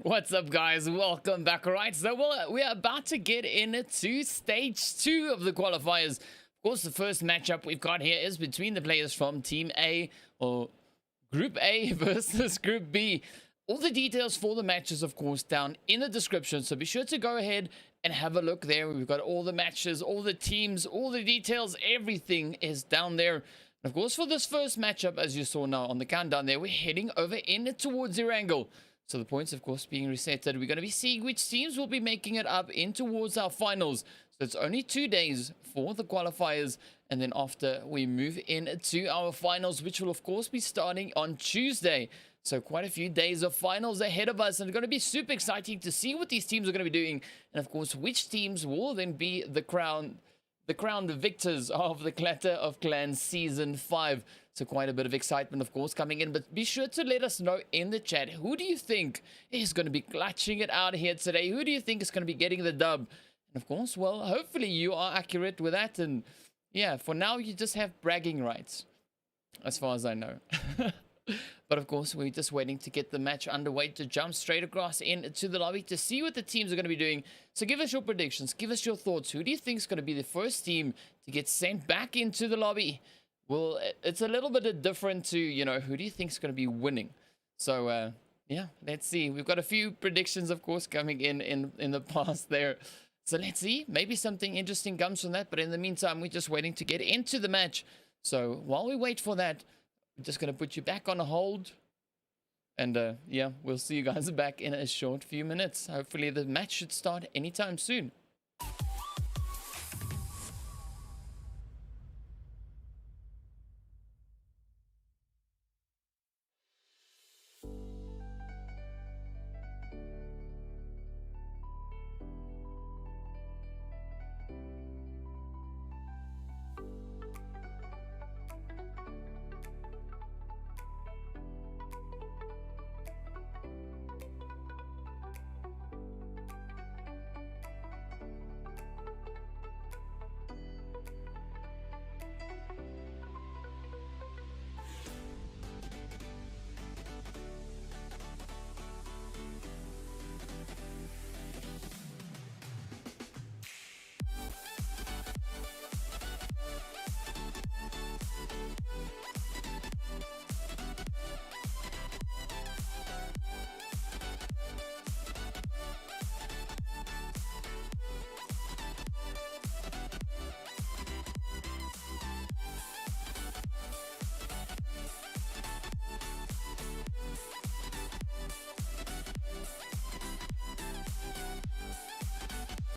What's up, guys? Welcome back. All right, so we are about to get into stage 2 of the qualifiers. Of course, the first matchup we've got here is between the players from Team A, or Group A versus Group B. All the details for the matches, of course, down in the description, so be sure to go ahead and have a look there. We've got all the matches, all the teams, all the details, everything is down there. And of course, for this first matchup, as you saw now on the countdown there, we're heading over in towards ERANGEL. So the points, of course, being resetted. We're going to be seeing which teams will be making it up in towards our finals. So it's only 2 days for the qualifiers. And then after we move into our finals, which will, of course, be starting on Tuesday. So quite a few days of finals ahead of us. And it's going to be super exciting to see what these teams are going to be doing. And, of course, which teams will then be the crowned victors of the Clatter of Clans Season 5. So quite a bit of excitement, of course, coming in. But be sure to let us know in the chat, who do you think is going to be clutching it out here today? Who do you think is going to be getting the dub? And of course, well, hopefully you are accurate with that. And yeah, for now, you just have bragging rights, as far as I know. But of course, we're just waiting to get the match underway to jump straight across into the lobby to see what the teams are going to be doing. So give us your predictions. Give us your thoughts. Who do you think is going to be the first team to get sent back into the lobby? Well, it's a little bit different to, you know, who do you think is going to be winning? So, yeah, let's see. We've got a few predictions, of course, coming in the past there. So let's see. Maybe something interesting comes from that. But in the meantime, we're just waiting to get into the match. So while we wait for that, I'm just going to put you back on a hold. And, yeah, we'll see you guys back in a short few minutes. Hopefully the match should start anytime soon.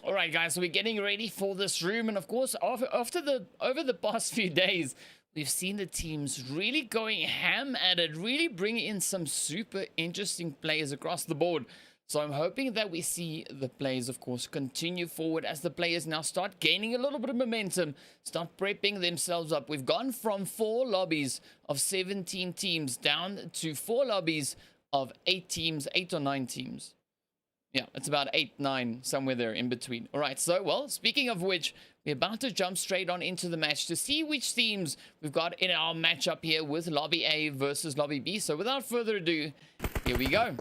All right, guys, so we're getting ready for this room. And of course, over the past few days, we've seen the teams really going ham at it, really bringing in some super interesting players across the board. So I'm hoping that we see the players, of course, continue forward as the players now start gaining a little bit of momentum, start prepping themselves up. We've gone from 4 lobbies of 17 teams down to 4 lobbies of 8 teams, 8 or 9 teams. Yeah, it's about 8, 9, somewhere there in between. All right, so, well, speaking of which, we're about to jump straight on into the match to see which teams we've got in our matchup here with Lobby A versus Lobby B. So without further ado, here we go.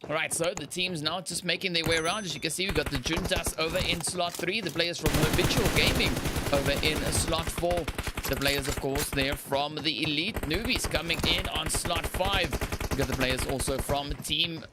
All right, so the teams now just making their way around. As you can see, we've got the Juntas over in slot 3, the players from Habitual Gaming over in slot 4. The players, of course, there from the Elite Newbies coming in on slot 5. We've got the players also from Team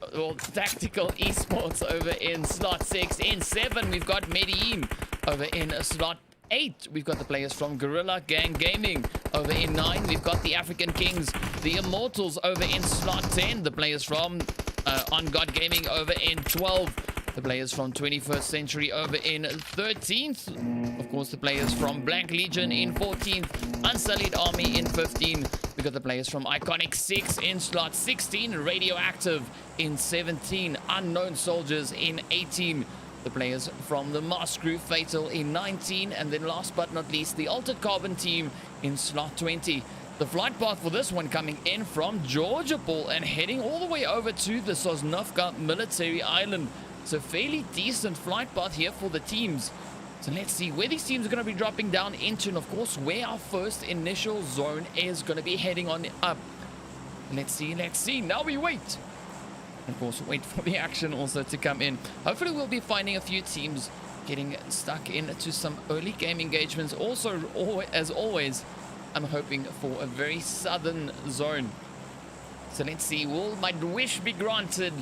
Tactical Esports over in slot 6. In 7, we've got MEDALIN over in slot 8. We've got the players from GORILLAGANG Gaming over in 9. We've got the African Kings, the IMMORTALZ over in slot 10. The players from ONGOD Gaming over in 12. The players from 21st Century over in 13th. Of course, the players from Black Legion in 14th. Unsullied Army in 15th. We got the players from Iconic 6 in slot 16. Radioactive in 17. Unknown Soldiers in 18. The players from the Mask Crew Fatal in 19. And then last but not least, the Altered Carbon team in slot 20. The flight path for this one coming in from Georgia Ball and heading all the way over to the Sanhok military island. So fairly decent flight path here for the teams. So let's see where these teams are going to be dropping down into, and of course where our first initial zone is going to be heading on up. Let's see. Now we wait. Of course, wait for the action also to come in. Hopefully we'll be finding a few teams getting stuck into some early game engagements. Also, as always, I'm hoping for a very southern zone. So let's see, will my wish be granted?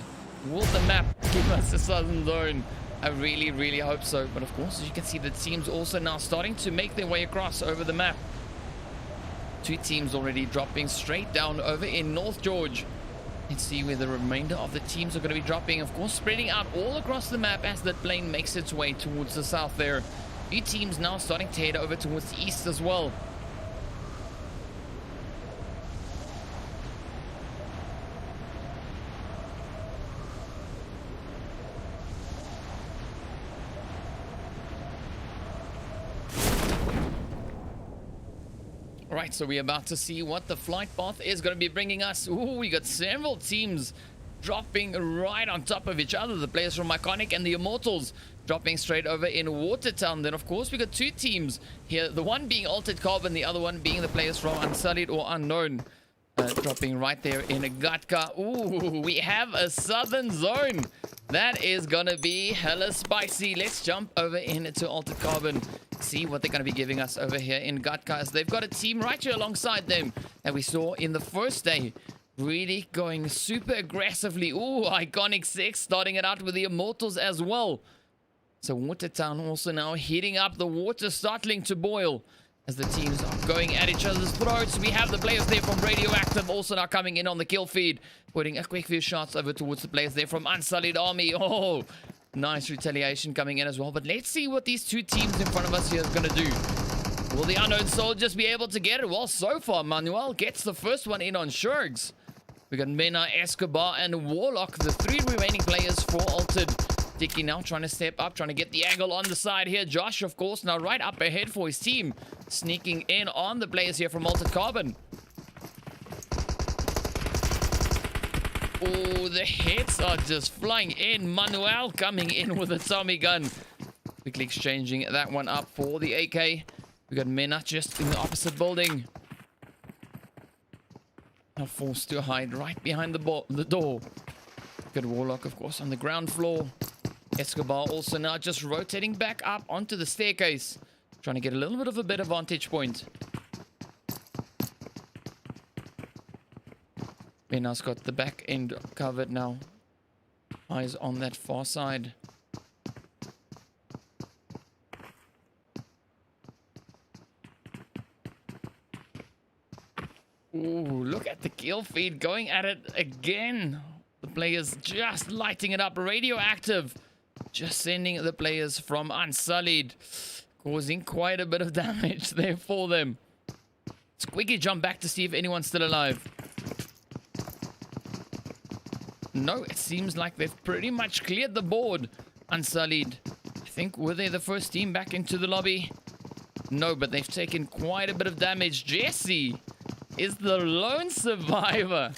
Will the map give us a southern zone? I really, really hope so. But of course, as you can see, the teams also now starting to make their way across over the map. Two teams already dropping straight down over in North George. Let's see where the remainder of the teams are going to be dropping. Of course, spreading out all across the map as that plane makes its way towards the south there. Few teams now starting to head over towards the east as well. Right, so we're about to see what the flight path is going to be bringing us. Ooh, we got several teams dropping right on top of each other. The players from Iconic and the Immortals dropping straight over in Watertown. Then, of course, we got two teams here. The one being Altered Carbon, the other one being the players from Unsullied or Unknown. Dropping right there in a Gatka. Ooh, we have a southern zone. That is going to be hella spicy. Let's jump over into Altered Carbon. See what they're going to be giving us over here in Gatka. As they've got a team right here alongside them that we saw in the first day. Really going super aggressively. Ooh, Iconic 6 starting it out with the Immortals as well. So Watertown also now heating up. The water starting to boil as the teams are going at each other's throats. We have the players there from Radioactive also now coming in on the kill feed. Putting a quick few shots over towards the players there from Unsullied Army. Oh, nice retaliation coming in as well. But let's see what these two teams in front of us here are going to do. Will the Unknown Soldiers be able to get it? Well, so far, Manuel gets the first one in on Shurgs. We got Mena, Escobar, and Warlock, the three remaining players for Altered. Dicky now trying to step up, trying to get the angle on the side here. Josh, of course, now right up ahead for his team. Sneaking in on the players here from Altered Carbon. Oh, the hits are just flying in. Manuel coming in with a Tommy gun. Quickly exchanging that one up for the AK. We got Mena just in the opposite building. Now forced to hide right behind the door. Got Warlock, of course, on the ground floor. Escobar also now just rotating back up onto the staircase. Trying to get a little bit of a better vantage point. Mena's got the back end covered now. Eyes on that far side. Ooh, look at the kill feed going at it again. The players just lighting it up. Radioactive just sending the players from Unsullied, causing quite a bit of damage there for them. Let's quickly jump back to see if anyone's still alive. No, it seems like they've pretty much cleared the board. Unsullied, I think, were they the first team back into the lobby? No, but they've taken quite a bit of damage. Jesse is the lone survivor.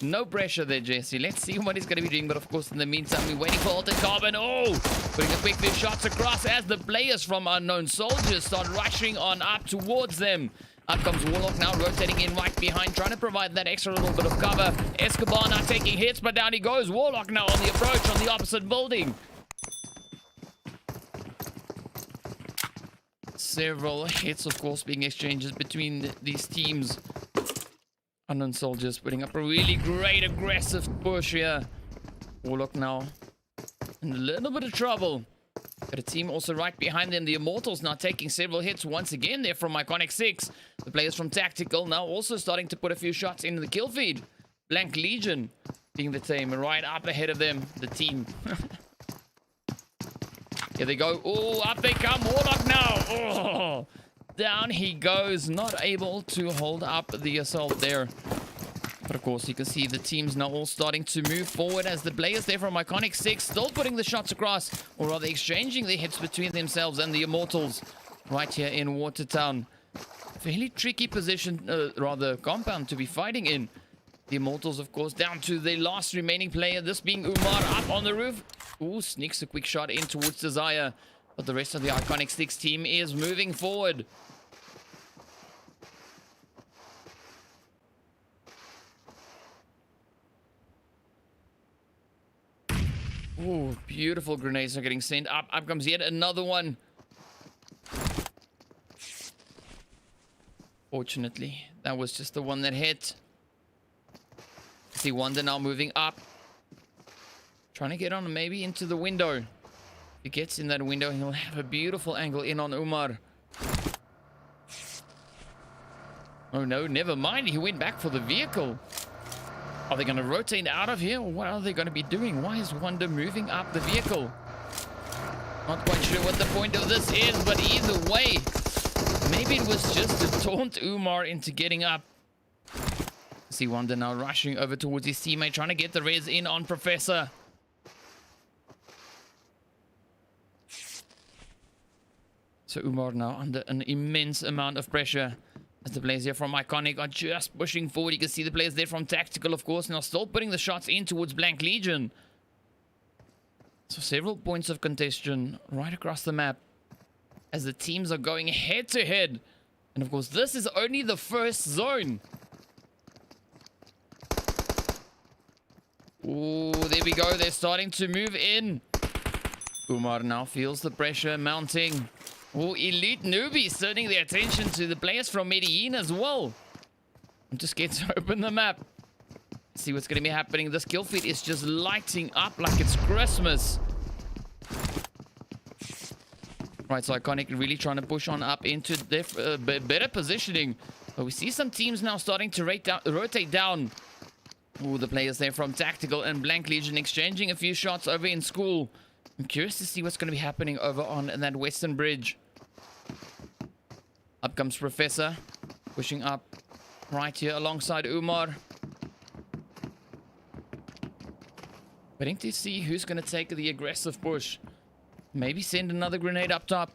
No pressure there, Jesse. Let's see what he's going to be doing. But of course, in the meantime, we're waiting for Altered Carbon. Oh, putting a quick few shots across as the players from Unknown Soldiers start rushing on up towards them. Up comes Warlock now rotating in right behind, trying to provide that extra little bit of cover. Escobar now taking hits, but down he goes. Warlock now on the approach on the opposite building. Several hits, of course, being exchanged between these teams. Unknown Soldiers putting up a really great aggressive push here. Warlock now in a little bit of trouble. Got a team also right behind them. The Immortals now taking several hits once again there from Iconic 6. The players from Tactical now also starting to put a few shots into the kill feed. Blank Legion being the team right up ahead of them. The team. Here they go. Oh, up they come. Warlock now. Oh, down he goes. Not able to hold up the assault there. But of course, you can see the teams now all starting to move forward as the players there from Iconic 6 still putting the shots across, or rather exchanging the hits between themselves and the Immortals right here in Watertown. Fairly tricky position, rather compound to be fighting in. The Immortals, of course, down to the last remaining player, this being Umar up on the roof. Ooh, sneaks a quick shot in towards Desire. But the rest of the Iconic 6 team is moving forward. Oh, beautiful grenades are getting sent up. Up comes yet another one. Fortunately, that was just the one that hit. See Wonder now moving up. Trying to get on maybe into the window. If he gets in that window, he'll have a beautiful angle in on Umar. Oh no, never mind. He went back for the vehicle. Are they going to rotate out of here? Or what are they going to be doing? Why is Wonder moving up the vehicle? Not quite sure what the point of this is, but either way, maybe it was just to taunt Umar into getting up. See Wonder now rushing over towards his teammate, trying to get the res in on Professor. So Umar now under an immense amount of pressure. As the players here from Iconic are just pushing forward. You can see the players there from Tactical, of course, now still putting the shots in towards Blank Legion. So several points of contention right across the map as the teams are going head to head. And of course, this is only the first zone. Oh, there we go. They're starting to move in. Umar now feels the pressure mounting. Oh, Elite Newbies turning their attention to the players from Medellin as well. I'm just getting to open the map. See what's going to be happening. This kill feed is just lighting up like it's Christmas. Right, so Iconic really trying to push on up into their better positioning. But we see some teams now starting to rotate down. Oh, the players there from Tactical and Blank Legion exchanging a few shots over in school. I'm curious to see what's going to be happening over on that western bridge. Up comes Professor, pushing up right here alongside Umar. Waiting to see who's going to take the aggressive push. Maybe send another grenade up top.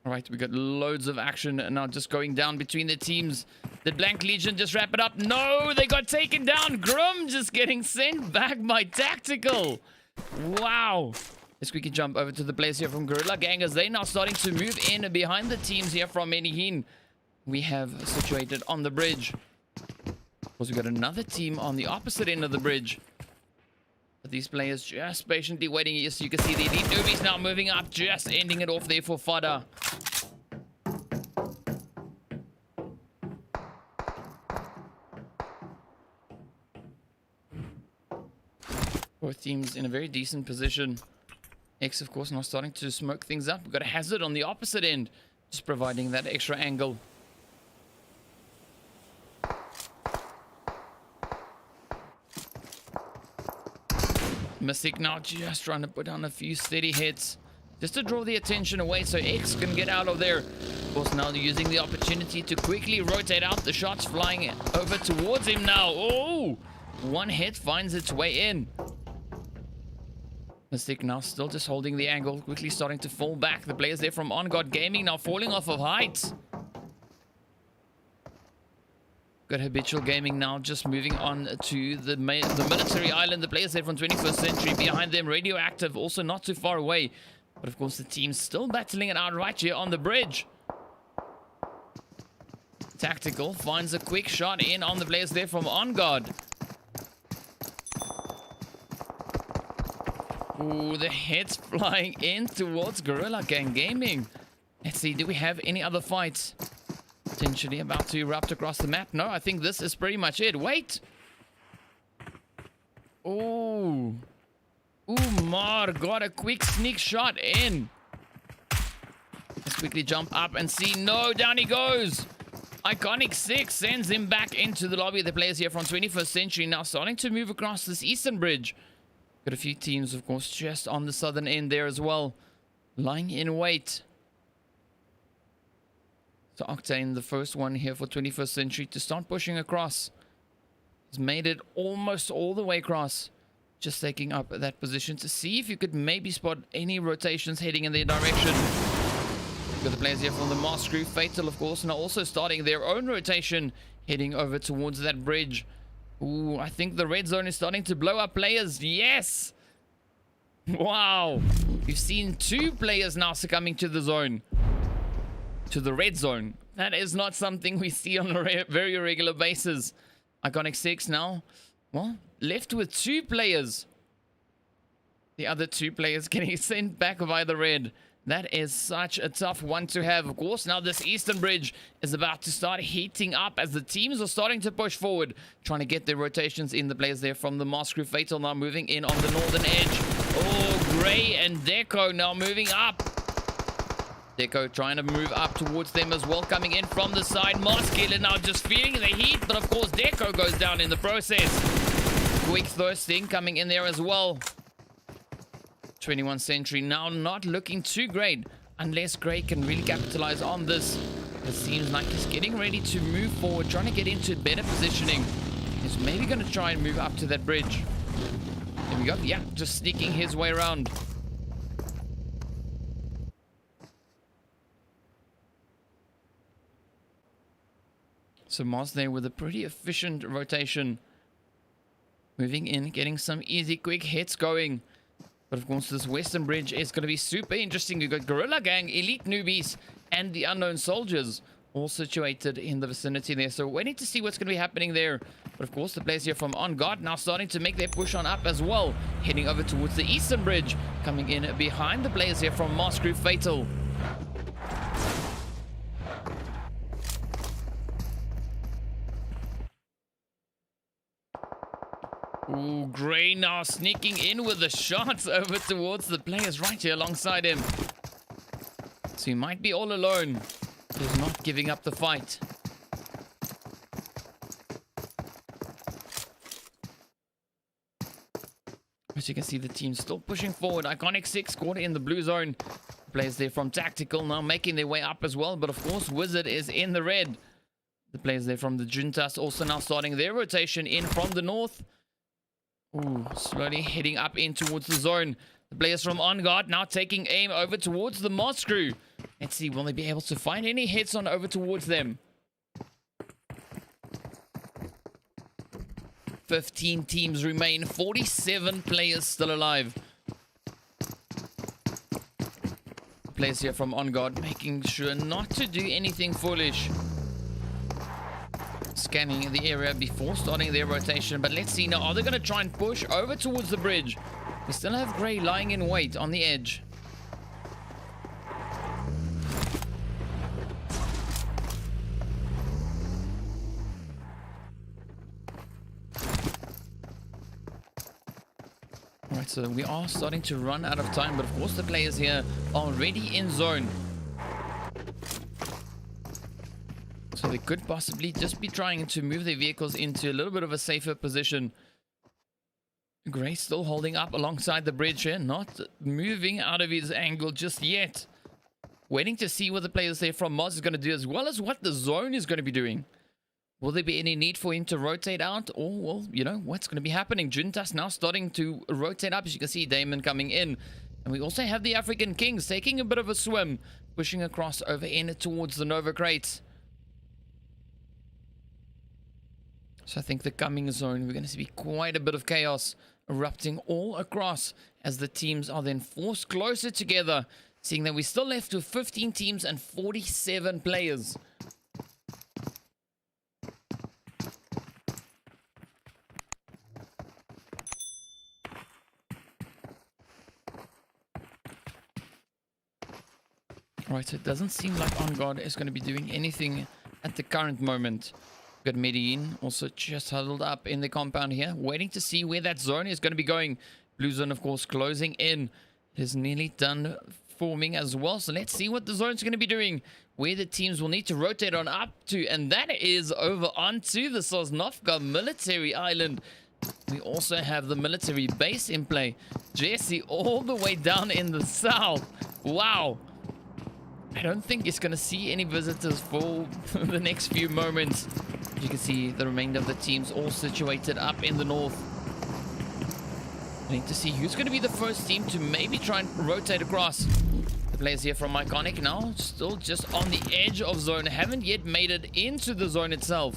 All right, we got loads of action now just going down between the teams. Did Blank Legion just wrap it up? No, they got taken down. Grum just getting sent back by Tactical. Wow. Let's quickly jump over to the players here from Gorillagang as they're now starting to move in behind the teams here from Medellin. We have situated on the bridge. Of course, we got another team on the opposite end of the bridge. But these players just patiently waiting. Yes, you can see the Elite Newbies now moving up, just ending it off there for Fada. Both teams in a very decent position. X, of course, now starting to smoke things up. We've got a Hazard on the opposite end, just providing that extra angle. Mystic now just trying to put down a few steady hits just to draw the attention away so X can get out of there. Of course, now they're using the opportunity to quickly rotate out. The shots flying over towards him now. Oh, one hit finds its way in. Mystic now still just holding the angle, quickly starting to fall back. The players there from ONGOD Gaming now falling off of heights. Got Habitual Gaming now just moving on to the military island. The players there from 21st Century behind them. Radioactive also not too far away. But of course the team's still battling it out right here on the bridge. Tactical finds a quick shot in on the players there from ONGOD. Ooh, the hits flying in towards Gorillagang Gaming. Let's see, do we have any other fights potentially about to erupt across the map? No, I think this is pretty much it. Wait! Oh, Umar got a quick sneak shot in. Let's quickly jump up and see. No, down he goes. Iconic 6 sends him back into the lobby. The players here from 21st Century now starting to move across this eastern bridge. Got a few teams, of course, just on the southern end there as well, lying in wait. So Octane, the first one here for 21st Century to start pushing across. He's made it almost all the way across. Just taking up that position to see if you could maybe spot any rotations heading in their direction. Got the players here from the Mask Crew. Fatal, of course, now also starting their own rotation, heading over towards that bridge. Ooh, I think the red zone is starting to blow up players. Yes! Wow! We've seen 2 players now succumbing to the zone. To the red zone. That is not something we see on a very regular basis. Iconic 6 now, well, left with 2 players. The other 2 players getting sent back by the red. That is such a tough one to have. Of course, now this eastern bridge is about to start heating up as the teams are starting to push forward, trying to get their rotations in. The players there from the Mask Crew Fatal now moving in on the northern edge. Oh, Gray and Deco now moving up. Deco trying to move up towards them as well, coming in from the side. Mask Killer now just feeling the heat, but of course Deco goes down in the process. Quick Thirsting coming in there as well. 21 Century now not looking too great unless Gray can really capitalize on this. It seems like he's getting ready to move forward, trying to get into better positioning. He's maybe going to try and move up to that bridge. There we go. Yeah, just sneaking his way around. So Moss there with a pretty efficient rotation. Moving in, getting some easy quick hits going. But of course, this western bridge is going to be super interesting. You've got Gorilla Gang, Elite Newbies, and the Unknown Soldiers all situated in the vicinity there. So waiting to see what's going to be happening there. But of course, the players here from ONGOD now starting to make their push on up as well. Heading over towards the eastern bridge. Coming in behind the players here from Mask Crew Fatal. Ooh, Gray now sneaking in with the shots over towards the players right here alongside him. So he might be all alone. He's not giving up the fight. As you can see, the team still pushing forward. Iconic 6 caught in the blue zone. Players there from Tactical now making their way up as well. But of course, Wizard is in the red. The players there from the Juntas also now starting their rotation in from the north. Ooh, slowly heading up in towards the zone. The players from ONGOD now taking aim over towards the Mask Crew. Let's see, will they be able to find any hits on over towards them? 15 teams remain, 47 players still alive. The players here from ONGOD making sure not to do anything foolish. Scanning the area before starting their rotation, but let's see now, are they going to try and push over towards the bridge? We still have Gray lying in wait on the edge. Alright, so we are starting to run out of time, but of course the players here are already in zone. So they could possibly just be trying to move their vehicles into a little bit of a safer position. Gray still holding up alongside the bridge here, not moving out of his angle just yet. Waiting to see what the players there from Moz is going to do, as well as what the zone is going to be doing. Will there be any need for him to rotate out? Or, well, you know, what's going to be happening? Juntas now starting to rotate up. As you can see, Damon coming in. And we also have the African Kings taking a bit of a swim, pushing across over in towards the Nova crates. So I think the coming zone, we're going to see quite a bit of chaos erupting all across as the teams are then forced closer together, seeing that we're still left with 15 teams and 47 players. Right, so it doesn't seem like ONGOD is going to be doing anything at the current moment. Got MEDALIN also just huddled up in the compound here, waiting to see where that zone is going to be going. Blue zone, of course, closing in. It is nearly done forming as well. So let's see what the zone's going to be doing, where the teams will need to rotate on up to. And that is over onto the Sosnovka military island. We also have the military base in play. Jesse all the way down in the south. Wow. I don't think it's going to see any visitors for the next few moments. You can see the remainder of the teams all situated up in the north. I need to see who's going to be the first team to maybe try and rotate across. The players here from Iconic now still just on the edge of zone. Haven't yet made it into the zone itself.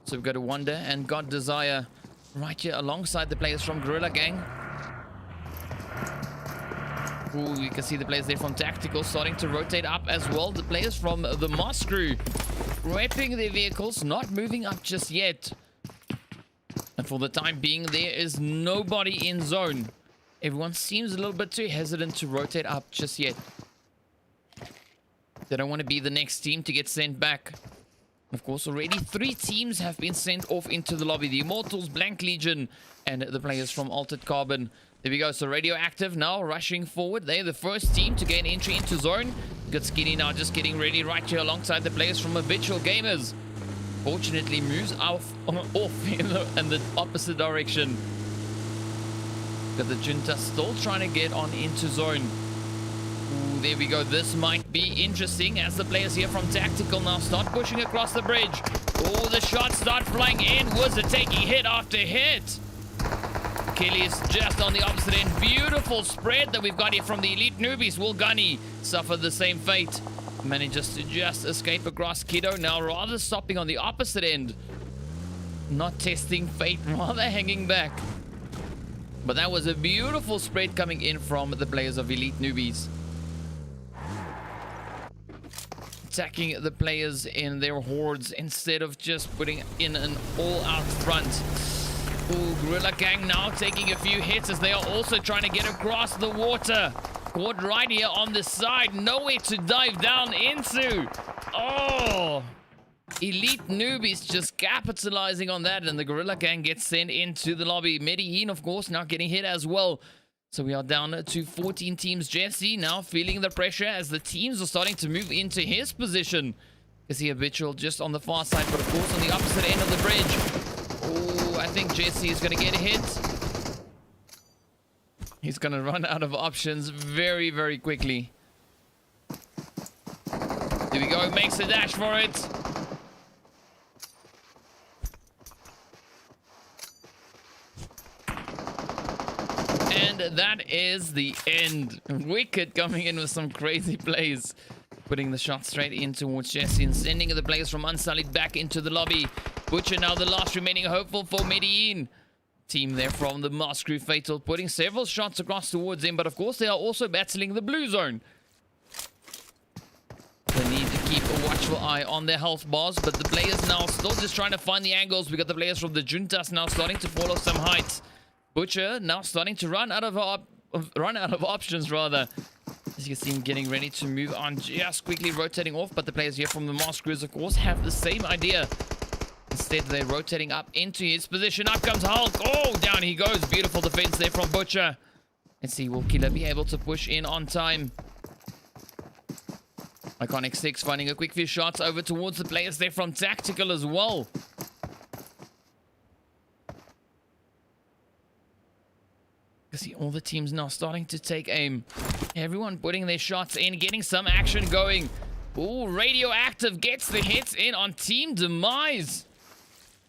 So we've got a Wonder and God Desire right here alongside the players from Gorilla Gang. Ooh, you can see the players there from Tactical starting to rotate up as well. The players from the Mask Crew repping their vehicles, not moving up just yet. And for the time being, there is nobody in zone. Everyone seems a little bit too hesitant to rotate up just yet. They don't want to be the next team to get sent back. Of course, already 3 teams have been sent off into the lobby. The Immortals, Blank Legion, and the players from Altered Carbon. There we go. So Radioactive now rushing forward. They're the first team to gain entry into zone. Got Skinny now just getting ready right here alongside the players from Habitual Gamers. Fortunately, moves off in the opposite direction. Got the Juntas still trying to get on into zone. Ooh, there we go. This might be interesting as the players here from Tactical now start pushing across the bridge. Oh, the shots start flying in. Wizard taking hit after hit. Kelly's just on the opposite end. Beautiful spread that we've got here from the elite newbies. Will Gunny suffer the same fate? Manages to just escape across. Kiddo now rather stopping on the opposite end. Not testing fate, rather hanging back. But that was a beautiful spread coming in from the players of elite newbies. Attacking the players in their hordes instead of just putting in an all-out front. Ooh, Gorillagang now taking a few hits as they are also trying to get across the water. Caught right here on the side. Nowhere to dive down into. Oh! Elite newbies just capitalizing on that, and the Gorillagang gets sent into the lobby. MEDALIN, of course, now getting hit as well. So we are down to 14 teams. Jesse now feeling the pressure as the teams are starting to move into his position. Is he Habitual just on the far side, but of course on the opposite end of the bridge. Oh, I think Jesse is going to get hit. He's going to run out of options very, very quickly. There we go. Makes a dash for it. And that is the end. Wicked coming in with some crazy plays. Putting the shot straight in towards Jesse and sending the players from Unsullied back into the lobby. Butcher now the last remaining hopeful for MEDALIN. Team there from the Mask Crew Fatal putting several shots across towards him. But of course they are also battling the blue zone. They need to keep a watchful eye on their health bars. But the players now still just trying to find the angles. We got the players from the Juntas now starting to fall off some heights. Butcher now starting to run out of options rather. As you can see him getting ready to move on, just quickly rotating off. But the players here from the Mask Crews, of course, have the same idea. Instead, they're rotating up into his position. Up comes Hulk. Oh, down he goes. Beautiful defense there from Butcher. Let's see, will Killer be able to push in on time? Iconic 6 finding a quick few shots over towards the players there from Tactical as well. See all the teams now starting to take aim. Everyone putting their shots in, getting some action going. Ooh, Radioactive gets the hits in on Team Demise.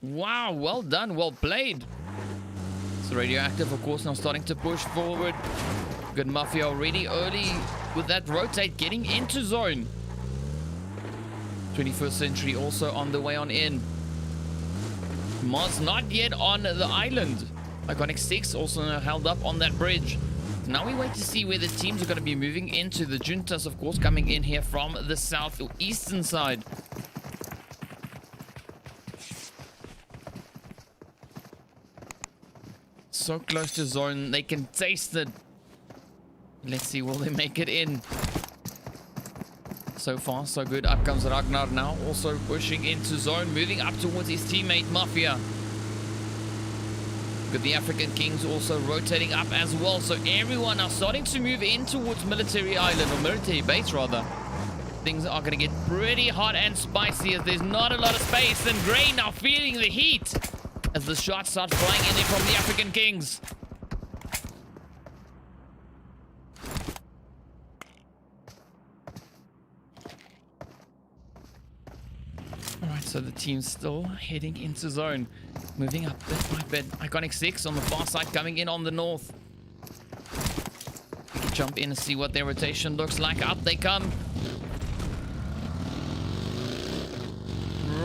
Wow, well done, well played. So Radioactive, of course, now starting to push forward. Good Mafia already early with that rotate, getting into zone. 21st Century also on the way on in. Mars not yet on the island. Iconic 6 also held up on that bridge. Now we wait to see where the teams are going to be moving into. The Juntas, of course, coming in here from the south or eastern side. So close to zone, they can taste it. Let's see, will they make it in? So far, so good. Up comes Ragnar now, also pushing into zone, moving up towards his teammate Mafia. Got the African Kings also rotating up as well. So everyone are starting to move in towards Military Island, or Military Base rather. Things are going to get pretty hot and spicy as there's not a lot of space. And Gray now feeling the heat as the shots start flying in there from the African Kings. Alright, so the team's still heading into zone. Moving up bit by bit. Iconic 6 on the far side coming in on the north. We can jump in and see what their rotation looks like. Up they come.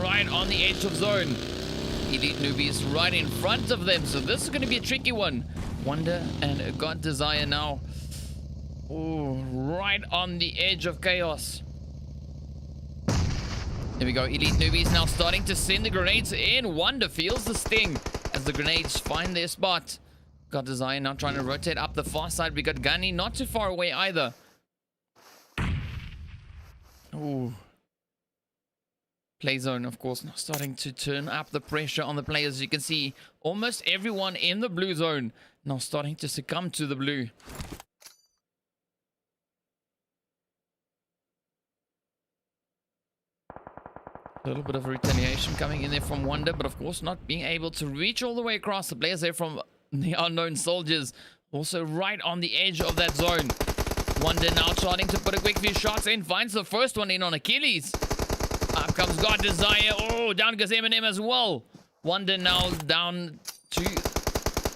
Right on the edge of zone. Elite Newbies right in front of them. So this is going to be a tricky one. Wonder and God Desire now. Oh, right on the edge of chaos. There we go. Elite Newbies now starting to send the grenades in. Wonder feels the sting as as the grenades find their spot. Got Desire now trying to rotate up the far side. We got Gunny not too far away either. Ooh. Play zone, of course, now starting to turn up the pressure on the players. You can see almost everyone in the blue zone now starting to succumb to the blue. A little bit of retaliation coming in there from Wonder, but of course not being able to reach all the way across. The players there from the Unknown Soldiers also right on the edge of that zone. Wonder now starting to put a quick few shots in. Finds the first one in on Achilles. Up comes God Desire. Oh, down goes Eminem as well. Wonder now down to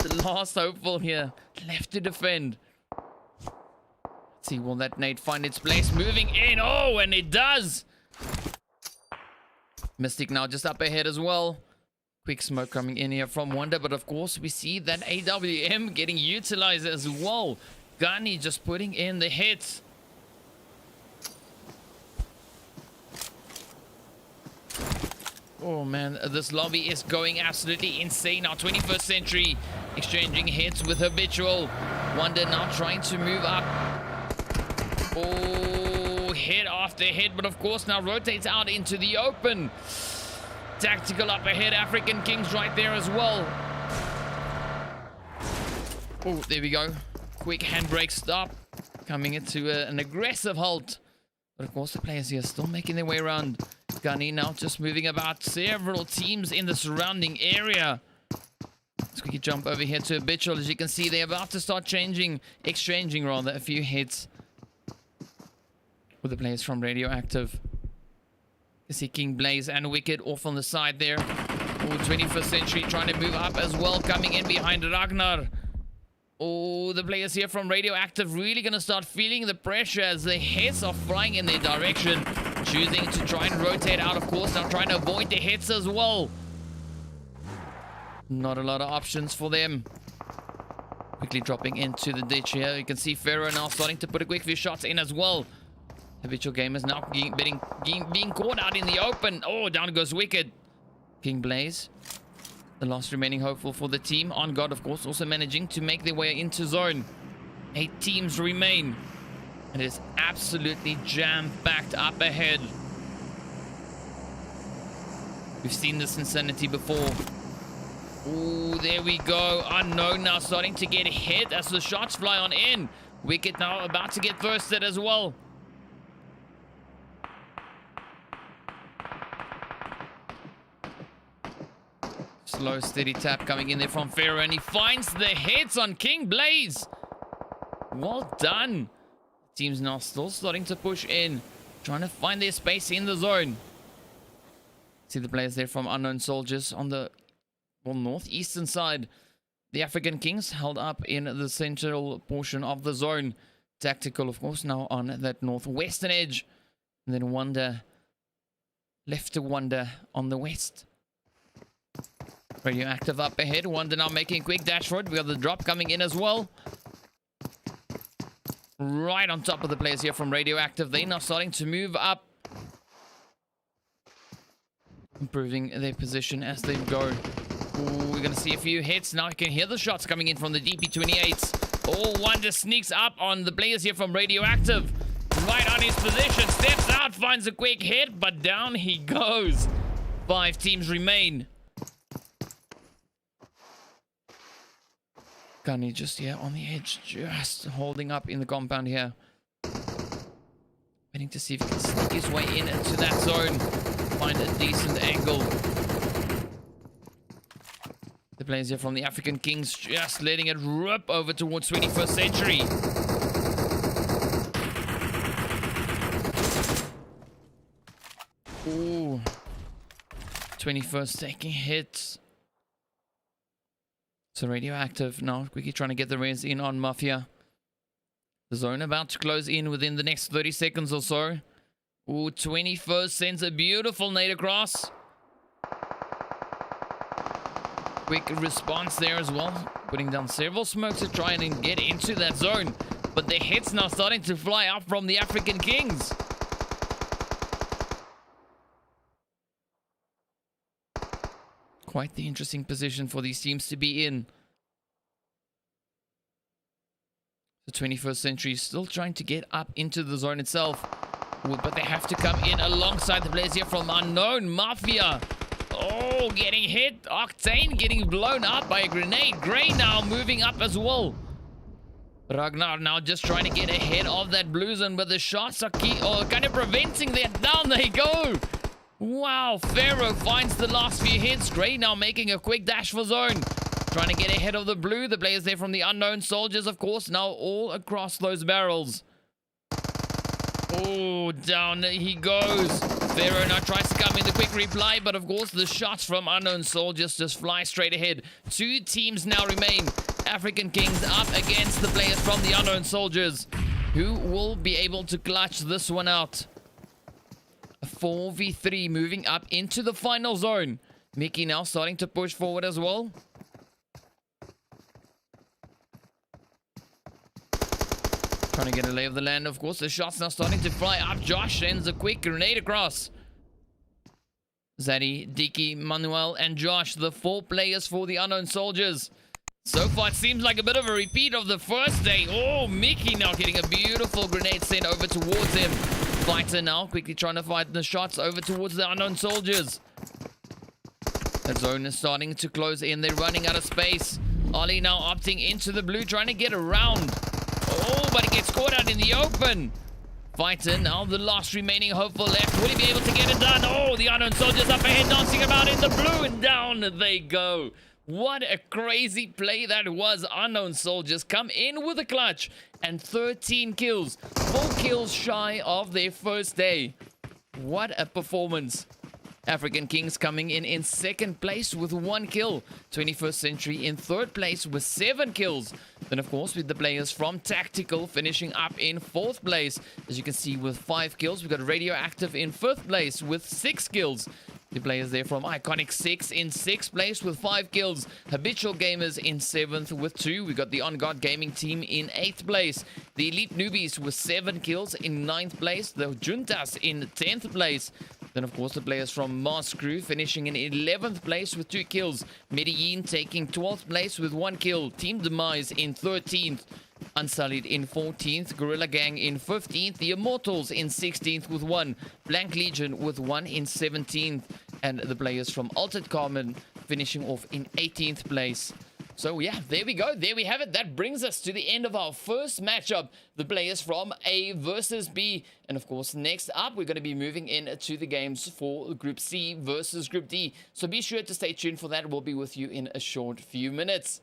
the last hopeful here. Left to defend. Let's see, will that nade find its place? Moving in. Oh, and it does. Mystic now just up ahead as well. Quick smoke coming in here from Wonder, but of course we see that AWM getting utilized as well. Gunny just putting in the hits. Oh man, this lobby is going absolutely insane now. 21st Century exchanging hits with Habitual. Wonder now trying to move up. Oh, hit after hit, but of course now rotates out into the open. Tactical up ahead, African Kings right there as well. Oh, there we go. Quick handbrake stop. Coming into an aggressive halt. But of course the players here still making their way around. Gunny now just moving about several teams in the surrounding area. Let's quickly jump over here to Habitual. As you can see, they're about to start exchanging rather, a few hits with the players from Radioactive. You see King Blaze and Wicked off on the side there. Oh, 21st Century trying to move up as well, coming in behind Ragnar. Oh, the players here from Radioactive really going to start feeling the pressure as the hits are flying in their direction. Choosing to try and rotate out, of course, now trying to avoid the hits as well. Not a lot of options for them. Quickly dropping into the ditch here. You can see Pharaoh now starting to put a quick few shots in as well. Habitual Gamers now being caught out in the open. Oh, down goes Wicked. King Blaze, the last remaining hopeful for the team. ONGOD, of course, also managing to make their way into zone. 8 teams remain. It is absolutely jam-packed up ahead. We've seen this insanity before. Oh, there we go. Unknown now starting to get hit as the shots fly on in. Wicked now about to get thirsted as well. Slow, steady tap coming in there from Pharaoh, and he finds the hits on King Blaze. Well done. Team's now still starting to push in, trying to find their space in the zone. See the players there from Unknown Soldiers on the northeastern side. The African Kings held up in the central portion of the zone. Tactical, of course, now on that northwestern edge. And then Wonder, left to Wonder on the west. Radioactive up ahead. Wonder now making a quick dash for it. We got the drop coming in as well. Right on top of the players here from Radioactive. They're now starting to move up. Improving their position as they go. Ooh, we're going to see a few hits. Now you can hear the shots coming in from the DP28s. Oh, Wonder sneaks up on the players here from Radioactive. Right on his position. Steps out, finds a quick hit, but down he goes. 5 teams remain. Gunny just here on the edge, just holding up in the compound here. Waiting to see if he can sneak his way in into that zone. Find a decent angle. The players here from the African Kings just letting it rip over towards 21st Century. Ooh. 21st taking hits. So Radioactive now quickly trying to get the res in on Mafia. The zone about to close in within the next 30 seconds or so. Ooh, 21st sends a beautiful nade across. Quick response there as well. Putting down several smokes to try and get into that zone. But the hits now starting to fly up from the African Kings. Quite the interesting position for these teams to be in. The 21st Century still trying to get up into the zone itself. But they have to come in alongside the players here from Unknown Mafia. Oh, getting hit. Octane getting blown up by a grenade. Gray now moving up as well. Ragnar now just trying to get ahead of that blue zone, but the shots are key, or kind of preventing that. Down they go. Wow, Pharaoh finds the last few hits. Gray now making a quick dash for zone. Trying to get ahead of the blue. The players there from the Unknown Soldiers, of course, now all across those barrels. Oh, down he goes. Pharaoh now tries to come in the quick reply, but of course the shots from Unknown Soldiers just fly straight ahead. Two teams now remain. African Kings up against the players from the Unknown Soldiers. Who will be able to clutch this one out? A 4v3 moving up into the final zone. Mickey now starting to push forward as well. Trying to get a lay of the land, of course. The shots now starting to fly up. Josh sends a quick grenade across. Zaddy, Dicky, Manuel, and Josh, the 4 players for the Unknown Soldiers. So far, it seems like a bit of a repeat of the first day. Oh, Mickey now getting a beautiful grenade sent over towards him. Fighter now quickly trying to fight the shots over towards the Unknown Soldiers. The zone is starting to close in. They're running out of space. Ollie now opting into the blue, trying to get around. Oh, but he gets caught out in the open. Fighter now the last remaining hopeful left. Will he be able to get it done? Oh, the Unknown Soldiers up ahead, dancing about in the blue, and down they go. What a crazy play that was. Unknown Soldiers come in with a clutch and 13 kills. 4 kills shy of their first day. What a performance. African Kings coming in second place with 1 kill. 21st Century in third place with 7 kills. Then, of course, with the players from Tactical finishing up in 4th place. As you can see, with 5 kills. We've got Radioactive in 5th place with 6 kills. The players there from Iconic 6 in 6th place with 5 kills. Habitual Gamers in 7th with 2. We got the ONGOD Gaming team in 8th place. The Elite Noobies with 7 kills in 9th place. The Juntas in 10th place. Then, of course, the players from Mars Crew finishing in 11th place with 2 kills. Medellin taking 12th place with 1 kill. Team Demise in 13th. Unsullied in 14th. Gorilla Gang in 15th. The Immortals in 16th with 1. Blank Legion with 1 in 17th. And the players from Altered Carbon finishing off in 18th place. So yeah, there we go. There we have it. That brings us to the end of our first matchup. The players from A versus B. And of course, next up, we're going to be moving into the games for Group C versus Group D. So be sure to stay tuned for that. We'll be with you in a short few minutes.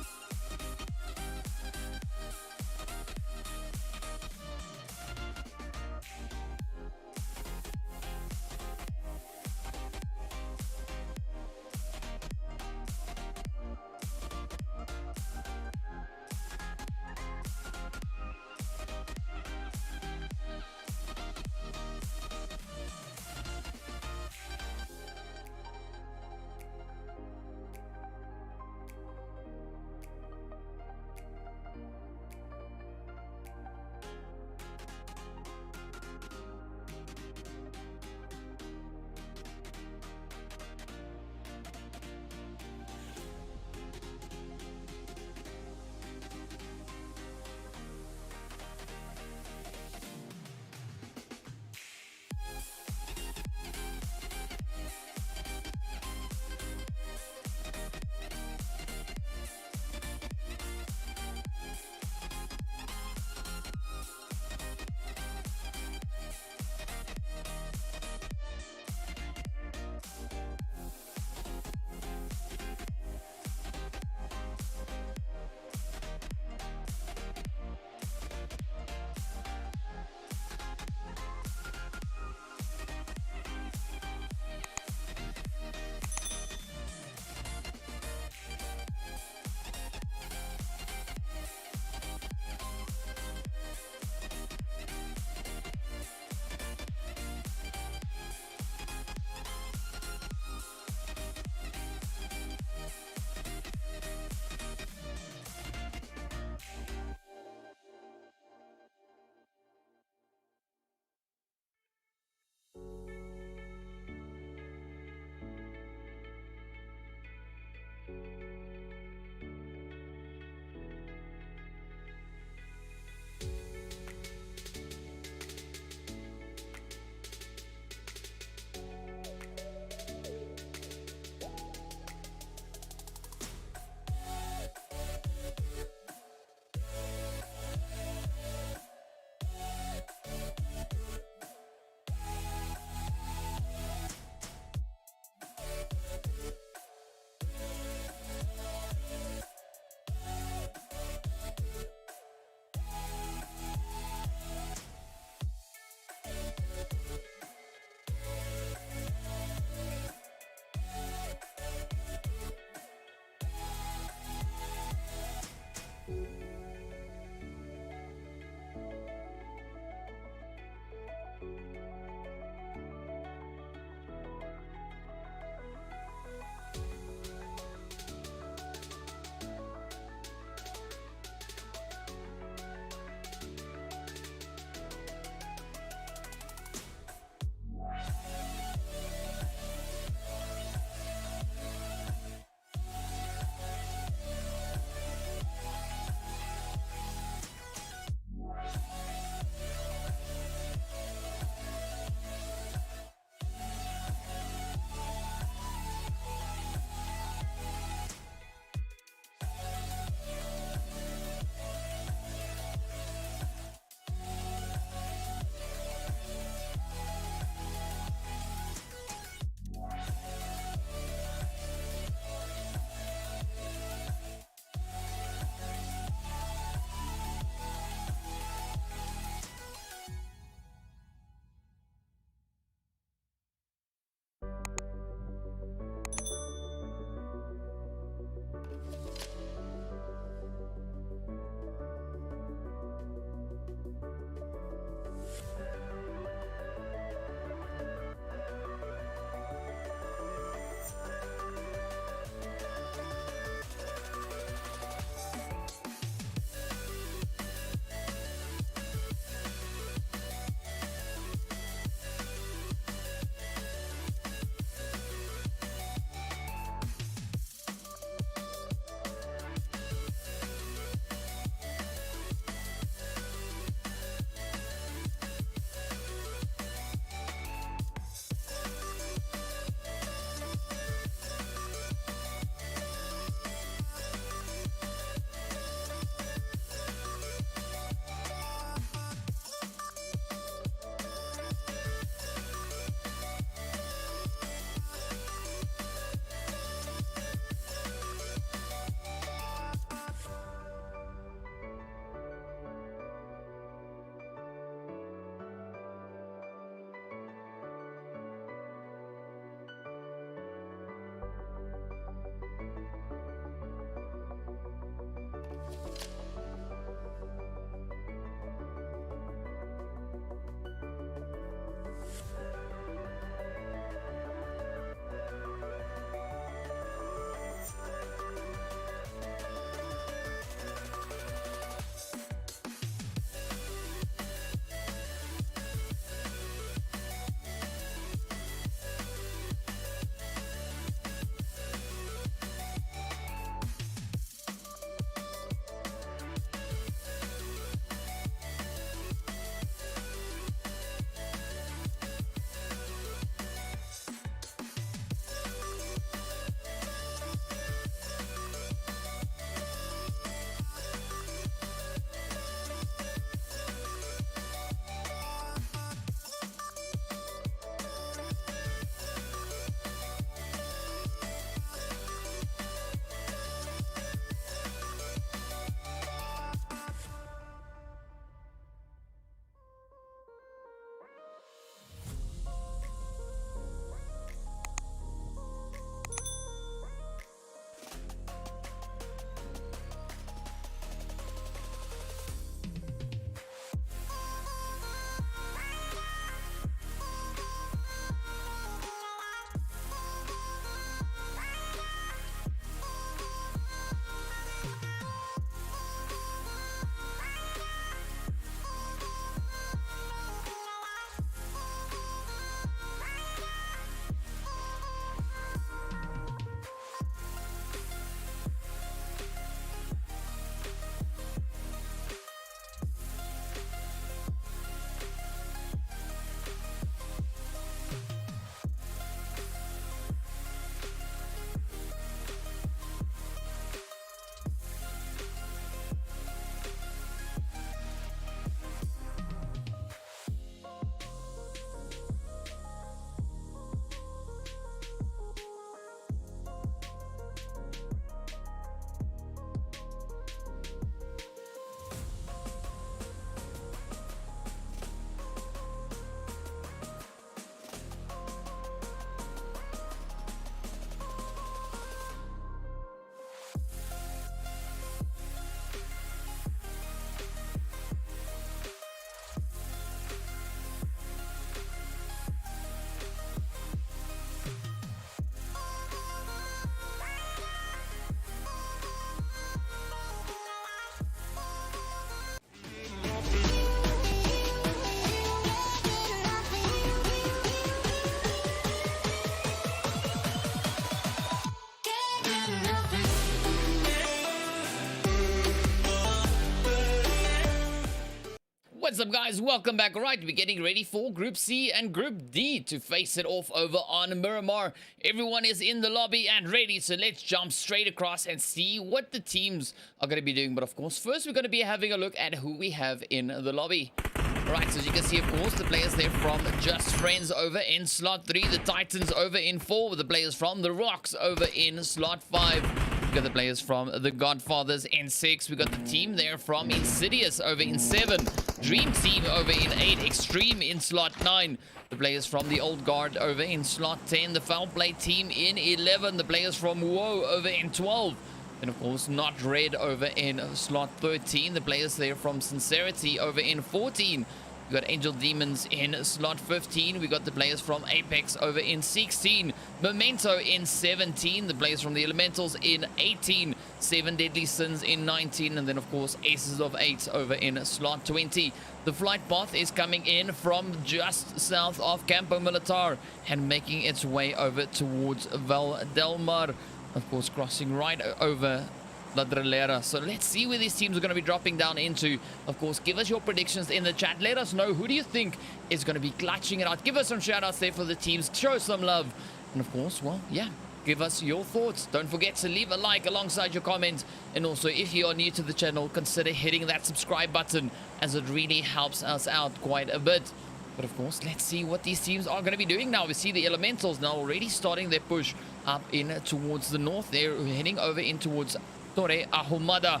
What's up, guys? Welcome back. All right, we're getting ready for Group C and Group D to face it off over on Miramar. Everyone is in the lobby and ready, so let's jump straight across and see what the teams are going to be doing. But of course, first we're going to be having a look at who we have in the lobby. All right, so as you can see, of course, the players there from Just Friends over in slot 3, the Titans over in 4, with the players from the Rocks over in slot 5. We got the players from the Godfathers in 6. We got the team there from Insidious over in 7. Dream Team over in 8. Extreme in slot 9. The players from the Old Guard over in slot 10. The Foul Play team in 11. The players from Woe over in 12. And of course, Not Red over in slot 13. The players there from Sincerity over in 14. We got Angel Demons in slot 15. We got the players from Apex over in 16. Memento in 17. The players from the Elementals in 18. 7 Deadly Sins in 19. And then, of course, Aces of 8 over in slot 20. The flight path is coming in from just south of Campo Militar and making its way over towards Val del Mar. Of course, crossing right over La Drillera. So let's see where these teams are going to be dropping down into. Of course, give us your predictions in the chat. Let us know who do you think is going to be clutching it out. Give us some shout outs there for the teams. Show some love. And of course, well, yeah, give us your thoughts. Don't forget to leave a like alongside your comments. And also, if you are new to the channel, consider hitting that subscribe button, as it really helps us out quite a bit. But of course, let's see what these teams are going to be doing now. We see the Elementals now already starting their push up in towards the north. They're heading over in towards Torre Ahumada.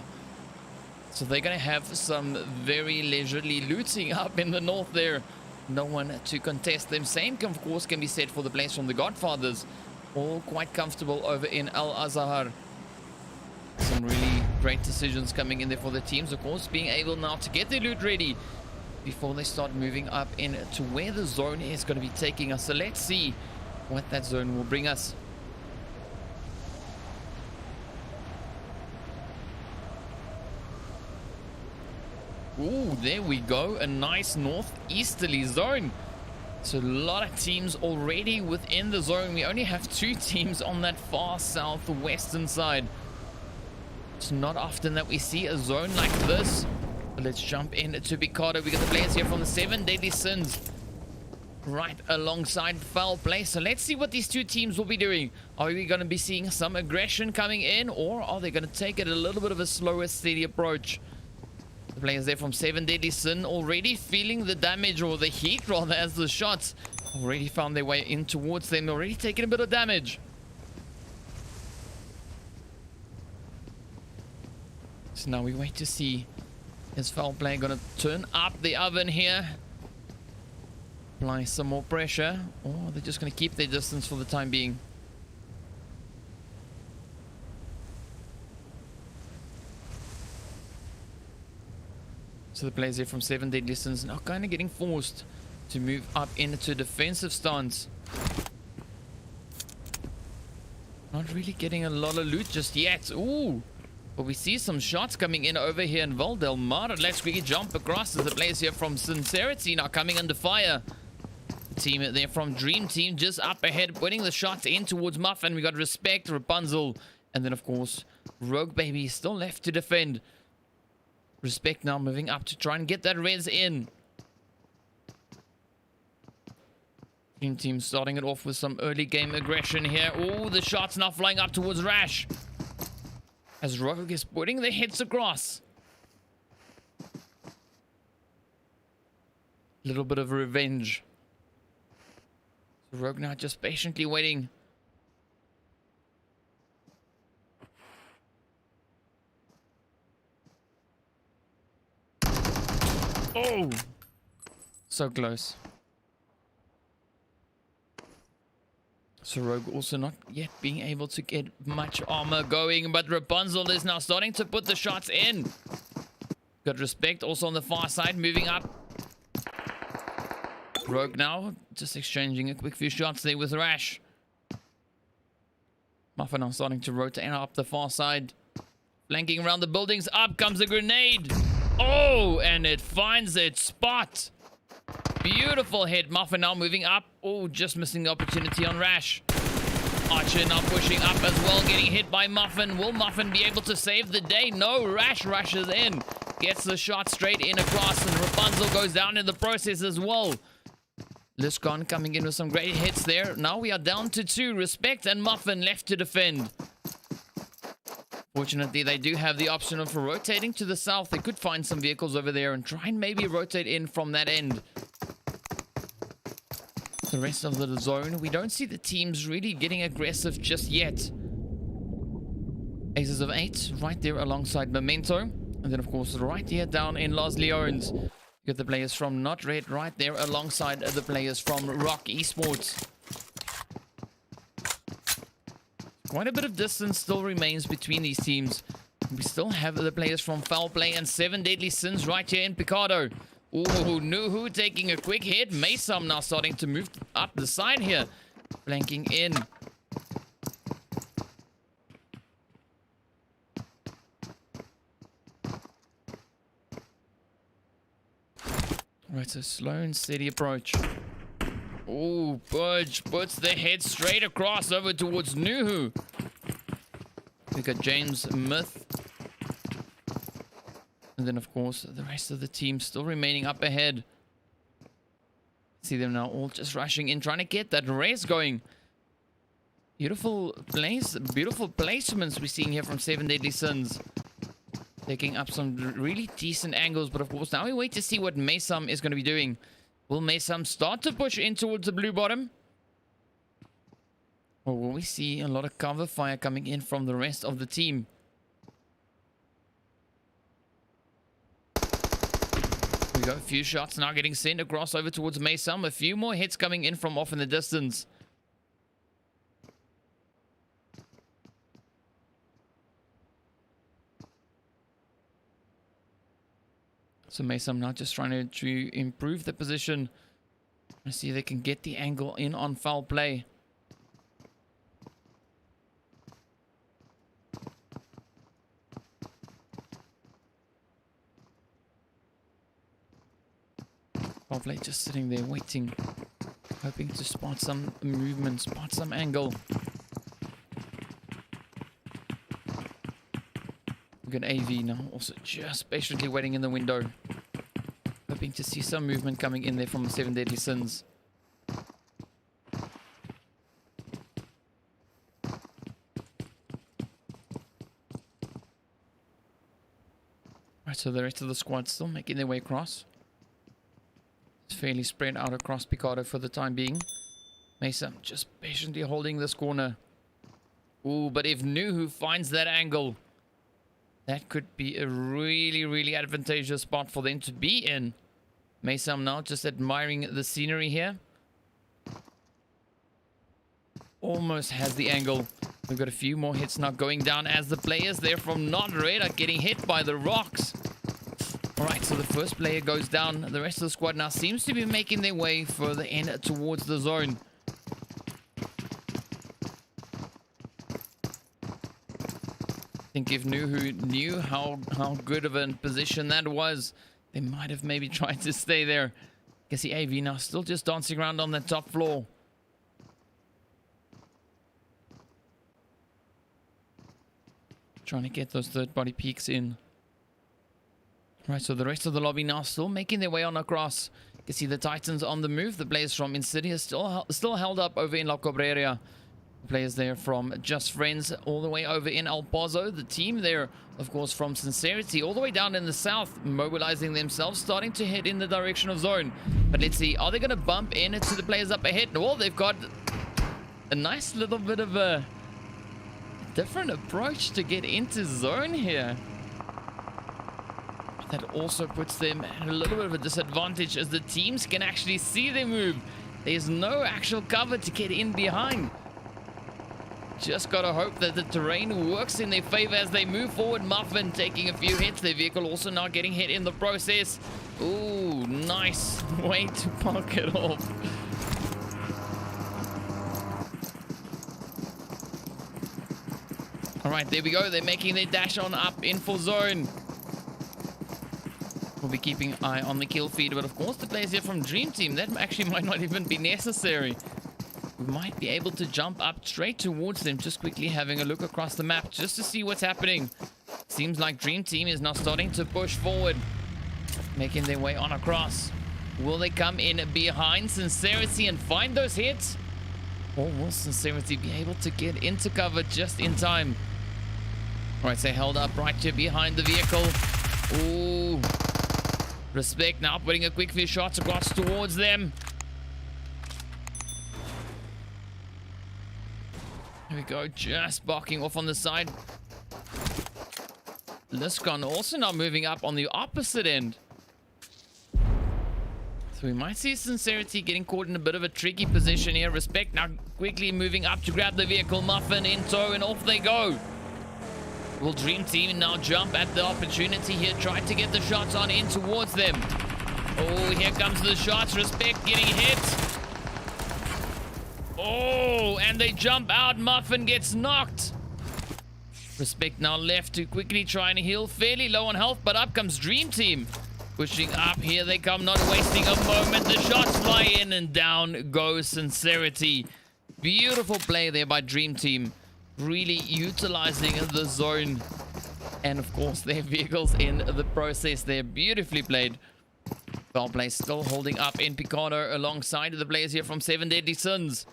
So they're going to have some very leisurely looting up in the north there. No one to contest them. Same, of course, can be said for the players from the Godfathers. All quite comfortable over in Al Azhar. Some really great decisions coming in there for the teams. Of course, being able now to get their loot ready before they start moving up into where the zone is going to be taking us. So let's see what that zone will bring us. Ooh, there we go. A nice northeasterly zone. So a lot of teams already within the zone. We only have 2 teams on that far southwestern side. It's not often that we see a zone like this. But let's jump into Pecado. We got the players here from the 7 Deadly Sins right alongside Foul Play. So let's see what these 2 teams will be doing. Are we going to be seeing some aggression coming in, or are they going to take it a little bit of a slower, steady approach? The players there from 7 Deadly Sin already feeling the damage, or the heat rather, as the shots already found their way in towards them. Already taking a bit of damage. So now we wait to see, is Foul Play going to turn up the oven here? Apply some more pressure, or they're just going to keep their distance for the time being? So the players here from 7 Deadly Sins now kind of getting forced to move up into defensive stance. Not really getting a lot of loot just yet. Ooh, but we see some shots coming in over here in Val del Mar. Let's quickly jump across as the players here from Sincerity now coming under fire. Team there from Dream Team just up ahead, putting the shots in towards Muffin. We got Respect, Rapunzel, and then of course Rogue Baby still left to defend. Respect now moving up to try and get that res in. Dream Team starting it off with some early game aggression here. Oh, the shots now flying up towards Rash, as Rogue is putting the hits across. Little bit of revenge. So Rogue now just patiently waiting. Oh, so close. So Rogue also not yet being able to get much armor going, but Rapunzel is now starting to put the shots in. Got Respect also on the far side, moving up. Rogue now just exchanging a quick few shots there with Rash. Muffin now starting to rotate up the far side, flanking around the buildings. Up comes a grenade. Oh, and it finds its spot. Beautiful hit. Muffin now moving up. Oh, just missing the opportunity on Rash. Archer now pushing up as well, getting hit by Muffin. Will Muffin be able to save the day? No, Rash rushes in. gets the shot straight in across, and Rapunzel goes down in the process as well. Liscon coming in with some great hits there. Now we are down to 2. Respect and Muffin left to defend. Fortunately, they do have the option of rotating to the south. They could find some vehicles over there and try and maybe rotate in from that end. The rest of the zone, we don't see the teams really getting aggressive just yet. Aces of 8 right there alongside Memento. And then, of course, right here down in Los Leones, you got the players from Not Red right there alongside the players from Rock Esports. Quite a bit of distance still remains between these teams. We still have the players from Foul Play and 7 Deadly Sins right here in Pecado. Ooh, Nuhu taking a quick hit. Mesam now starting to move up the side here. Flanking in. Right, so slow and steady approach. Oh, Budge puts the head straight across over towards Nuhu. We got James Myth. And then, of course, the rest of the team still remaining up ahead. See them now all just rushing in, trying to get that race going. Beautiful placements we're seeing here from 7 Deadly Sins. Taking up some really decent angles, but of course, now we wait to see what Mesam is going to be doing. Will Mesam start to push in towards the blue bottom? Or will we see a lot of cover fire coming in from the rest of the team? We got a few shots now getting sent across over towards Mesam. A few more hits coming in from off in the distance. So Mesam now just trying to improve the position. Let's see if they can get the angle in on Foul Play. Foul Play just sitting there waiting. Hoping to spot some movement, spot some angle. Got AV now also just patiently waiting in the window, hoping to see some movement coming in there from the 7 Deadly Sins. Right, so the rest of the squad still making their way across. It's fairly spread out across Pecado for the time being. Mesa just patiently holding this corner. Ooh, but if Nuhu finds that angle, that could be a really advantageous spot for them to be in. Mesam now just admiring the scenery here. Almost has the angle. We've got a few more hits now going down as the players there from Not Red are getting hit by the rocks. Alright, so the first player goes down. The rest of the squad now seems to be making their way further in towards the zone. I think if Nuhu knew how good of a position that was, they might have maybe tried to stay there. Can see AV now still just dancing around on the top floor. Trying to get those third-party peeks in. Right, so the rest of the lobby now still making their way on across. You can see the Titans on the move. The players from Insidious still held up over in La Cabrera. Players there from Just Friends all the way over in El Pozo. The team there, of course, from Sincerity all the way down in the south, mobilizing themselves, starting to head in the direction of zone. But let's see, are they going to bump into the players up ahead? Well, they've got a nice little bit of a different approach to get into zone here. That also puts them at a little bit of a disadvantage as the teams can actually see them move. There's no actual cover to get in behind. Just gotta hope that the terrain works in their favor as they move forward. Muffin taking a few hits. Their vehicle also now getting hit in the process. Ooh, nice way to park it off. All right, there we go. They're making their dash on up in full zone. We'll be keeping an eye on the kill feed, but of course the players here from Dream Team, that actually might not even be necessary. We might be able to jump up straight towards them, just quickly having a look across the map just to see what's happening. Seems like Dream Team is now starting to push forward, making their way on across. Will they come in behind Sincerity and find those hits? Or will Sincerity be able to get into cover just in time? All right, so held up right here behind the vehicle. Ooh. Respect now putting a quick few shots across towards them. Here we go, just barking off on the side. Liscon also now moving up on the opposite end. So we might see Sincerity getting caught in a bit of a tricky position here. Respect now quickly moving up to grab the vehicle. Muffin in tow and off they go. Will Dream Team now jump at the opportunity here? Try to get the shots on in towards them. Oh, here comes the shots. Respect getting hit. Oh, and they jump out. Muffin gets knocked. Respect now left to quickly try and heal. Fairly low on health, but up comes Dream Team. Pushing up. Here they come, not wasting a moment. The shots fly in and down goes Sincerity. Beautiful play there by Dream Team. Really utilizing the zone. And of course, their vehicles in the process there. Beautifully played. Well play still holding up in Pecado alongside the players here from 7 Deadly Sins.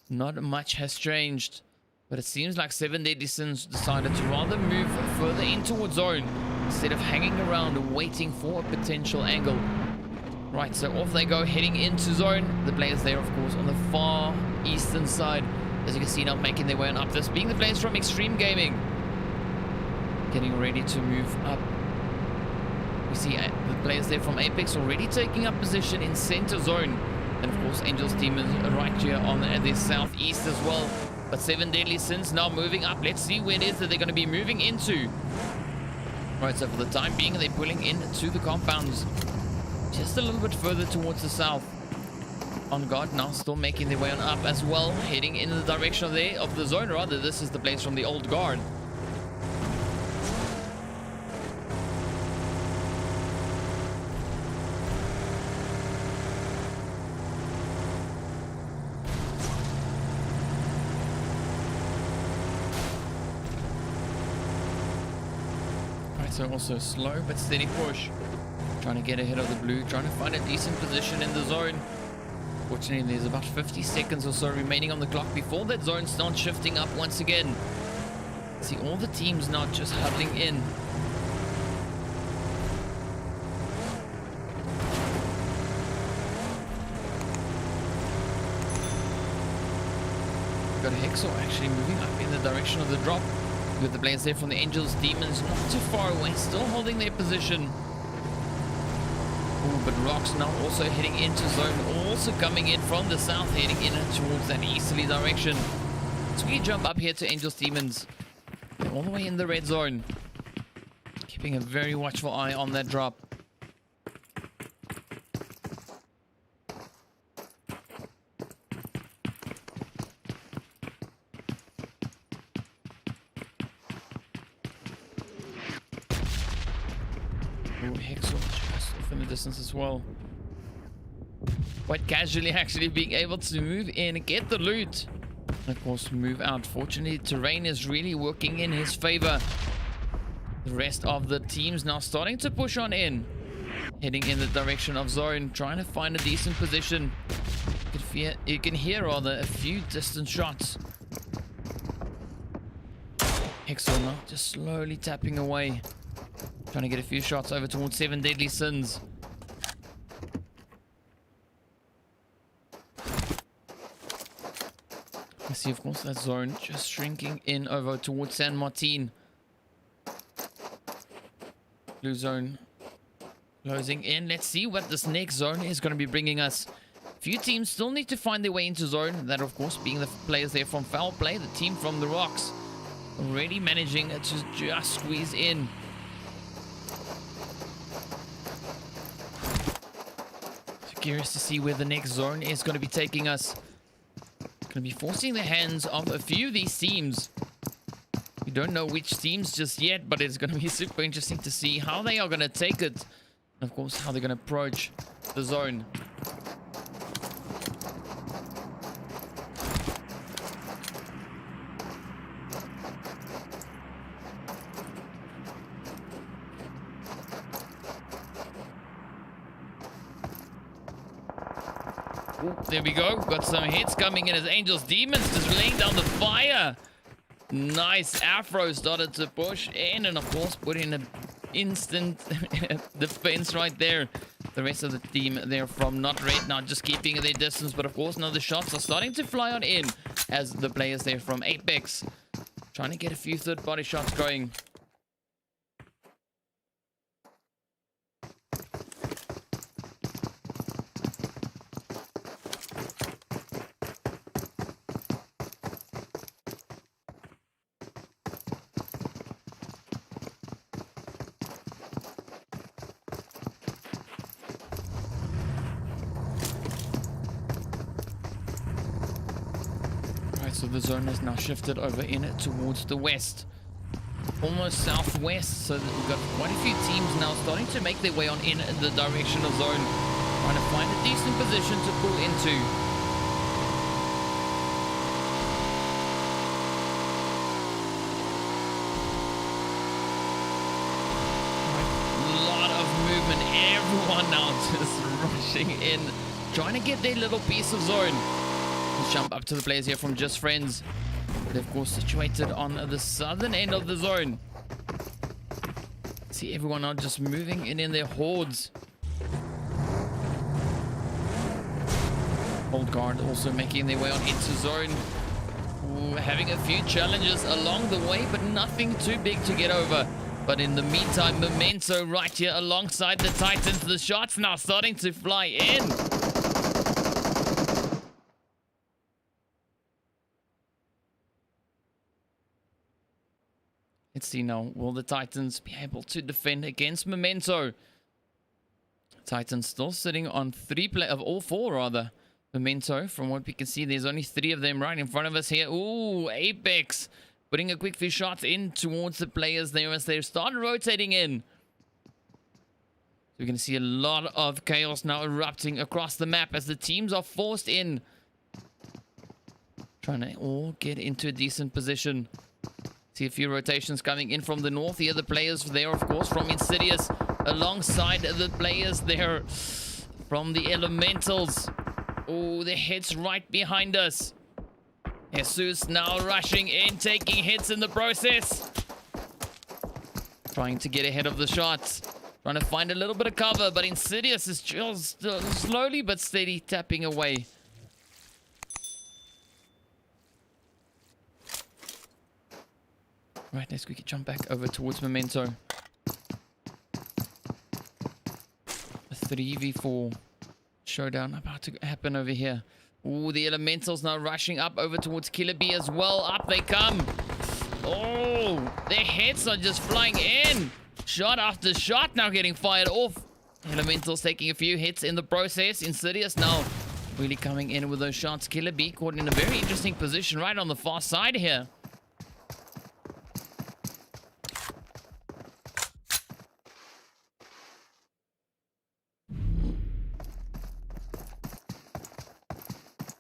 Not much has changed. But it seems like 7 Deadly Sins decided to rather move further in towards zone instead of hanging around waiting for a potential angle. Right, so off they go, heading into zone. The players there, of course, on the far eastern side. As you can see now, making their way on up this, being the players from Extreme Gaming. Getting ready to move up. We see the players there from Apex already taking up position in center zone. And of course, Angel's team is right here on the southeast as well. But 7 Deadly Sins now moving up. Let's see where it is that they're going to be moving into. Right, so for the time being, they're pulling into the compounds. Just a little bit further towards the south. ONGOD now still making their way on up as well. Heading in the direction of the zone, rather. This is the place from the old guard. So also slow but steady push. Trying to get ahead of the blue. Trying to find a decent position in the zone. Fortunately, there's about 50 seconds or so remaining on the clock before that zone starts shifting up once again. See all the teams now just huddling in. We've got Hexor actually moving up in the direction of the drop. With the players there from the Angels, Demons not too far away, still holding their position. Ooh, but Rocks now also heading into zone, also coming in from the south, heading in towards that easterly direction. So we jump up here to Angels, Demons. They're all the way in the red zone. Keeping a very watchful eye on that drop. Distance as well. Quite casually actually being able to move in, get the loot, and of course move out. Fortunately, terrain is really working in his favor. The rest of the teams now starting to push on in, heading in the direction of zone, trying to find a decent position. You can hear rather a few distant shots. Hexor now just slowly tapping away, trying to get a few shots over towards 7 Deadly Sins. I see, of course, that zone just shrinking in over towards San Martin. Blue zone closing in. Let's see what this next zone is going to be bringing us. Few teams still need to find their way into zone. That, of course, being the players there from Foul Play, the team from the Rocks. Already managing to just squeeze in. So curious to see where the next zone is going to be taking us. Going to be forcing the hands of a few of these teams. We don't know which teams just yet, but it's going to be super interesting to see how they are going to take it. And of course, how they're going to approach the zone. Ooh, there we go. Got some hits coming in as Angel's Demons just laying down the fire. Nice. Afro started to push in and, of course, put in an instant defense right there. The rest of the team there from Not Red now just keeping their distance. But, of course, now the shots are starting to fly on in as the players there from Apex trying to get a few third-party shots going. So the zone has now shifted over in towards the west, almost southwest. So we've got quite a few teams now starting to make their way on in the direction of zone, trying to find a decent position to pull into. A lot of movement. Everyone now just rushing in, trying to get their little piece of zone. Let's jump up to the players here from Just Friends. They're, of course, situated on the southern end of the zone. See everyone now just moving in their hordes. Old Guard also making their way on into zone. Ooh, having a few challenges along the way, but nothing too big to get over. But in the meantime, Memento right here alongside the Titans. The shots now starting to fly in. Let's see now, will the Titans be able to defend against Memento? Titans still sitting on all four rather. Memento, from what we can see, there's only 3 of them right in front of us here. Ooh, Apex putting a quick few shots in towards the players there as they start rotating in. So we're going to see a lot of chaos now erupting across the map as the teams are forced in. Trying to all get into a decent position. See a few rotations coming in from the north here. The players there, of course, from Insidious alongside the players there from the Elementals. Oh, the hits right behind us. Jesus now rushing in, taking hits in the process. Trying to get ahead of the shots. Trying to find a little bit of cover, but Insidious is just slowly but steady tapping away. Right, let's quickly jump back over towards Memento. A 3v4 showdown about to happen over here. Ooh, the Elementals now rushing up over towards Killer B as well. Up they come. Oh, their heads are just flying in. Shot after shot now getting fired off. Elementals taking a few hits in the process. Insidious now really coming in with those shots. Killer B caught in a very interesting position right on the far side here.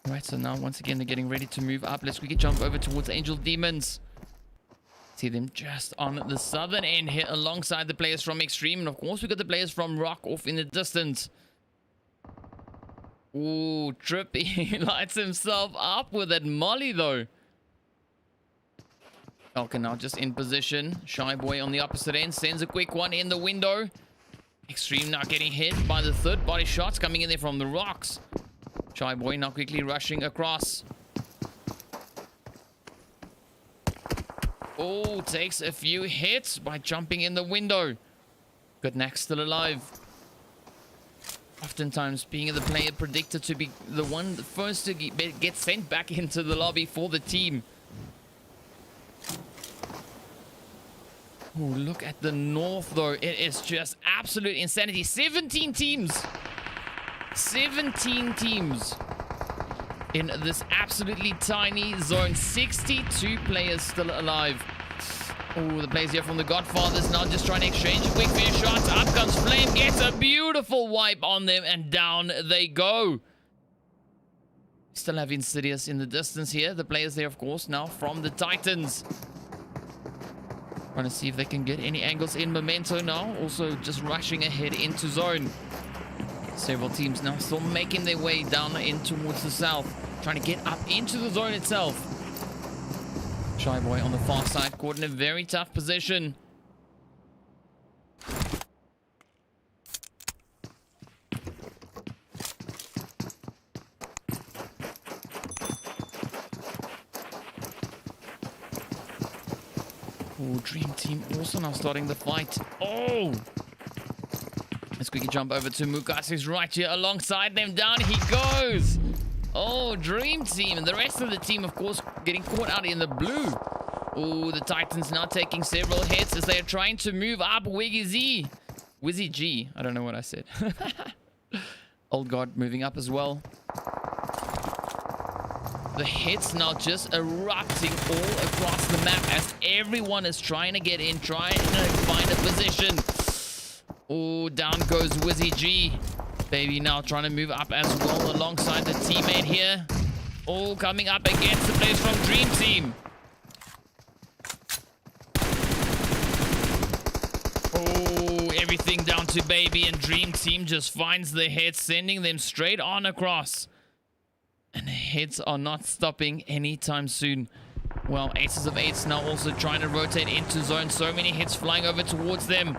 Right, so now once again they're getting ready to move up. Let's quickly jump over towards Angel Demons. See them just on the southern end here alongside the players from Extreme. And of course we got the players from Rock off in the distance. Ooh, Trippy lights himself up with that molly though. Falcon now just in position. Shy Boy on the opposite end sends a quick one in the window. Extreme now getting hit by the third body shots coming in there from the rocks. Shy Boy now quickly rushing across. Oh, takes a few hits by jumping in the window. Good Knack still alive. Oftentimes being the player predicted to be the one first to get sent back into the lobby for the team. Oh, look at the north though. It is just absolute insanity. 17 teams. 17 teams in this absolutely tiny zone. 62 players still alive. Oh, the players here from the Godfathers now just trying to exchange a quick few shots. Up comes Flame, gets a beautiful wipe on them, and down they go. Still have Insidious in the distance here. The players there, of course, now from the Titans. Trying to see if they can get any angles in. Memento now also just rushing ahead into zone. Several teams now still making their way down in towards the south, trying to get up into the zone itself. Shy Boy on the far side, caught in a very tough position. Oh, Dream Team also now starting the fight. Oh! Let's quickly jump over to Mukas, who's right here alongside them. Down he goes! Oh, Dream Team. And the rest of the team, of course, getting caught out in the blue. Oh, the Titans now taking several hits as they are trying to move up. Wizzy G. I don't know what I said. Old God moving up as well. The hits now just erupting all across the map as everyone is trying to get in, trying to find a position. Oh, down goes Wizzy G. Baby now trying to move up as well alongside the teammate here. Oh, coming up against the players from Dream Team. Oh, everything down to Baby, and Dream Team just finds the hits, sending them straight on across. And the hits are not stopping anytime soon. Well, Aces of Eights now also trying to rotate into zone. So many hits flying over towards them.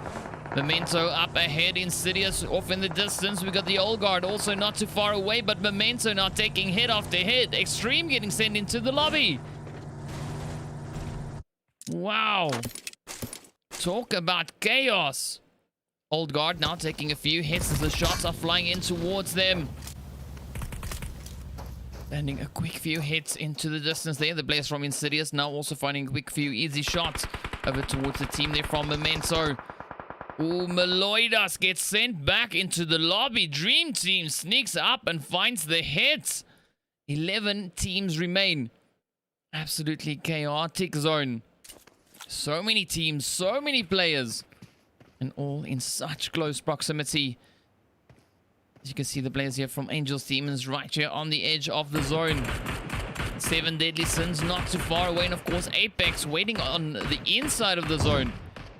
Memento up ahead, Insidious off in the distance. We got the Old Guard also not too far away, but Memento now taking hit after hit. Extreme getting sent into the lobby. Wow. Talk about chaos. Old Guard now taking a few hits as the shots are flying in towards them. Landing a quick few hits into the distance there. The players from Insidious now also finding a quick few easy shots over towards the team there from Memento. Ooh, Meloidas gets sent back into the lobby. Dream Team sneaks up and finds the hits. 11 teams remain. Absolutely chaotic zone. So many teams, so many players. And all in such close proximity. As you can see, the players here from Angels Demons right here on the edge of the zone. 7 Deadly Sins not too far away. And of course, Apex waiting on the inside of the zone.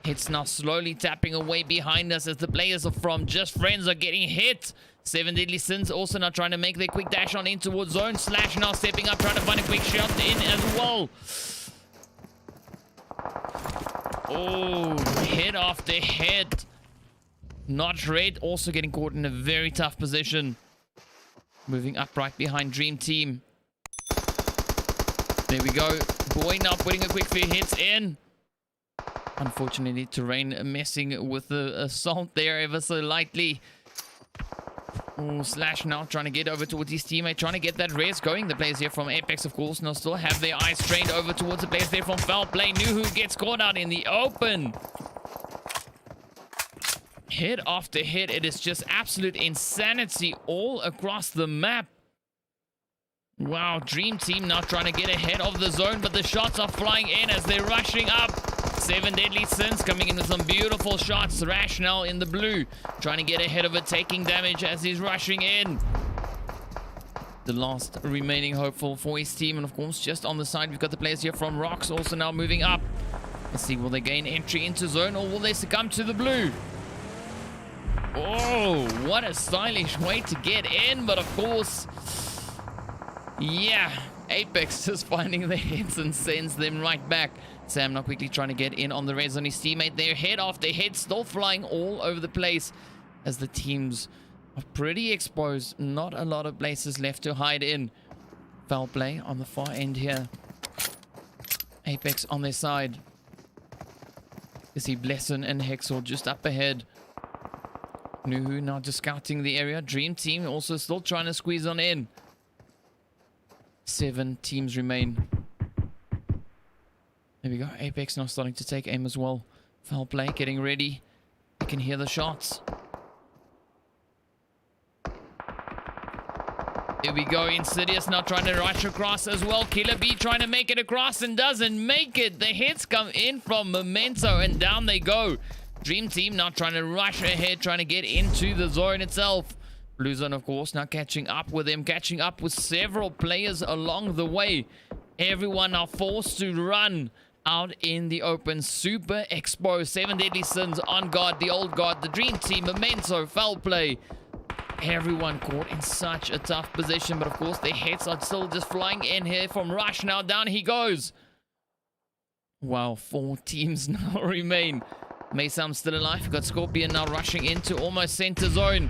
Hits now slowly tapping away behind us as the players from Just Friends are getting hit. 7 Deadly Sins also now trying to make their quick dash on in towards zone. Slash now stepping up, trying to find a quick shot in as well. Oh, hit after hit. Not Red also getting caught in a very tough position. Moving up right behind Dream Team. There we go. Boy now putting a quick few hits in. Unfortunately, Terrain messing with the assault there ever so lightly. Oh, Slash now trying to get over towards his teammate, trying to get that res going. The players here from Apex, of course, now still have their eyes trained over towards the players there from Foul Play. Nuhu gets caught out in the open. Hit after hit. It is just absolute insanity all across the map. Wow, Dream Team now trying to get ahead of the zone, but the shots are flying in as they're rushing up. 7 Deadly Sins coming in with some beautiful shots. Rash now in the blue, trying to get ahead of it, taking damage as he's rushing in. The last remaining hopeful for his team. And of course, just on the side, we've got the players here from Rocks also now moving up. Let's see, will they gain entry into zone or will they succumb to the blue? Oh, what a stylish way to get in. But of course, yeah, Apex just finding the hits and sends them right back. Sam now quickly trying to get in on the res on his teammate there. Head after head, still flying all over the place as the teams are pretty exposed. Not a lot of places left to hide in. Foul play on the far end here. Apex on their side. You see Blesson and Hexor just up ahead. Nuhu now just scouting the area. Dream Team also still trying to squeeze on in. 7 teams remain. There we go. Apex now starting to take aim as well. Foul play, getting ready. You can hear the shots. Here we go. Insidious now trying to rush across as well. Killer B trying to make it across and doesn't make it. The hits come in from Memento and down they go. Dream Team now trying to rush ahead, trying to get into the zone itself. Blue Zone, of course, now catching up with them, catching up with several players along the way. Everyone now forced to run out in the open. Super exposed. 7 Deadly Sins on guard, the Old Guard, the Dream Team, Memento, Foul Play. Everyone caught in such a tough position, but of course their heads are still just flying in here from Rush. Now down he goes. Wow, 4 teams now remain. Mesam still alive. We've got Scorpion now rushing into almost center zone.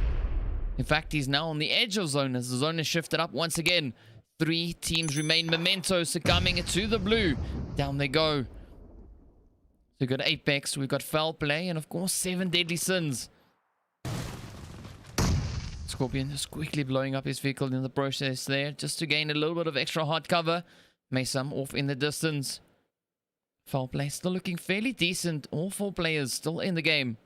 In fact, he's now on the edge of zone as the zone is shifted up once again. 3 teams remain. Memento succumbing to the blue. Down they go. So we've got Apex, we've got Foul Play, and of course 7 Deadly Sins. Scorpion just quickly blowing up his vehicle in the process there, just to gain a little bit of extra hard cover. Mesam off in the distance. Foul Play still looking fairly decent. All 4 players still in the game.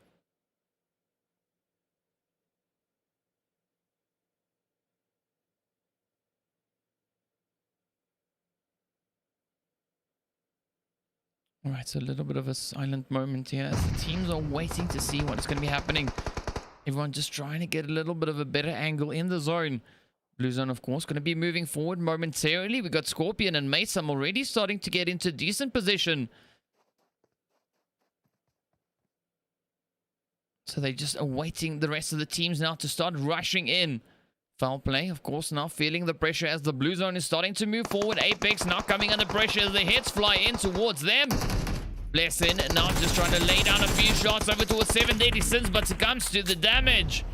Alright, so a little bit of a silent moment here as the teams are waiting to see what is going to be happening. Everyone just trying to get a little bit of a better angle in the zone. Blue zone, of course, going to be moving forward momentarily. We got Scorpion and Mesam already starting to get into decent position. So they're just awaiting the rest of the teams now to start rushing in. Foul Play, of course, now feeling the pressure as the blue zone is starting to move forward. Apex now coming under pressure as the hits fly in towards them. Blessing now just trying to lay down a few shots over towards 7 Deadly Sins, but succumbs to the damage.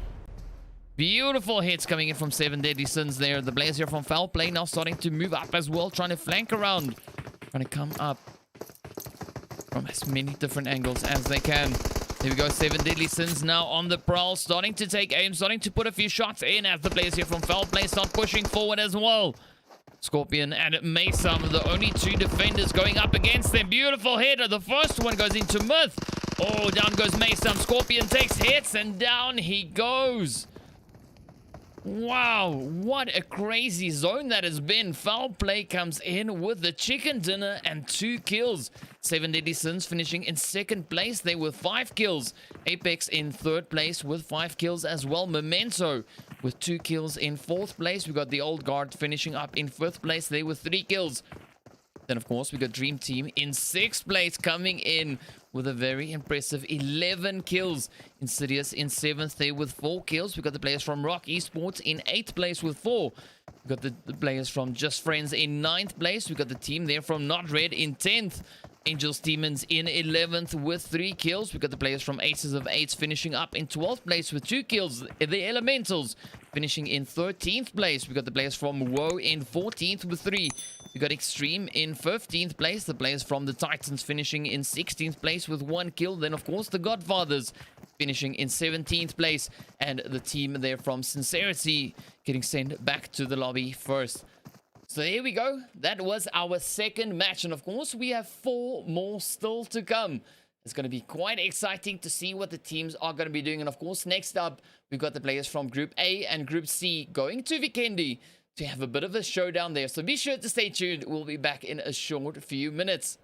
Beautiful hits coming in from 7 Deadly Sins there. The players here from Foul Play now starting to move up as well, trying to flank around. Trying to come up from as many different angles as they can. Here we go, 7 Deadly Sins now on the prowl, starting to take aim, starting to put a few shots in as the players here from Foul Play start pushing forward as well. Scorpion and Mesam, the only 2 defenders going up against them. Beautiful hit. The first one goes into Myth. Oh, down goes Mesam. Scorpion takes hits and down he goes. Wow, what a crazy zone that has been. Foul Play comes in with the chicken dinner and 2 kills. 7 Deadly Sins finishing in 2nd place. They with 5 kills. Apex in 3rd place with 5 kills as well. Memento with 2 kills in 4th place. We got the Old Guard finishing up in 5th place. They with 3 kills. Then, of course, we got Dream Team in 6th place coming in with a very impressive 11 kills. Insidious in 7th, they with 4 kills. We got the players from Rock Esports in 8th place with 4. We got the players from Just Friends in 9th place. We got the team there from Not Red in 10th. Angels Demons in 11th with 3 kills. We got the players from Aces of Eights finishing up in 12th place with 2 kills. The Elementals finishing in 13th place. We got the players from Woe in 14th with 3. We got Extreme in 15th place. The players from the Titans finishing in 16th place with 1 kill. Then, of course, the Godfathers finishing in 17th place. And the team there from Sincerity getting sent back to the lobby first. So here we go. That was our 2nd match. And of course, we have 4 more still to come. It's going to be quite exciting to see what the teams are going to be doing. And of course, next up, we've got the players from Group A and Group C going to VIKENDI to have a bit of a showdown there. So be sure to stay tuned. We'll be back in a short few minutes.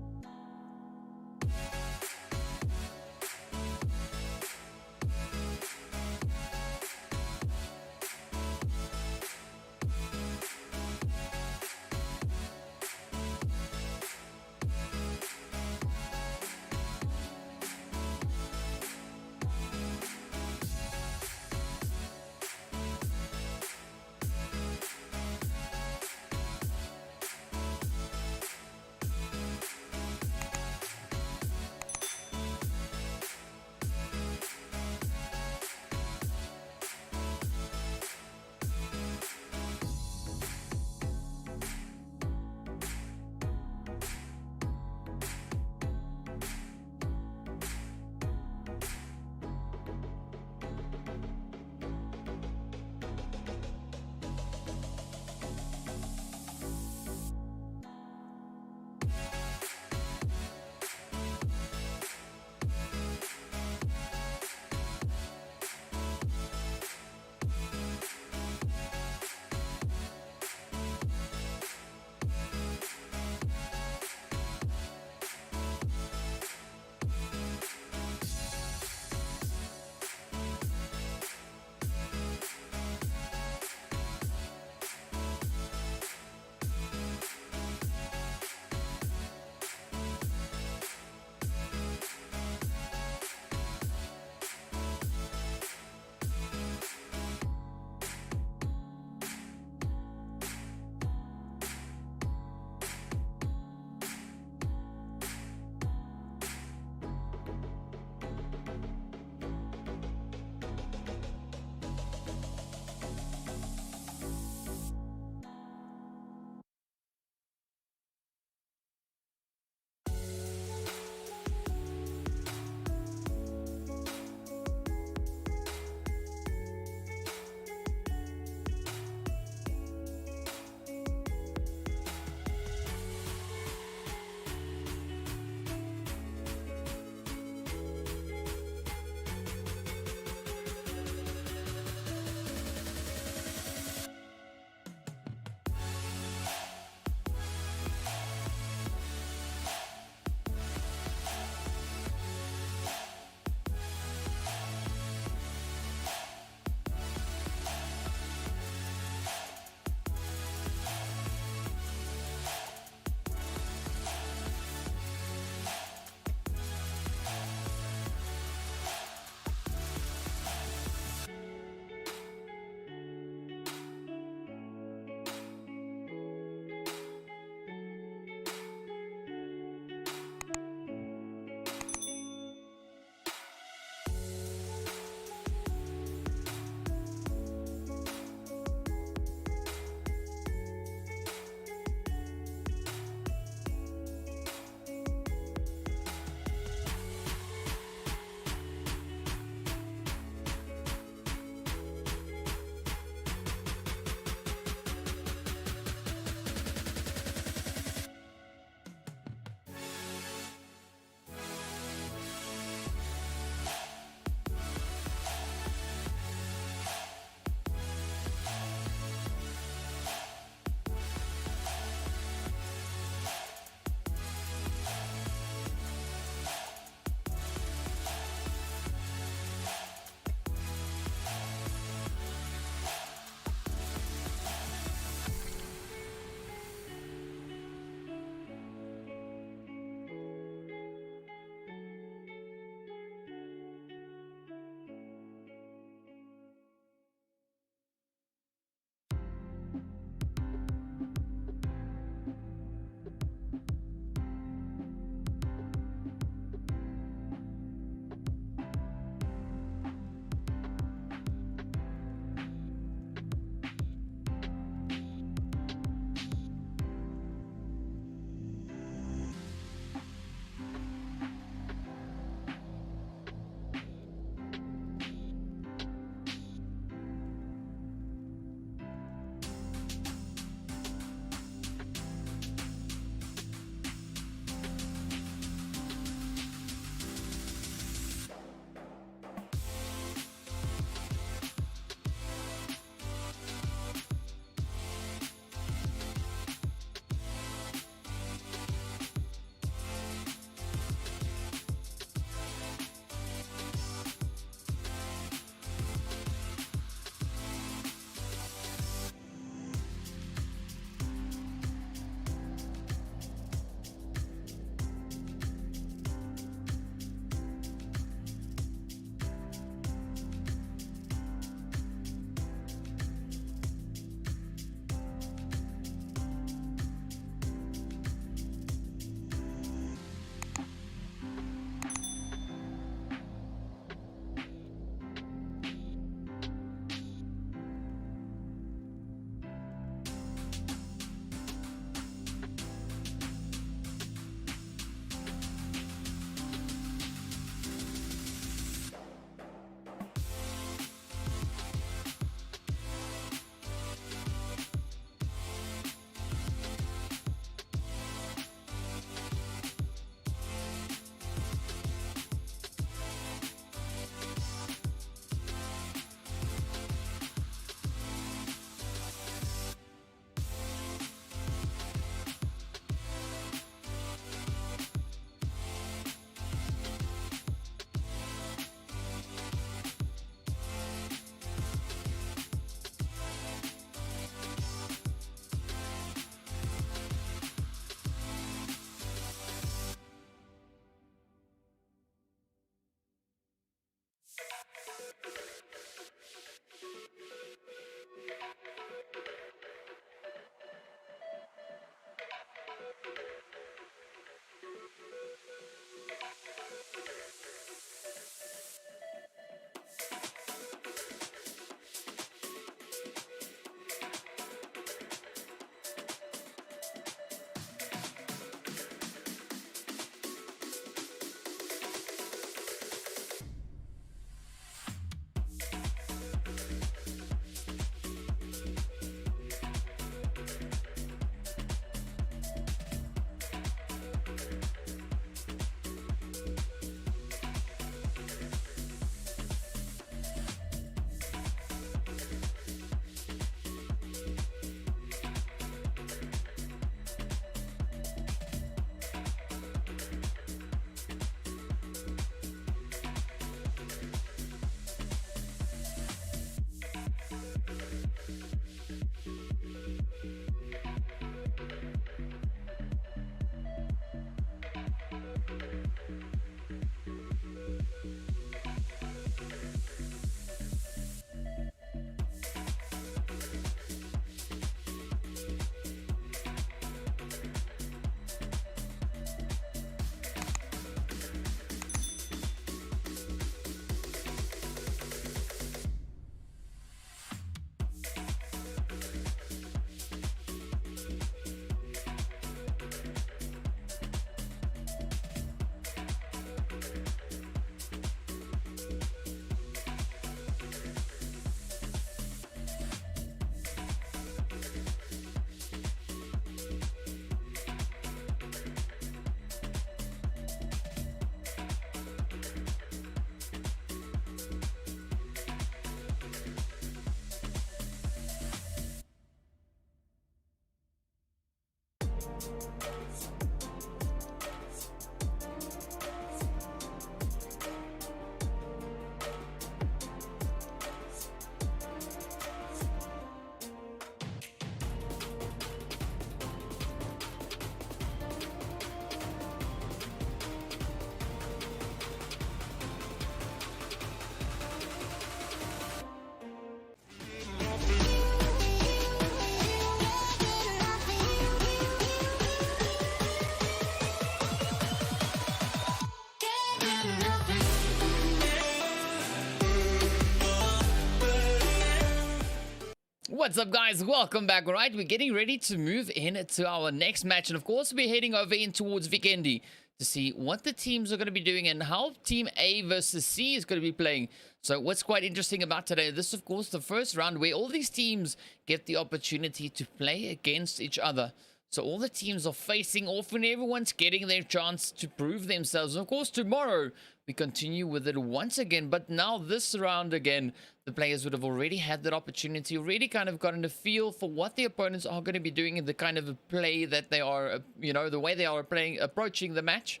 What's up, guys? Welcome back. All right, we're getting ready to move into our next match, and of course we're heading over in towards VIKENDI to see what the teams are going to be doing and how team A versus C is going to be playing. So what's quite interesting about today, this is of course the first round where all these teams get the opportunity to play against each other. So all the teams are facing off and everyone's getting their chance to prove themselves. And of course, tomorrow we continue with it once again. But now this round again, the players would have already had that opportunity, already kind of gotten a feel for what the opponents are going to be doing and the kind of play that they are, the way they are playing, approaching the match.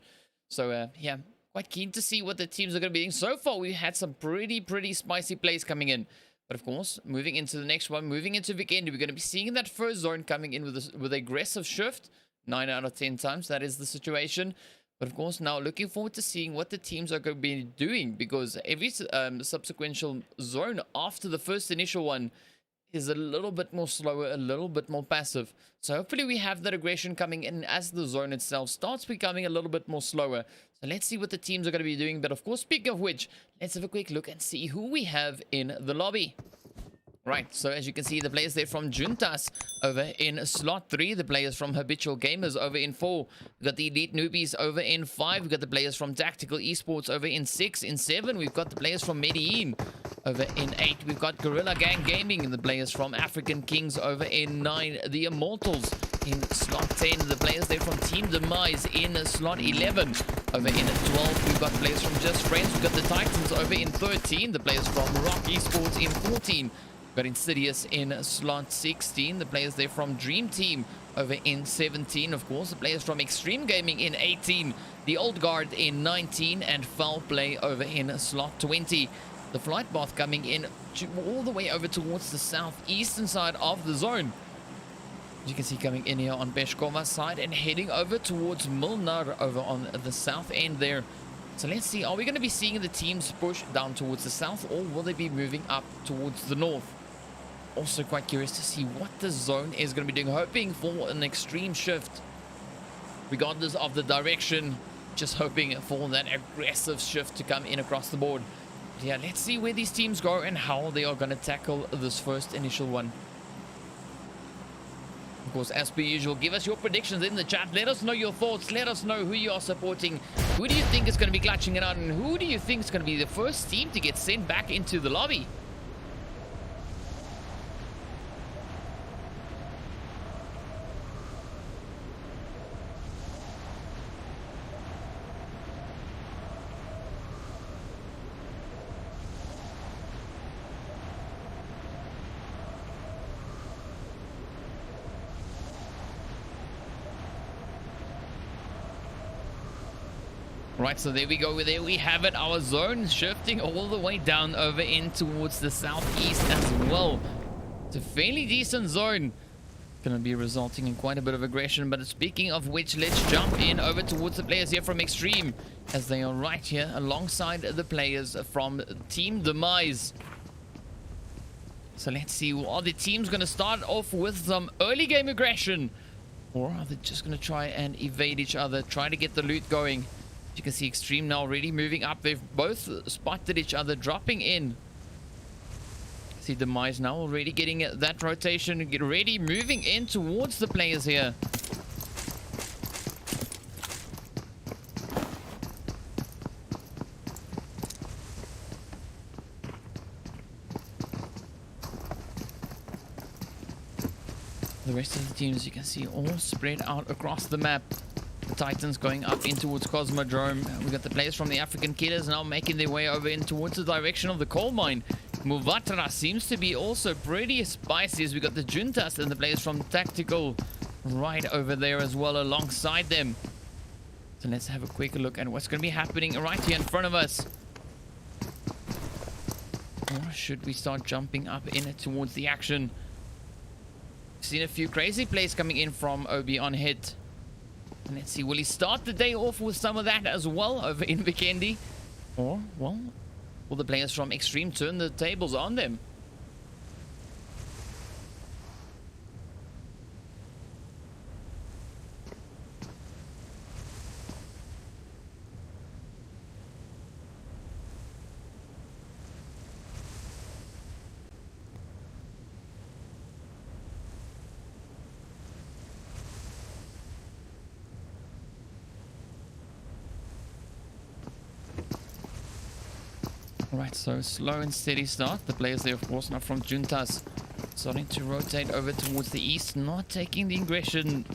So, yeah, quite keen to see what the teams are going to be doing. So far, we've had some pretty spicy plays coming in. But of course, moving into the next one, moving into VIKENDI, we're going to be seeing that first zone coming in with aggressive shift. 9 out of 10 times, that is the situation. But of course, now looking forward to seeing what the teams are going to be doing, because every subsequent zone after the first initial one is a little bit more slower, a little bit more passive. So hopefully we have that aggression coming in as the zone itself starts becoming a little bit more slower. So let's see what the teams are going to be doing. But of course, speaking of which, let's have a quick look and see who we have in the lobby. Right, so as you can see, the players there from JUNTAS over in slot 3. The players from Habitual Gamers over in 4. We've got the Elite Newbies over in 5. We've got the players from Tactical Esports over in 6. In 7, we've got the players from MEDALIN over in 8. We've got GORILLAGANG Gaming and the players from African Kings over in 9. The IMMORTALZ in slot 10. The players there from Team DEMIZE in slot 11. Over in 12, we've got players from Just Friends. We've got the Titans over in 13. The players from Rock Esports in 14. Got Insidious in slot 16. The players there from Dream Team over in 17. Of course, the players from Extreme Gaming in 18. The Old Guard in 19. And Foul Play over in slot 20. The Flight Path coming in all the way over towards the southeastern side of the zone. As you can see, coming in here on Peshkova's side and heading over towards Milnar over on the south end there. So let's see, are we going to be seeing the teams push down towards the south, or will they be moving up towards the north? Also quite curious to see what the zone is going to be doing, hoping for an extreme shift regardless of the direction, just hoping for that aggressive shift to come in across the board. But yeah, let's see where these teams go and how they are going to tackle this first initial one. Of course, as per usual, give us your predictions in the chat. Let us know your thoughts. Let us know who you are supporting. Who do you think is going to be clutching it out, and who do you think is going to be the first team to get sent back into the lobby? Right, so there we go. There we have it. Our zone shifting all the way down over in towards the southeast as well. It's a fairly decent zone. Going to be resulting in quite a bit of aggression. But speaking of which, let's jump in over towards the players here from Extreme, as they are right here alongside the players from Team DEMIZE. So let's see, are the teams going to start off with some early game aggression, or are they just going to try and evade each other, try to get the loot going? You can see Extreme now already moving up. They've both spotted each other, dropping in. See DEMIZE now already getting that rotation, get ready, moving in towards the players here. The rest of the teams, you can see, all spread out across the map. The Titans going up in towards Cosmodrome. We've got the players from the African Killers now making their way over in towards the direction of the coal mine. Muvatra seems to be also pretty spicy, as we got the JUNTAS and the players from Tactical right over there as well alongside them. So let's have a quick look at what's going to be happening right here in front of us. Or should we start jumping up in towards the action? Seen a few crazy plays coming in from OB on hit. And let's see, will he start the day off with some of that as well over in VIKENDI? Or, well, will the players from Extreme turn the tables on them? Right, so slow and steady start. The players there, of course, now from JUNTAS. Starting to rotate over towards the east, not taking the aggression.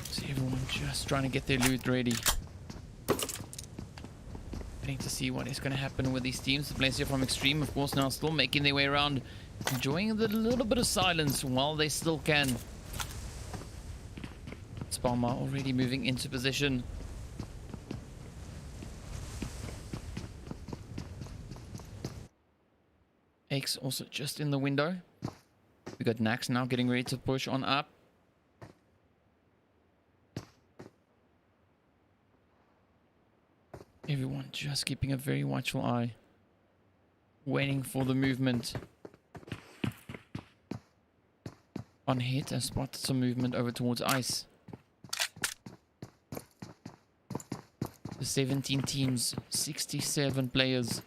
So everyone just trying to get their loot ready. Waiting to see what is going to happen with these teams. The players here from Extreme, of course, now still making their way around. Enjoying the little bit of silence while they still can. Spalma already moving into position. X also just in the window. We got Nax now getting ready to push on up. Everyone just keeping a very watchful eye. Waiting for the movement. On hit, I spotted some movement over towards ice. The 17 teams, 67 players.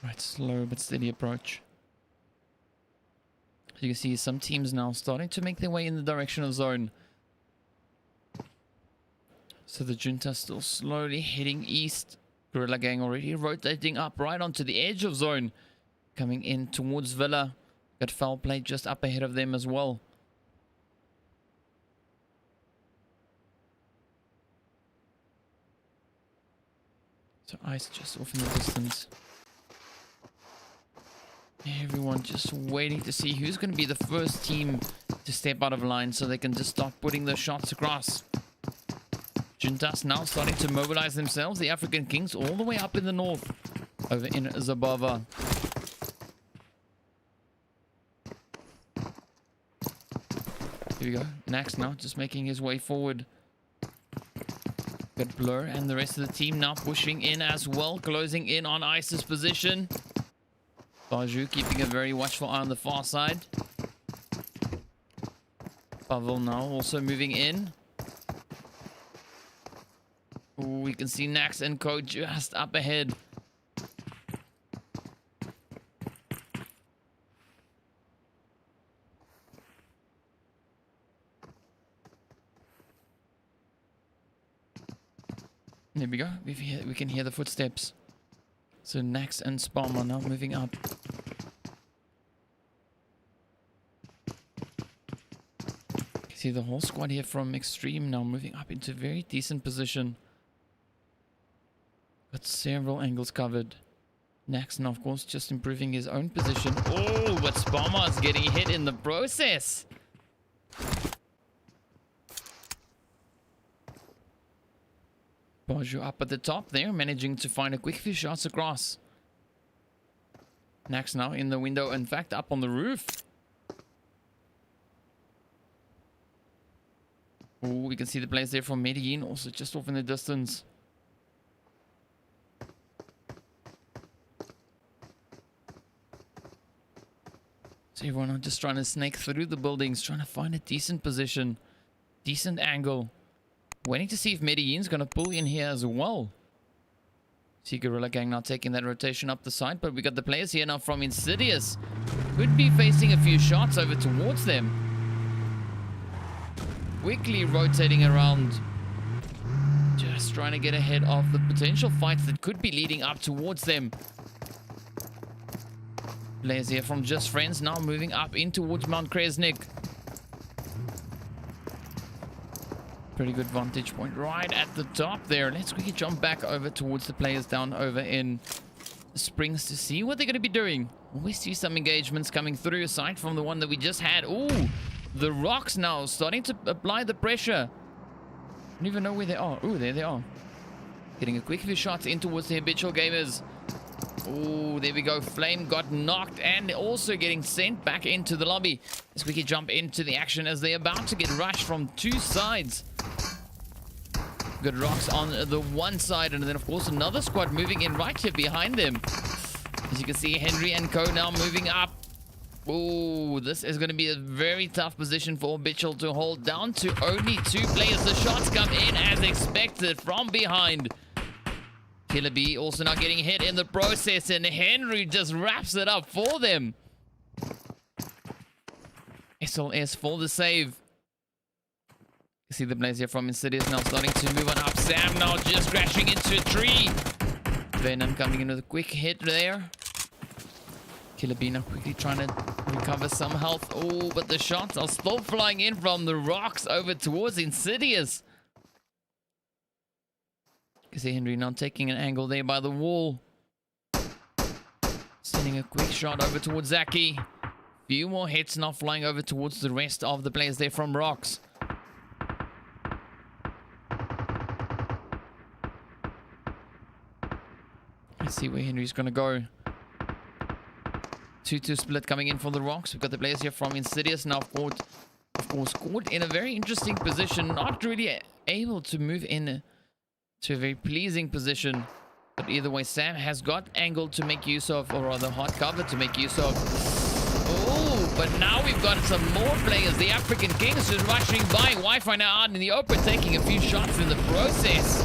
Right, slow but steady approach. You can see some teams now starting to make their way in the direction of zone. So the JUNTAS still slowly heading east. Gorilla Gang already rotating up right onto the edge of zone. Coming in towards Villa. Got foul play just up ahead of them as well. So ice just off in the distance. Everyone just waiting to see who's going to be the first team to step out of line so they can just start putting the shots across. JUNTAS now starting to mobilize themselves. The African Kings all the way up in the north. Over in Zabava. Here we go. Nax now just making his way forward. Got Blur and the rest of the team now pushing in as well. Closing in on Ice's position. Baju keeping a very watchful eye on the far side. Pavel now also moving in. Ooh, we can see Nax and Co just up ahead. There we go. We can hear the footsteps. So Nax and Spalma are now moving up. You see the whole squad here from Extreme now moving up into a very decent position. Got several angles covered. Nax now, of course, just improving his own position. Oh, but Spalma is getting hit in the process. Baju up at the top there, managing to find a quick few shots across. Nax now in the window, in fact, up on the roof. Oh, we can see the players there from MEDALIN also just off in the distance. So everyone are just trying to snake through the buildings, trying to find a decent position, decent angle. Waiting to see if MEDALIN's going to pull in here as well. See Gorilla Gang now taking that rotation up the side, but we got the players here now from Insidious. Could be facing a few shots over towards them. Quickly rotating around. Just trying to get ahead of the potential fights that could be leading up towards them. Players here from Just Friends now moving up in towards Mount Kresnik. Pretty good vantage point right at the top there. Let's quickly jump back over towards the players down over in Springs to see what they're going to be doing. We see some engagements coming through aside from the one that we just had. Ooh, the rocks now starting to apply the pressure. I don't even know where they are. Ooh, there they are. Getting a quick few shots in towards the habitual gamers. Oh, there we go. Flame got knocked and also getting sent back into the lobby. Let's quickly jump into the action as they're about to get rushed from two sides. Good rocks on the one side, and then of course another squad moving in right here behind them. As you can see, Henry and Co now moving up. Oh, this is going to be a very tough position for Habitual to hold down to only two players. The shots come in as expected from behind. Killer B also not getting hit in the process, and Henry just wraps it up for them. SLS for the save. You see the players here from Insidious now starting to move on up. Sam now just crashing into a tree. Venom coming in with a quick hit there. Killer Bee now quickly trying to recover some health. Oh, but the shots are still flying in from the rocks over towards Insidious. You see Henry now taking an angle there by the wall. Sending a quick shot over towards Zaki. Few more hits now flying over towards the rest of the players there from rocks. Let's see where Henry's going to go. 2-2 split coming in for the rocks. We've got the players here from Insidious now caught, of course, caught in a very interesting position. Not really able to move in to a very pleasing position. But either way, Sam has got angle to make use of, or rather hot cover to make use of. Oh, but now we've got some more players. The African Kings just rushing by. Wi-Fi now out in the open, taking a few shots in the process.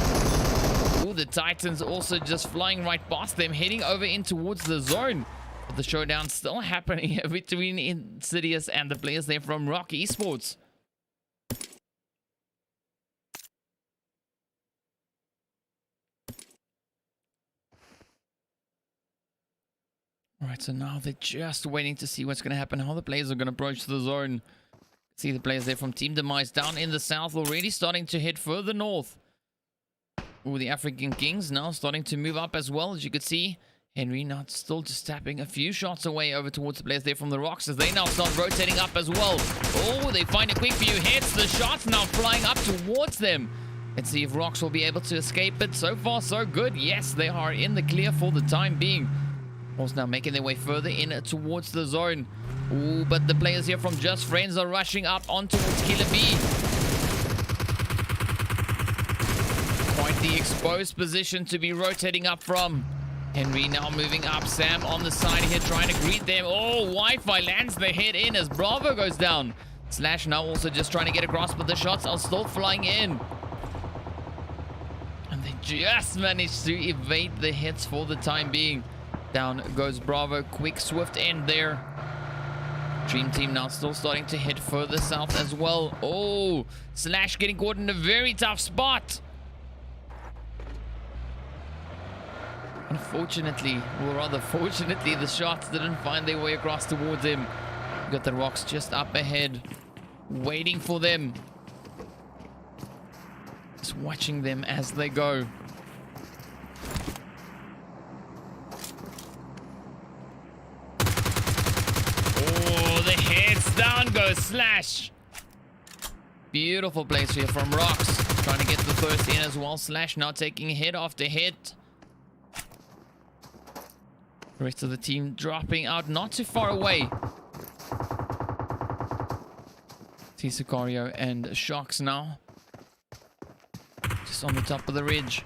Oh, the Titans also just flying right past them, heading over in towards the zone. But the showdown still happening between Insidious and the players there from ONGOD Esports. Alright, so now they're just waiting to see what's going to happen, how the players are going to approach the zone. See the players there from Team Demise down in the south already starting to head further north. Ooh, the African Kings now starting to move up as well. As you could see, Henry now still just tapping a few shots away over towards the players there from the rocks as they now start rotating up as well. Oh, they find a quick few hits. The shots now flying up towards them. Let's see if Rocks will be able to escape it. So far, so good. Yes, they are in the clear for the time being. Also now making their way further in towards the zone. Ooh, but the players here from Just Friends are rushing up on towards Killer Bee. Quite the exposed position to be rotating up from. Henry now moving up. Sam on the side here trying to greet them. Oh, Wi-Fi lands the head in as Bravo goes down. Slash now also just trying to get across, but the shots are still flying in. And they just managed to evade the hits for the time being. Down goes Bravo. Quick, swift end there. Dream Team now still starting to head further south as well. Oh, Slash getting caught in a very tough spot. Unfortunately, or rather fortunately, the shots didn't find their way across towards him. We've got the rocks just up ahead, waiting for them. Just watching them as they go. Oh, the heads down goes Slash. Beautiful place here from Rocks. Trying to get the first in as well. Slash now taking hit after hit. The rest of the team dropping out not too far away. See Sicario and Shocks now. Just on the top of the ridge.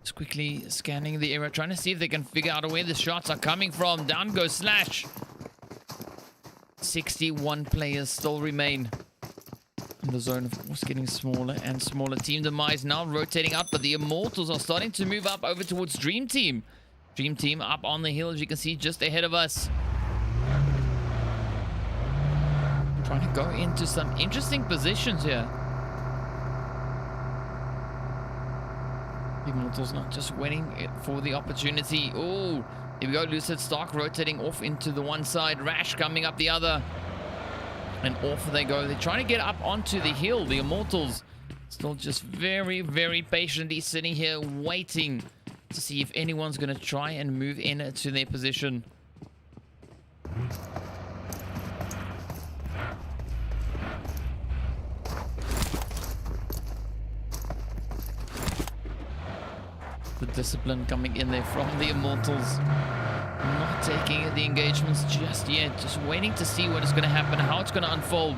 Just quickly scanning the area, trying to see if they can figure out where the shots are coming from. Down goes Slash. 61 players still remain. And the zone, of course, getting smaller and smaller. Team Demise now rotating up, but the Immortals are starting to move up over towards Dream Team. Dream Team up on the hill, as you can see, just ahead of us. Trying to go into some interesting positions here. Immortals not just waiting for the opportunity. Oh, here we go. Lucid Stark rotating off into the one side. Rash coming up the other. And off they go. They're trying to get up onto the hill. The Immortals still just very, very patiently sitting here waiting to see if anyone's going to try and move in to their position. The discipline coming in there from the Immortals. Not taking the engagements just yet. Just waiting to see what is going to happen, how it's going to unfold.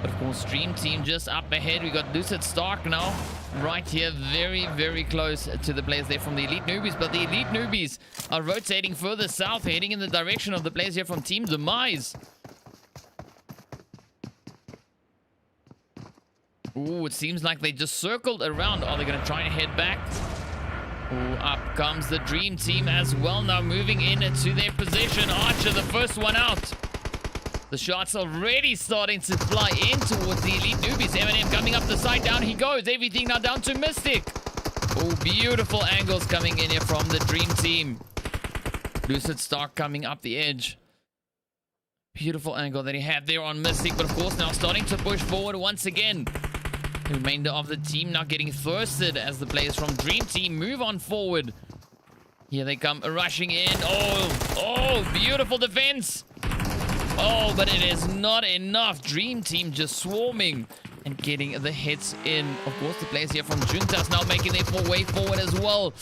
But of course, Dream Team just up ahead. We got Lucid Stark now right here, very, very close to the players there from the Elite Newbies. But the Elite Newbies are rotating further south, heading in the direction of the players here from Team Demise. Ooh, it seems like they just circled around. Are they going to try and head back? Ooh, up comes the Dream Team as well, now moving in to their position. Archer, the first one out. The shots already starting to fly in towards the elite newbies. Eminem coming up the side. Down he goes. Everything now down to Mystic. Oh, beautiful angles coming in here from the Dream Team. Lucid Star coming up the edge. Beautiful angle that he had there on Mystic. But of course now starting to push forward once again. The remainder of the team now getting thirsted as the players from Dream Team move on forward. Here they come rushing in. Oh, beautiful defense. Oh, but it is not enough. Dream Team just swarming and getting the hits in. Of course, the players here from Juntas now making their way forward as well.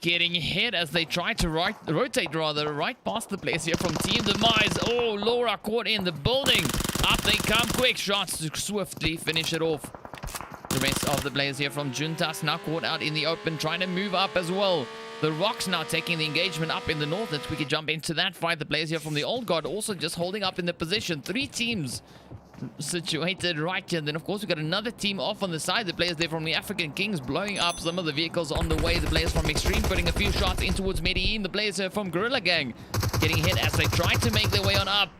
Getting hit as they try to rotate right past the players here from Team Demise. Oh, Laura caught in the building. Up they come. Quick shots to swiftly finish it off. The rest of the players here from Juntas now caught out in the open, trying to move up as well. The Rocks now taking the engagement up in the north. Let's quickly jump into that fight. The players here from the Old Guard also just holding up in the position. 3 teams situated right here. And then, of course, we got another team off on the side. The players there from the African Kings blowing up some of the vehicles on the way. The players from Extreme putting a few shots in towards Medellin. The players here from Gorillagang getting hit as they try to make their way on up.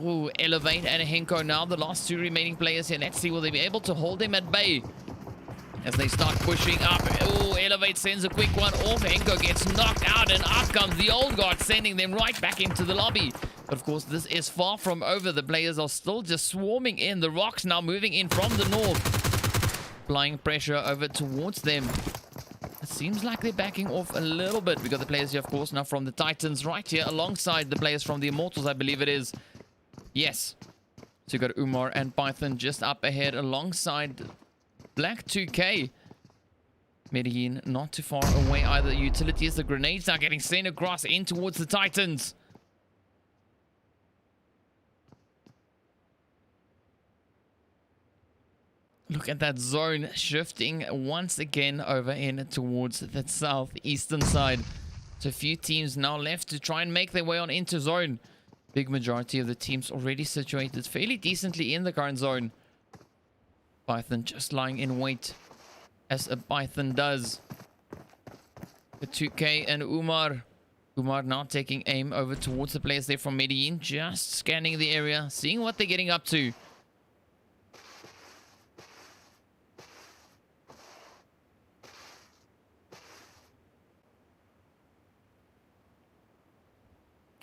Ooh, Elevate and Henko now, the last 2 remaining players here. Let's see, will they be able to hold them at bay as they start pushing up. Oh, Elevate sends a quick one off. Henko gets knocked out, and up comes the Old Guard, sending them right back into the lobby. But of course, this is far from over. The players are still just swarming in. The Rocks now moving in from the north, applying pressure over towards them. It seems like they're backing off a little bit. We got the players here, of course, now from the Titans right here alongside the players from the Immortals, I believe it is. Yes. So you got Umar and Python just up ahead alongside Black 2K. Medellin not too far away either. Utilities, the grenades are getting sent across in towards the Titans. Look at that zone shifting once again over in towards the southeastern side. So a few teams now left to try and make their way on into zone. Big majority of the teams already situated fairly decently in the current zone. Python just lying in wait, as a Python does. The 2K and Umar. Umar now taking aim over towards the players there from Medellin. Just scanning the area, seeing what they're getting up to.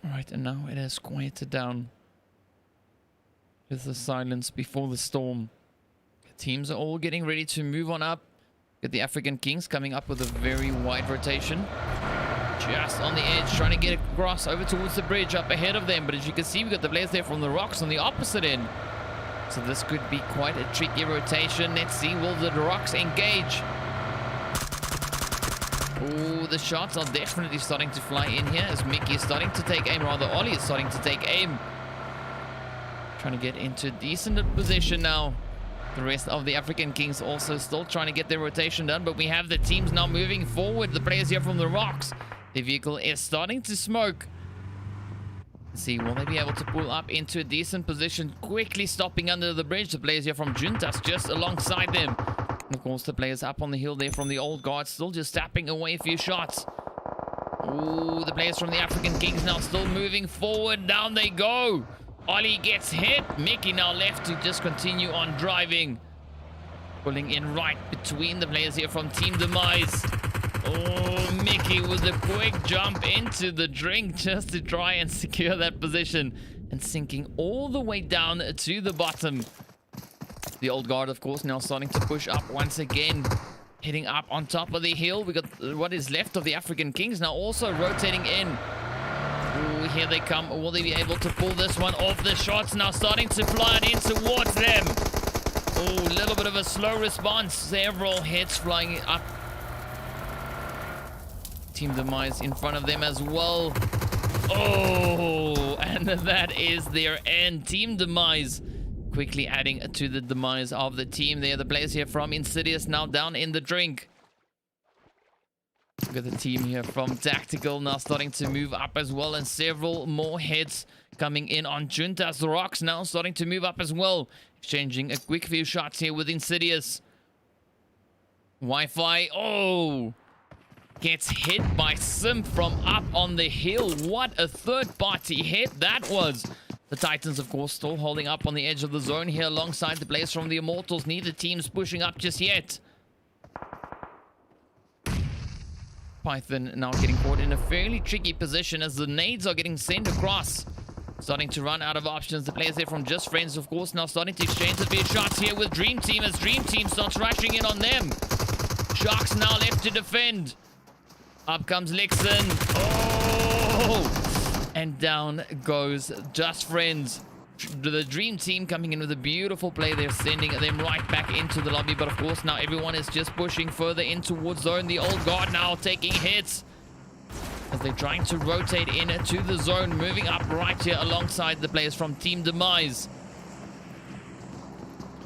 Alright, and now it has quieted down. With the silence before the storm. The teams are all getting ready to move on up. Get the African Kings coming up with a very wide rotation. Just on the edge, trying to get across over towards the bridge up ahead of them. But as you can see, we've got the players there from the Rocks on the opposite end. So this could be quite a tricky rotation. Let's see, will the Rocks engage? Oh, the shots are definitely starting to fly in here as Mickey is starting to take aim. Rather, Ollie is starting to take aim. Trying to get into a decent position now. The rest of the African Kings also still trying to get their rotation done. But we have the teams now moving forward. The players here from the Rocks. The vehicle is starting to smoke. Let's see, will they be able to pull up into a decent position? Quickly stopping under the bridge. The players here from Juntas just alongside them. And of course, the players up on the hill there from the Old Guard still just tapping away a few shots. Ooh, the players from the African Kings now still moving forward. Down they go. Ollie gets hit. Mickey now left to just continue on driving. Pulling in right between the players here from Team Demise. Oh, Mickey with a quick jump into the drink just to try and secure that position. And sinking all the way down to the bottom. The Old Guard, of course, now starting to push up once again. Heading up on top of the hill. We got what is left of the African Kings now also rotating in. Ooh, here they come. Will they be able to pull this one off? The shots now starting to fly in towards them. Oh, a little bit of a slow response. Several hits flying up. Team Demise in front of them as well. Oh, and that is their end. Team Demise quickly adding to the demise of the team there. The players here from Insidious now down in the drink. Look at the team here from Tactical now starting to move up as well. And several more hits coming in on Juntas. The Rocks now starting to move up as well. Exchanging a quick few shots here with Insidious. Wi-Fi. Oh! Gets hit by Sim from up on the hill. What a third party hit that was. The Titans, of course, still holding up on the edge of the zone here alongside the players from the Immortals. Neither team's pushing up just yet. Python now getting caught in a fairly tricky position as the nades are getting sent across. Starting to run out of options. The players there from Just Friends, of course, now starting to exchange a few shots here with Dream Team as Dream Team starts rushing in on them. Sharks now left to defend. Up comes Lixon. Oh! And down goes Just Friends. The Dream Team coming in with a beautiful play. They're sending them right back into the lobby. But of course, now everyone is just pushing further in towards zone. The old guard now taking hits as they're trying to rotate into the zone. Moving up right here alongside the players from Team Demise.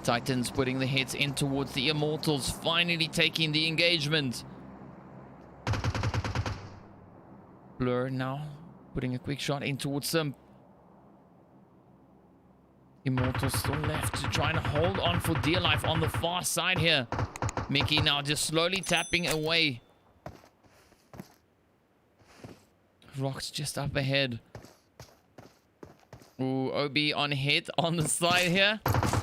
Titans putting the hits in towards the Immortals. Finally taking the engagement. Blur now putting a quick shot in towards them. Immortals still left to try and hold on for dear life on the far side here. Mickey now just slowly tapping away. Rocks just up ahead. Ooh, OB on hit on the side here.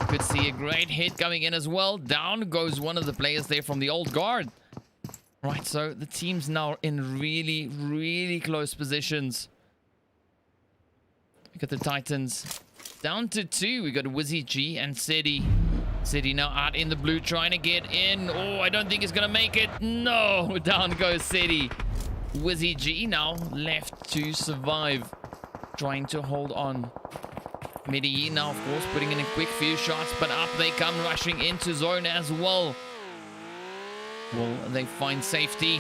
Could see a great hit coming in as well. Down goes one of the players there from the old guard. Right, so the team's now in really, really close positions. We got the Titans down to 2. We got Wizzy G and Seti. Seti now out in the blue trying to get in. Oh, I don't think he's going to make it. No, down goes Seti. Wizzy G now left to survive. Trying to hold on. Medellin now, of course, putting in a quick few shots. But up they come rushing into zone as well. Will they find safety?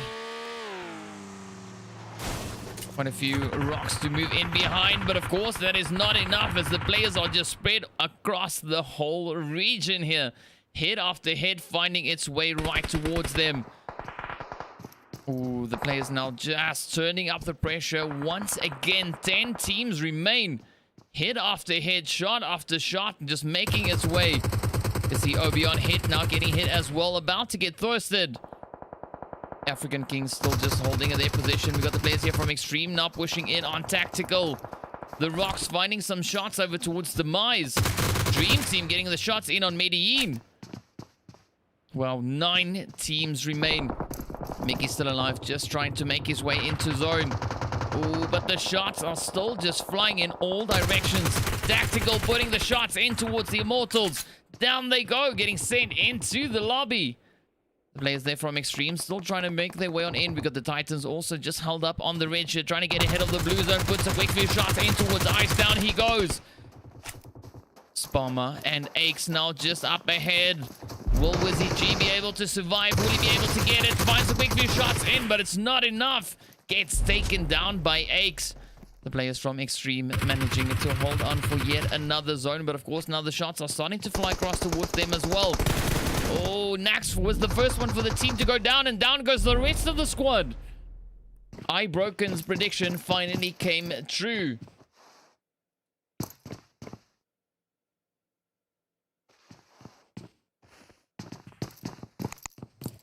Quite a few rocks to move in behind, but of course that is not enough as the players are just spread across the whole region here. Head after head finding its way right towards them. Ooh, the players now just turning up the pressure once again. 10 teams remain. Head after head, shot after shot, just making its way. You see OB on hit, now getting hit as well, about to get thirsted. African Kings still just holding their position. We got the players here from Extreme now pushing in on Tactical. The Rocks finding some shots over towards Demise. Dream Team getting the shots in on Medellin. Well, 9 teams remain. Mickey's still alive, just trying to make his way into zone. Ooh, but the shots are still just flying in all directions. Tactical putting the shots in towards the Immortals. Down they go, getting sent into the lobby. The players there from Extreme still trying to make their way on in. We got the Titans also just held up on the red shirt, trying to get ahead of the blue zone. Puts a quick few shots in towards Ice. Down he goes. Spammer and Aches now just up ahead. Will Wizzy G be able to survive? Will he be able to get it? Finds a quick few shots in, but it's not enough. Gets taken down by Aches. The players from Extreme managing to hold on for yet another zone. But of course, now the shots are starting to fly across towards them as well. Oh, Nax was the first one for the team to go down, and down goes the rest of the squad. iBroken's prediction finally came true.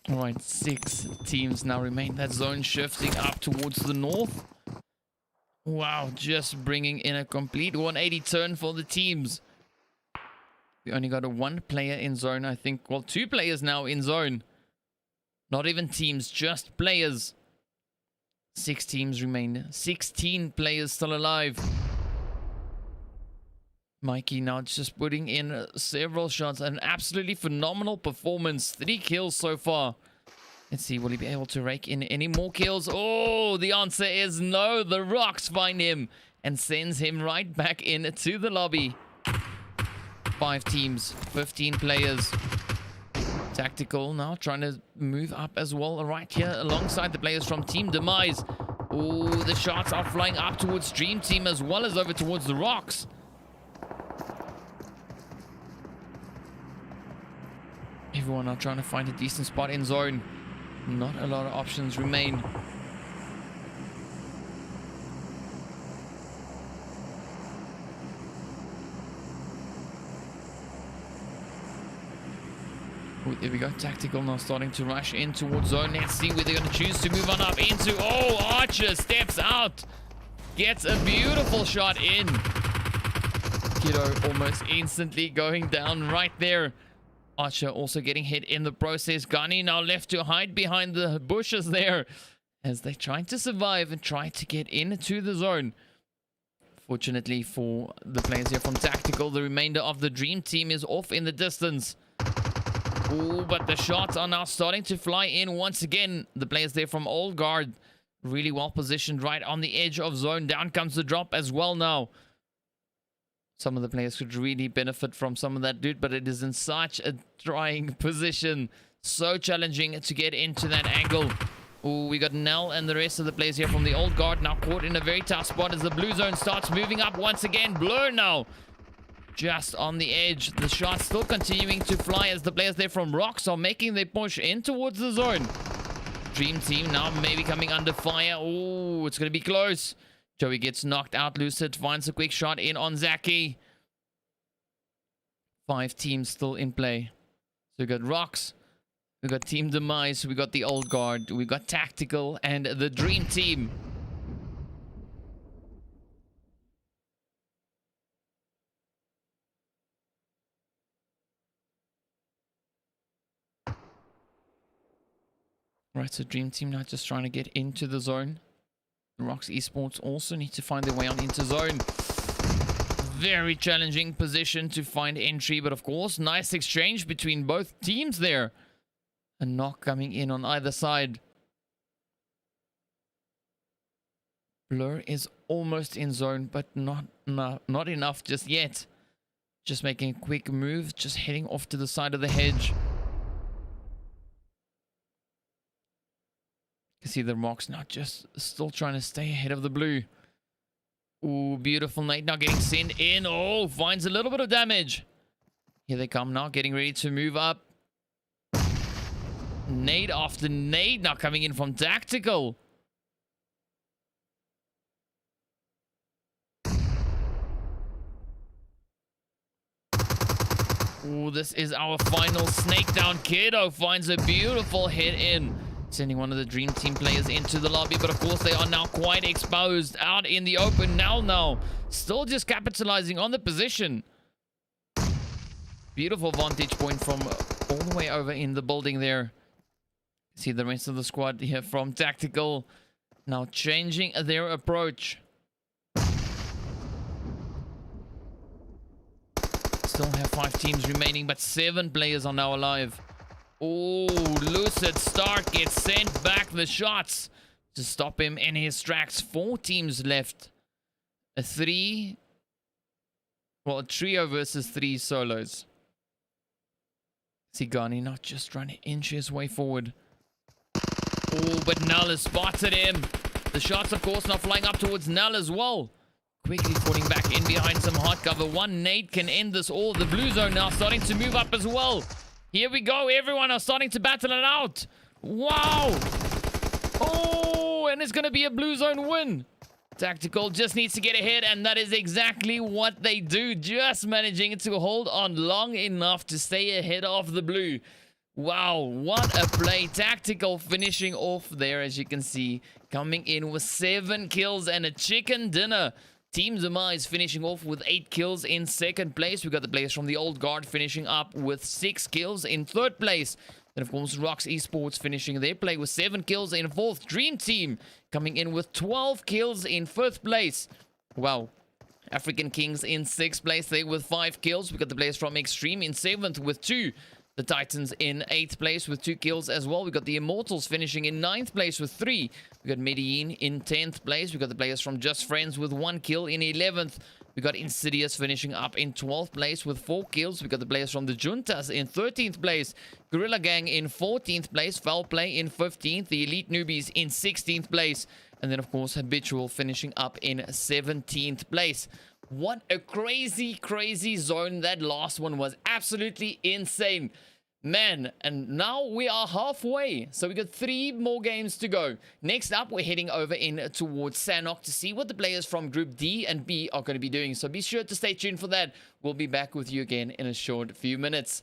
All right, 6 teams now remain. That zone shifting up towards the north. Wow, just bringing in a complete 180 turn for the teams. We only got a 1 player in zone, I think. Well, 2 players now in zone. Not even teams, just players. 6 teams remain. 16 players still alive. Mikey now just putting in several shots. An absolutely phenomenal performance. 3 kills so far. Let's see, will he be able to rake in any more kills? Oh, the answer is no. The Rocks find him and sends him right back into the lobby. 5 teams, 15 players. Tactical now trying to move up as well right here alongside the players from Team Demise. Oh, the shots are flying up towards Dream Team as well as over towards the Rocks. Everyone now trying to find a decent spot in zone. Not a lot of options remain. Ooh, there we go. Tactical now starting to rush in towards zone. Let's see where they're going to choose to move on up into. Oh, Archer steps out. Gets a beautiful shot in. Kiddo almost instantly going down right there. Archer also getting hit in the process. Ghani now left to hide behind the bushes there as they're trying to survive and try to get into the zone. Fortunately for the players here from Tactical, the remainder of the Dream Team is off in the distance. Ooh, but the shots are now starting to fly in once again. The players there from Old Guard really well positioned right on the edge of zone. Down comes the drop as well now. Some of the players could really benefit from some of that loot, but it is in such a trying position. So challenging to get into that angle. Ooh, we got Nell and the rest of the players here from the Old Guard now caught in a very tough spot as the blue zone starts moving up once again. Blur now just on the edge. The shots still continuing to fly as the players there from Rocks are making their push in towards the zone. Dream Team now maybe coming under fire. Ooh, it's going to be close. Joey gets knocked out. Lucid finds a quick shot in on Zaki. 5 teams still in play. So we got Rocks. We got Team Demise, we got the Old Guard, we got Tactical, and the Dream Team. Right, so Dream Team now just trying to get into the zone. The Rocks Esports also need to find their way on into zone. Very challenging position to find entry, but of course, nice exchange between both teams there. A knock coming in on either side. Blur is almost in zone, but not enough just yet. Just making a quick move, just heading off to the side of the hedge. You can see the Rocks now just still trying to stay ahead of the blue. Ooh, beautiful nade now getting sent in. Oh, finds a little bit of damage. Here they come now, getting ready to move up. Nade after nade now coming in from Tactical. Ooh, this is our final snake down. Kiddo finds a beautiful hit in, sending one of the Dream Team players into the lobby. But of course, they are now quite exposed out in the open. Now, still just capitalizing on the position. Beautiful vantage point from all the way over in the building there. See the rest of the squad here from Tactical now changing their approach. Still have 5 teams remaining, but 7 players are now alive. Oh, Lucid Stark gets sent back the shots to stop him in his tracks. 4 teams left. A trio versus 3 solos. Sigani not just trying to inch his way forward. Oh, but Null has spotted him. The shots, of course, now flying up towards Null as well. Quickly falling back in behind some hot cover. 1 nade can end this all. The blue zone now starting to move up as well. Here we go. Everyone are starting to battle it out. Wow. Oh, and it's going to be a blue zone win. Tactical just needs to get ahead, and that is exactly what they do. Just managing to hold on long enough to stay ahead of the blue. Wow, what a play. Tactical finishing off there, as you can see, coming in with 7 kills and a chicken dinner. Team Demise finishing off with 8 kills in 2nd place. We got the players from the Old Guard finishing up with 6 kills in 3rd place. And of course, Rocks Esports finishing their play with 7 kills in 4th. Dream Team coming in with 12 kills in 5th place. Wow. African Kings in 6th place, they with 5 kills. We got the players from Extreme in 7th with 2. The Titans in 8th place with 2 kills as well. We got the Immortals finishing in 9th place with 3. We got MEDALIN in 10th place. We got the players from Just Friends with 1 kill in 11th. We got Insidious finishing up in 12th place with 4 kills. We got the players from the Juntas in 13th place. Gorillagang in 14th place. Foul Play in 15th. The Elite Newbies in 16th place. And then, of course, Habitual finishing up in 17th place. What a crazy, crazy zone that last one was. Absolutely insane. Man, and now we are halfway. So we got 3 more games to go. Next up, we're heading over in towards Sanhok to see what the players from Group D and B are going to be doing. So be sure to stay tuned for that. We'll be back with you again in a short few minutes.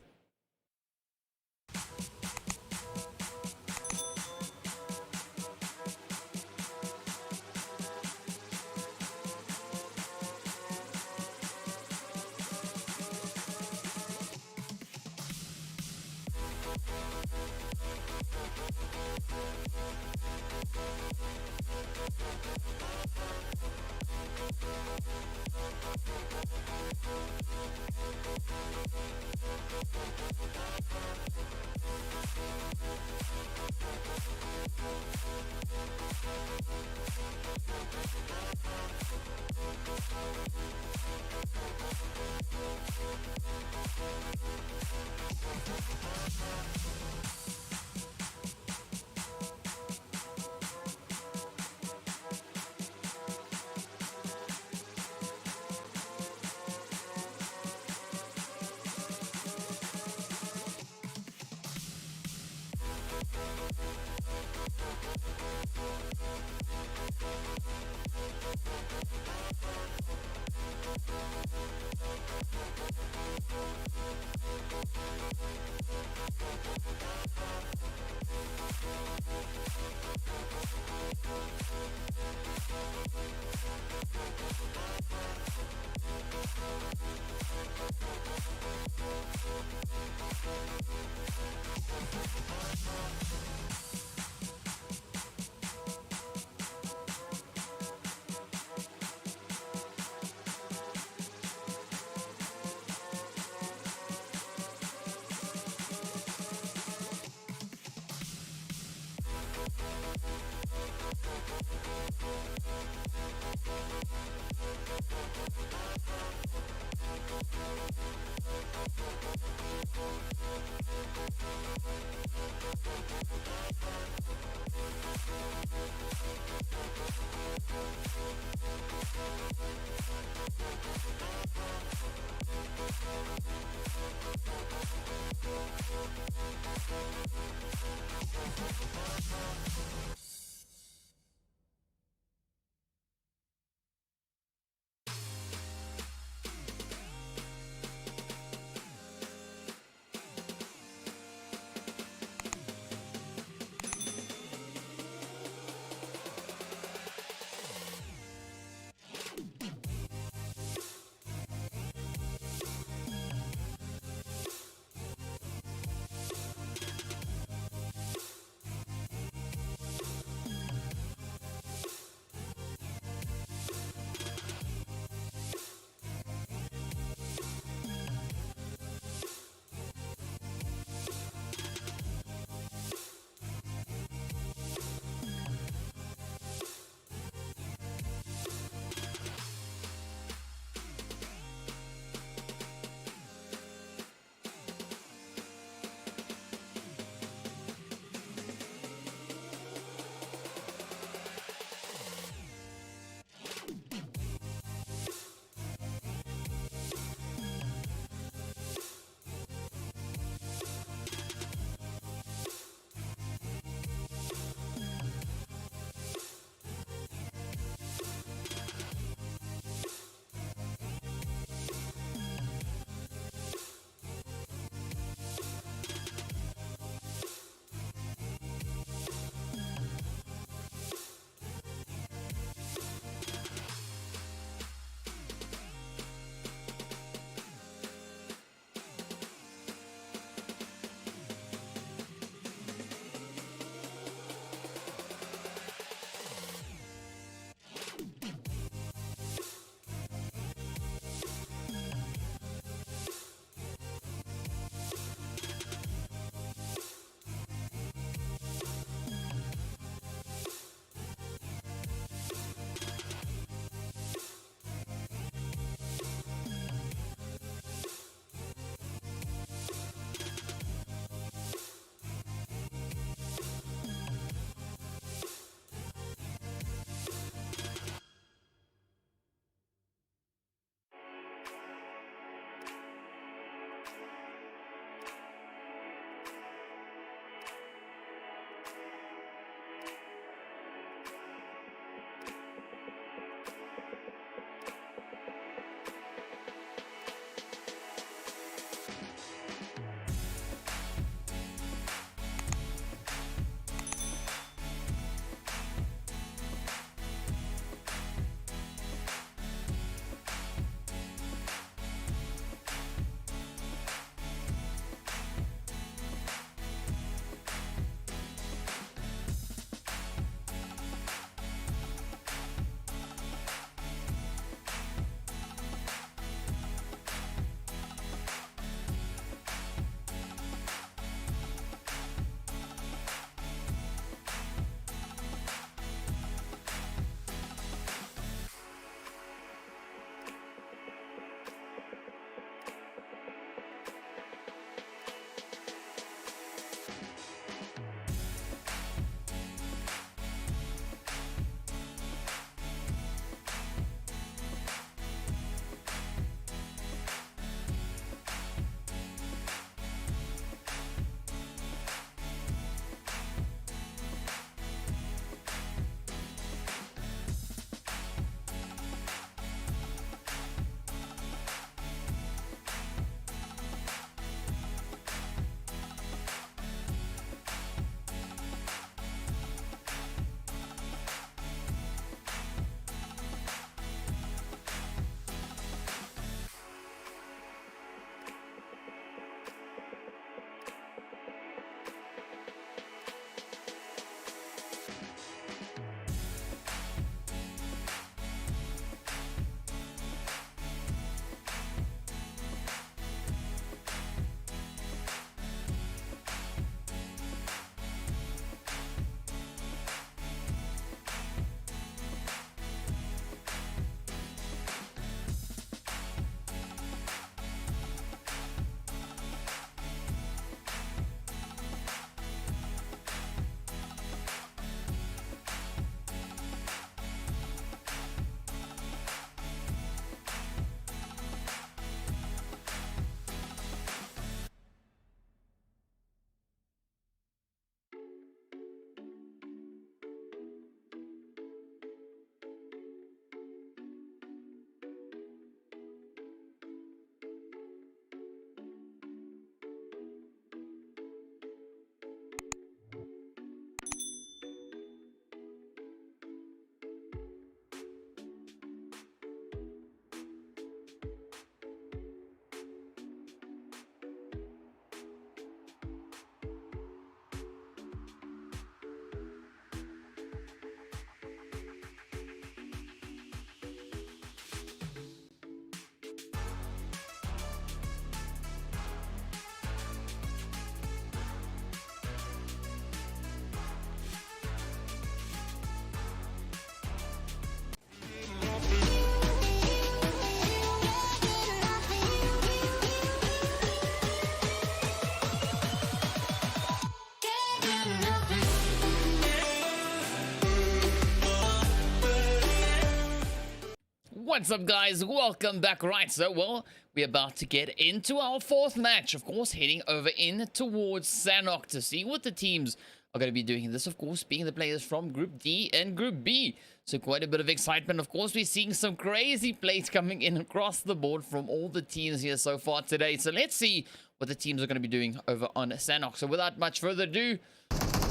What's up, guys? Welcome back. Right, so, well, we're about to get into our fourth match. Of course, heading over in towards Sanhok to see what the teams are going to be doing. This, of course, being the players from Group D and Group B. So quite a bit of excitement. Of course, we're seeing some crazy plays coming in across the board from all the teams here so far today. So let's see what the teams are going to be doing over on Sanhok. So without much further ado,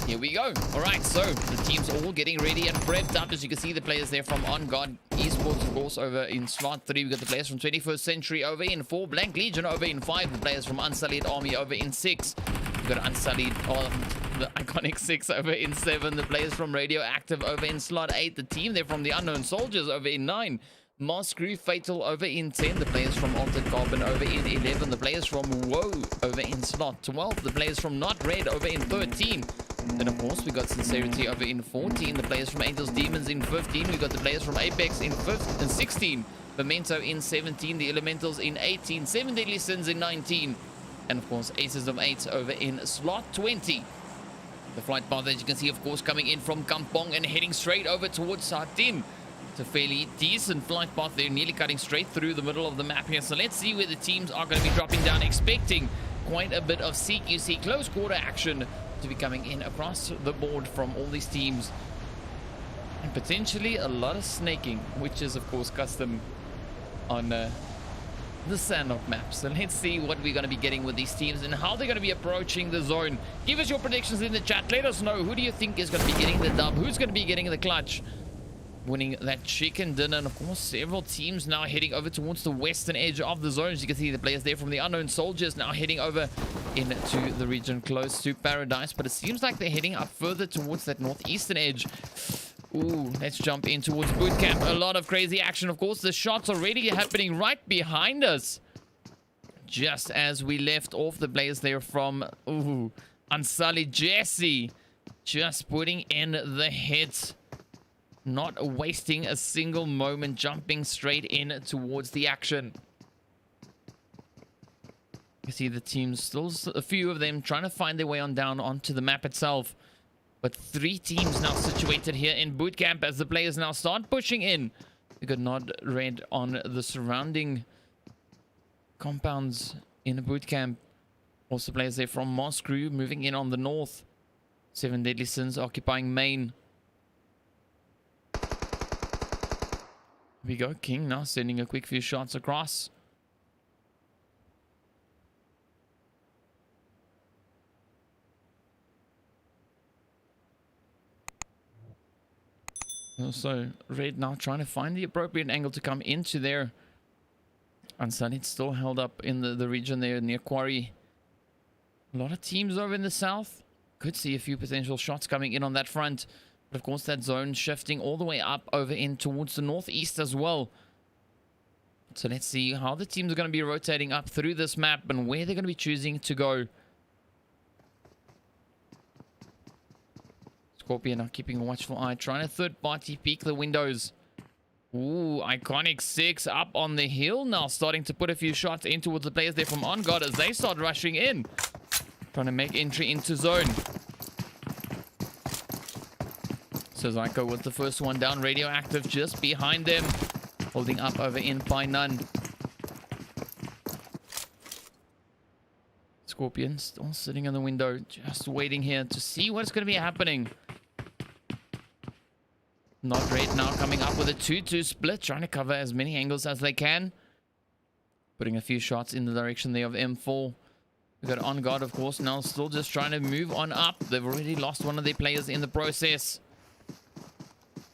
here we go. All right, so the team's all getting ready and prepped up. As you can see, the players there from ONGOD ESPORTS, of course, over in slot 3. We got the players from 21st Century over in 4. Blank Legion over in 5. The players from Unsullied Army over in 6. We got Unsullied, the iconic 6 over in 7. The players from Radioactive over in slot 8. The team there from the Unknown Soldiers over in 9. Mars Crew Fatal over in 10. The players from Altered Carbon over in 11. The players from Woe over in slot 12. The players from Not Red over in 13. Then, of course, we got Sincerity over in 14. The players from Angels Demons in 15. We got the players from Apex in 16. Memento in 17. The Elementals in 18. 7 Deadly Sins in 19. And, of course, Aces of 8 over in slot 20. The flight path, as you can see, of course, coming in from Kampong and heading straight over towards Sartin. It's a fairly decent flight path. They're nearly cutting straight through the middle of the map here. So let's see where the teams are going to be dropping down, expecting quite a bit of CQC close quarter action to be coming in across the board from all these teams, and potentially a lot of snaking, which is of course custom on the Sanhok map. So let's see what we're going to be getting with these teams and how they're going to be approaching the zone. Give us your predictions in the chat. Let us know, who do you think is going to be getting the dub, who's going to be getting the clutch, winning that chicken dinner. And of course, several teams now heading over towards the western edge of the zone. As you can see, the players there from the Unknown Soldiers now heading over into the region close to Paradise, but it seems like they're heading up further towards that northeastern edge. Ooh, let's jump in towards Bootcamp. A lot of crazy action, of course. The shots already happening right behind us, just as we left off. The players there from Unsullied Jesse just putting in the hits, not wasting a single moment, jumping straight in towards the action. You see the teams, still a few of them trying to find their way on down onto the map itself. But 3 teams now situated here in Bootcamp as the players now start pushing in. We got Not Red on the surrounding compounds in Bootcamp. Also players there from Moss Crew moving in on the north. 7 Deadly Sins occupying main. Here we go, King now sending a quick few shots across. Also, Red now trying to find the appropriate angle to come into there. Unsullied still held up in the region there near Quarry. A lot of teams over in the south. Could see a few potential shots coming in on that front. But of course, that zone shifting all the way up over in towards the northeast as well. So let's see how the teams are going to be rotating up through this map and where they're going to be choosing to go. Scorpion now keeping a watchful eye, trying to third-party peek the windows. Ooh, iconic 6 up on the hill now, starting to put a few shots in towards the players there from ONGOD as they start rushing in, trying to make entry into zone. So Zyko with the first one down, Radioactive just behind them, holding up over in by none. Scorpion still sitting in the window, just waiting here to see what's going to be happening. Not Red now coming up with a 2-2 split, trying to cover as many angles as they can. Putting a few shots in the direction there of M4. We've got ONGOD, of course, now still just trying to move on up. They've already lost one of their players in the process.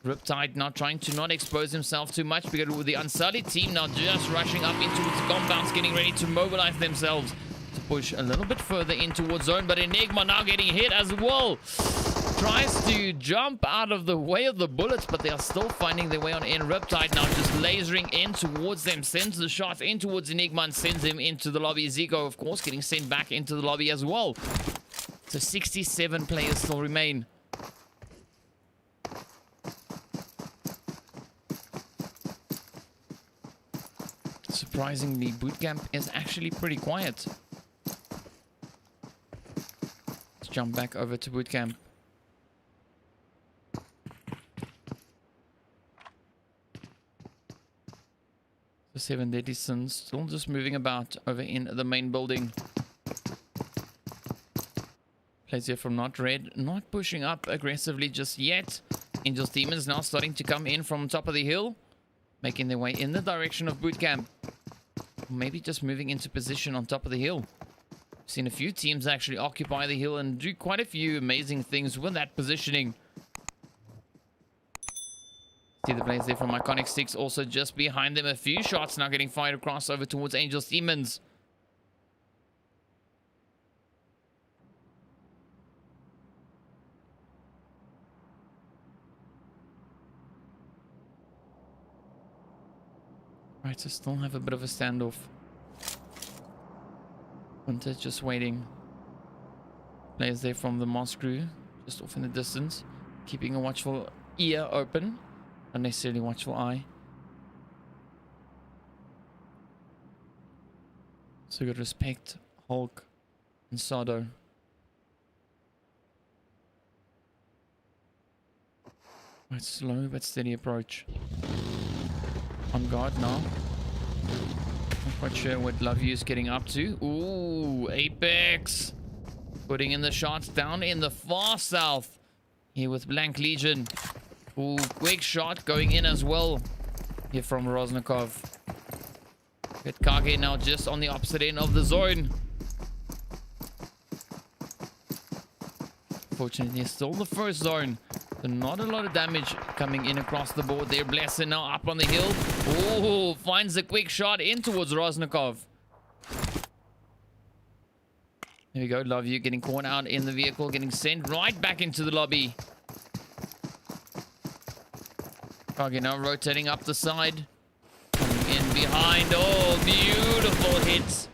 Riptide now trying to not expose himself too much. We got the Unsullied team now just rushing up into its compounds, getting ready to mobilize themselves to push a little bit further in towards zone. But Enigma now getting hit as well. Tries to jump out of the way of the bullets, but they are still finding their way on in. Riptide now just lasering in towards them, sends the shot in towards Enigma and sends him into the lobby. Zico, of course, getting sent back into the lobby as well. So 67 players still remain. Surprisingly, Bootcamp is actually pretty quiet. Let's jump back over to Bootcamp. The 7 deadly sins still just moving about over in the main building. Plays here from not red, not pushing up aggressively just yet. Angels Demons now starting to come in from top of the hill, making their way in the direction of Bootcamp. Maybe just moving into position on top of the hill. We've seen a few teams actually occupy the hill and do quite a few amazing things with that positioning. See the players there from Iconic 6 also just behind them. A few shots now getting fired across over towards Angels Demons. Right, so still have a bit of a standoff. Hunter just waiting. Players there from the Moss crew, just off in the distance, keeping a watchful ear open, not necessarily watchful eye. So good respect, Hulk and Sado. Right, slow but steady approach. On guard now. Not quite sure what Love You is getting up to. Ooh, Apex. Putting in the shots down in the far south. Here with Blank Legion. Ooh, quick shot going in as well. Here from Rosnikov. Get Kage now just on the opposite end of the zone. Fortunately, still the first zone. So not a lot of damage coming in across the board there. Blesser now up on the hill. Oh, finds a quick shot in towards Rosnikov. There we go. Love You getting caught out in the vehicle, getting sent right back into the lobby. Kage now rotating up the side. Coming in behind. Oh, beautiful hits.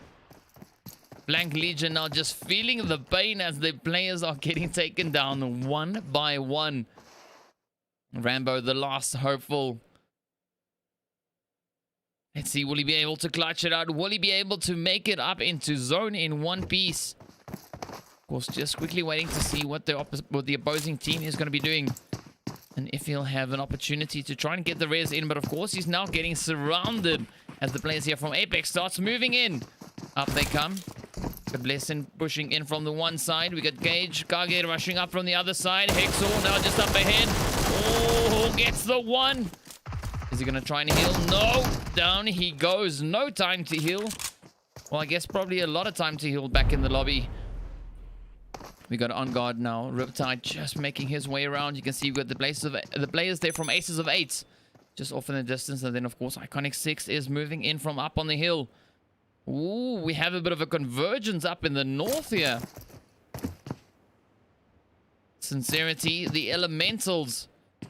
Blank Legion now just feeling the pain as the players are getting taken down one by one. Rambo, the last hopeful. Let's see, will he be able to clutch it out? Will he be able to make it up into zone in one piece? Of course, just quickly waiting to see what the opposing team is going to be doing. And if he'll have an opportunity to try and get the res in. But of course, he's now getting surrounded as the players here from Apex starts moving in. Up they come. Got Blessin pushing in from the one side. We got Gage, Kage rushing up from the other side. Hexor now just up ahead. Oh, gets the one. Is he going to try and heal? No. Down he goes. No time to heal. Well, I guess probably a lot of time to heal back in the lobby. We got On Guard now. Riptide just making his way around. You can see we've got the players there from Aces of Eights. Just off in the distance. And then, of course, Iconic 6 is moving in from up on the hill. Ooh, we have a bit of a convergence up in the north here. Sincerity, the Elementals.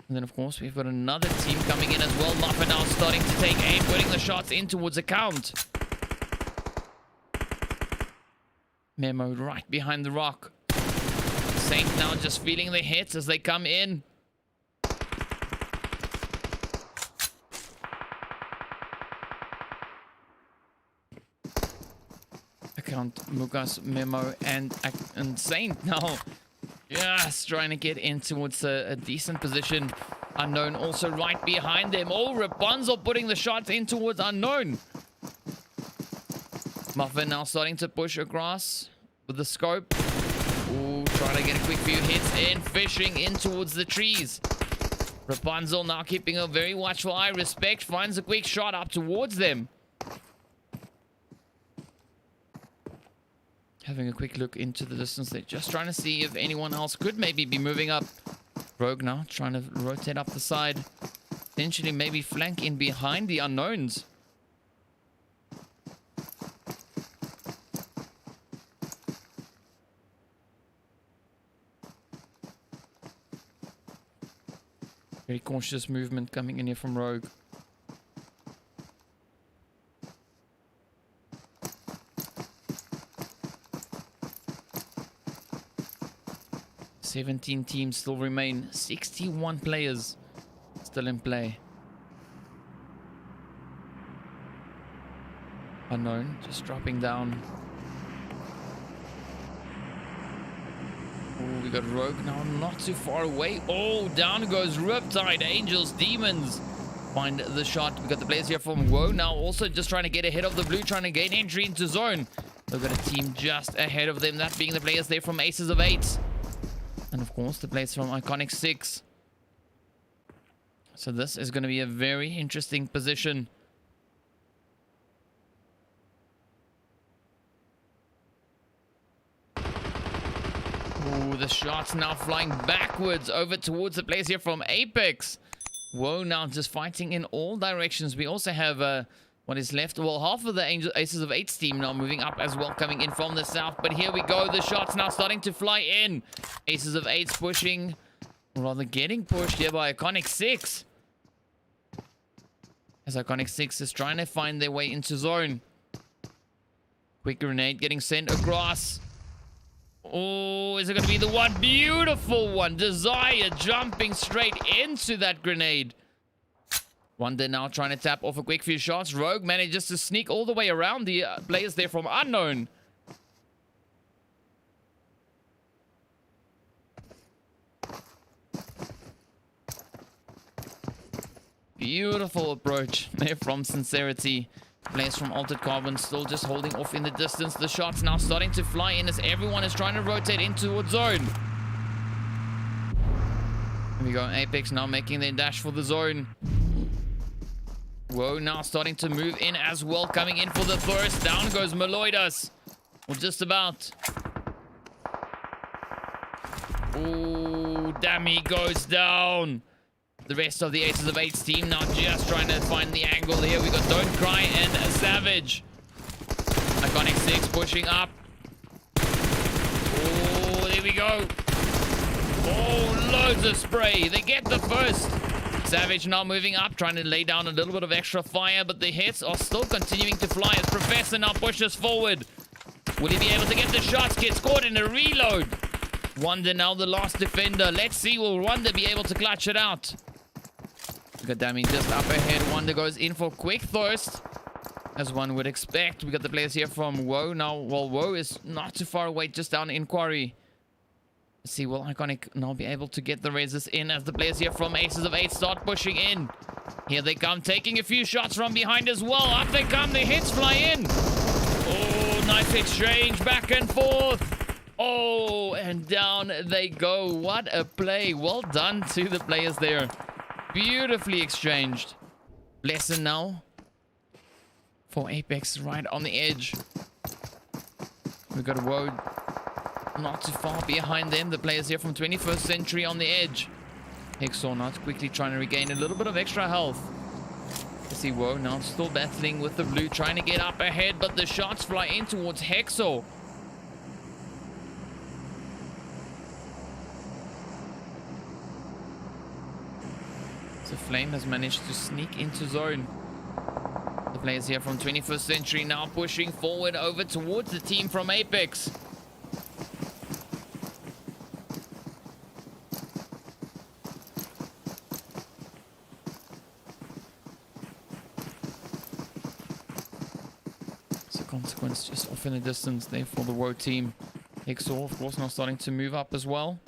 And then, of course, we've got another team coming in as well. Muffin now starting to take aim, putting the shots in towards account. Memo right behind the rock. Saint now just feeling the hits as they come in. Account, Mugas, Memo, and Saint now just trying to get in towards a decent position. Unknown also right behind them. Oh, Rapunzel putting the shots in towards Unknown. Muffin now starting to push across with the scope. Ooh, trying to get a quick few hits in, fishing in towards the trees. Rapunzel now keeping a very watchful eye. Respect finds a quick shot up towards them. Having a quick look into the distance. They're just trying to see if anyone else could maybe be moving up. Rogue now trying to rotate up the side. Potentially maybe flank in behind the Unknowns. Very cautious movement coming in here from Rogue. "17 teams still remain. 61 players still in play. Unknown just dropping down. Oh, we got Rogue now not too far away. Oh, down goes Riptide. Angels, Demons. find the shot. We got the players here from Woe now also just trying to get ahead of the blue, trying to gain entry into zone. We've got a team just ahead of them, that being the players there from Aces of Eights. And of course, the players from Iconic 6. So this is going to be a very interesting position. Ooh, the shots now flying backwards over towards the players here from Apex. Whoa, now just fighting in all directions. We also have what is left. Well, half of the Aces of Eights team now moving up as well, coming in from the south. But here we go. The shots now starting to fly in. Aces of Eights pushing, or rather getting pushed here by Iconic 6. As Iconic 6 is trying to find their way into zone. Quick grenade getting sent across. Oh, is it going to be the one? Beautiful one. Desire jumping straight into that grenade. Wonder now trying to tap off a quick few shots. Rogue manages to sneak all the way around the players there from Unknown. Beautiful approach there from Sincerity. Players from Altered Carbon still just holding off in the distance. The shots now starting to fly in as everyone is trying to rotate in towards zone. Here we go. Apex now making their dash for the zone. Whoa, now starting to move in as well. Coming in for the first. Down goes Meloidas. Well, just about. Oh, Dami goes down. The rest of the Aces of Eights team now just trying to find the angle here. We got Don't Cry and Savage. Iconic 6 pushing up. Oh, there we go. Oh, loads of spray. They get the first. Savage now moving up, trying to lay down a little bit of extra fire, but the hits are still continuing to fly as Professor now pushes forward. Will he be able to get the shots? Gets caught in a reload. Wonder now the last defender. Let's see, will Wonder be able to clutch it out? We got Dami just up ahead. Wonder goes in for quick thirst, as one would expect. We got the players here from Woe now. Well, Woe is not too far away, just down in Quarry. Let's see, will Iconic now be able to get the reses in as the players here from Aces of Eight start pushing in. Here they come, taking a few shots from behind as well. Up they come, the hits fly in. Oh, nice exchange, back and forth. Oh, and down they go. What a play. Well done to the players there. Beautifully exchanged. Lesson now for Apex right on the edge. We've got a Woe not too far behind them. The players here from 21st Century on the edge. Hexor not quickly trying to regain a little bit of extra health. You see Woe now still battling with the blue, trying to get up ahead, but the shots fly in towards Hexor. So Flame has managed to sneak into zone. The players here from 21st Century now pushing forward over towards the team from Apex. So Consequence just off in the distance there for the Woe team. Hexor, of course, now starting to move up as well.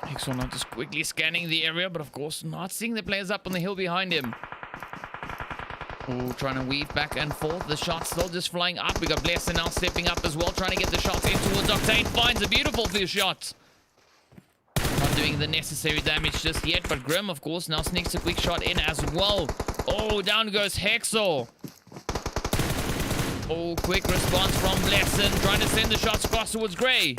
Hexor now just quickly scanning the area, but of course not seeing the players up on the hill behind him. Oh, trying to weave back and forth. The shots still just flying up. We got Blesser now stepping up as well, trying to get the shots in towards Octane. Finds a beautiful few shots. Not doing the necessary damage just yet, but Grim, of course, now sneaks a quick shot in as well. Oh, down goes Hexor. Oh, quick response from Blesson, trying to send the shots across towards Grey.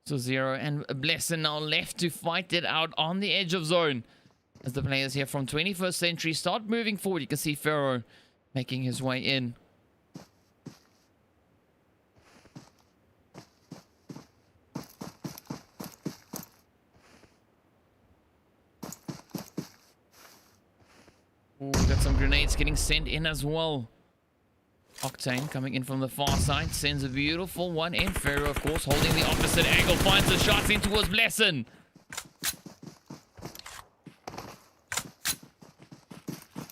So Zero and Blesson now left to fight it out on the edge of zone. As the players here from 21st Century start moving forward, you can see Pharaoh making his way in. Ooh, got some grenades getting sent in as well. Octane coming in from the far side, sends a beautiful one in. Pharaoh, of course, holding the opposite angle, finds the shots in towards Blesson.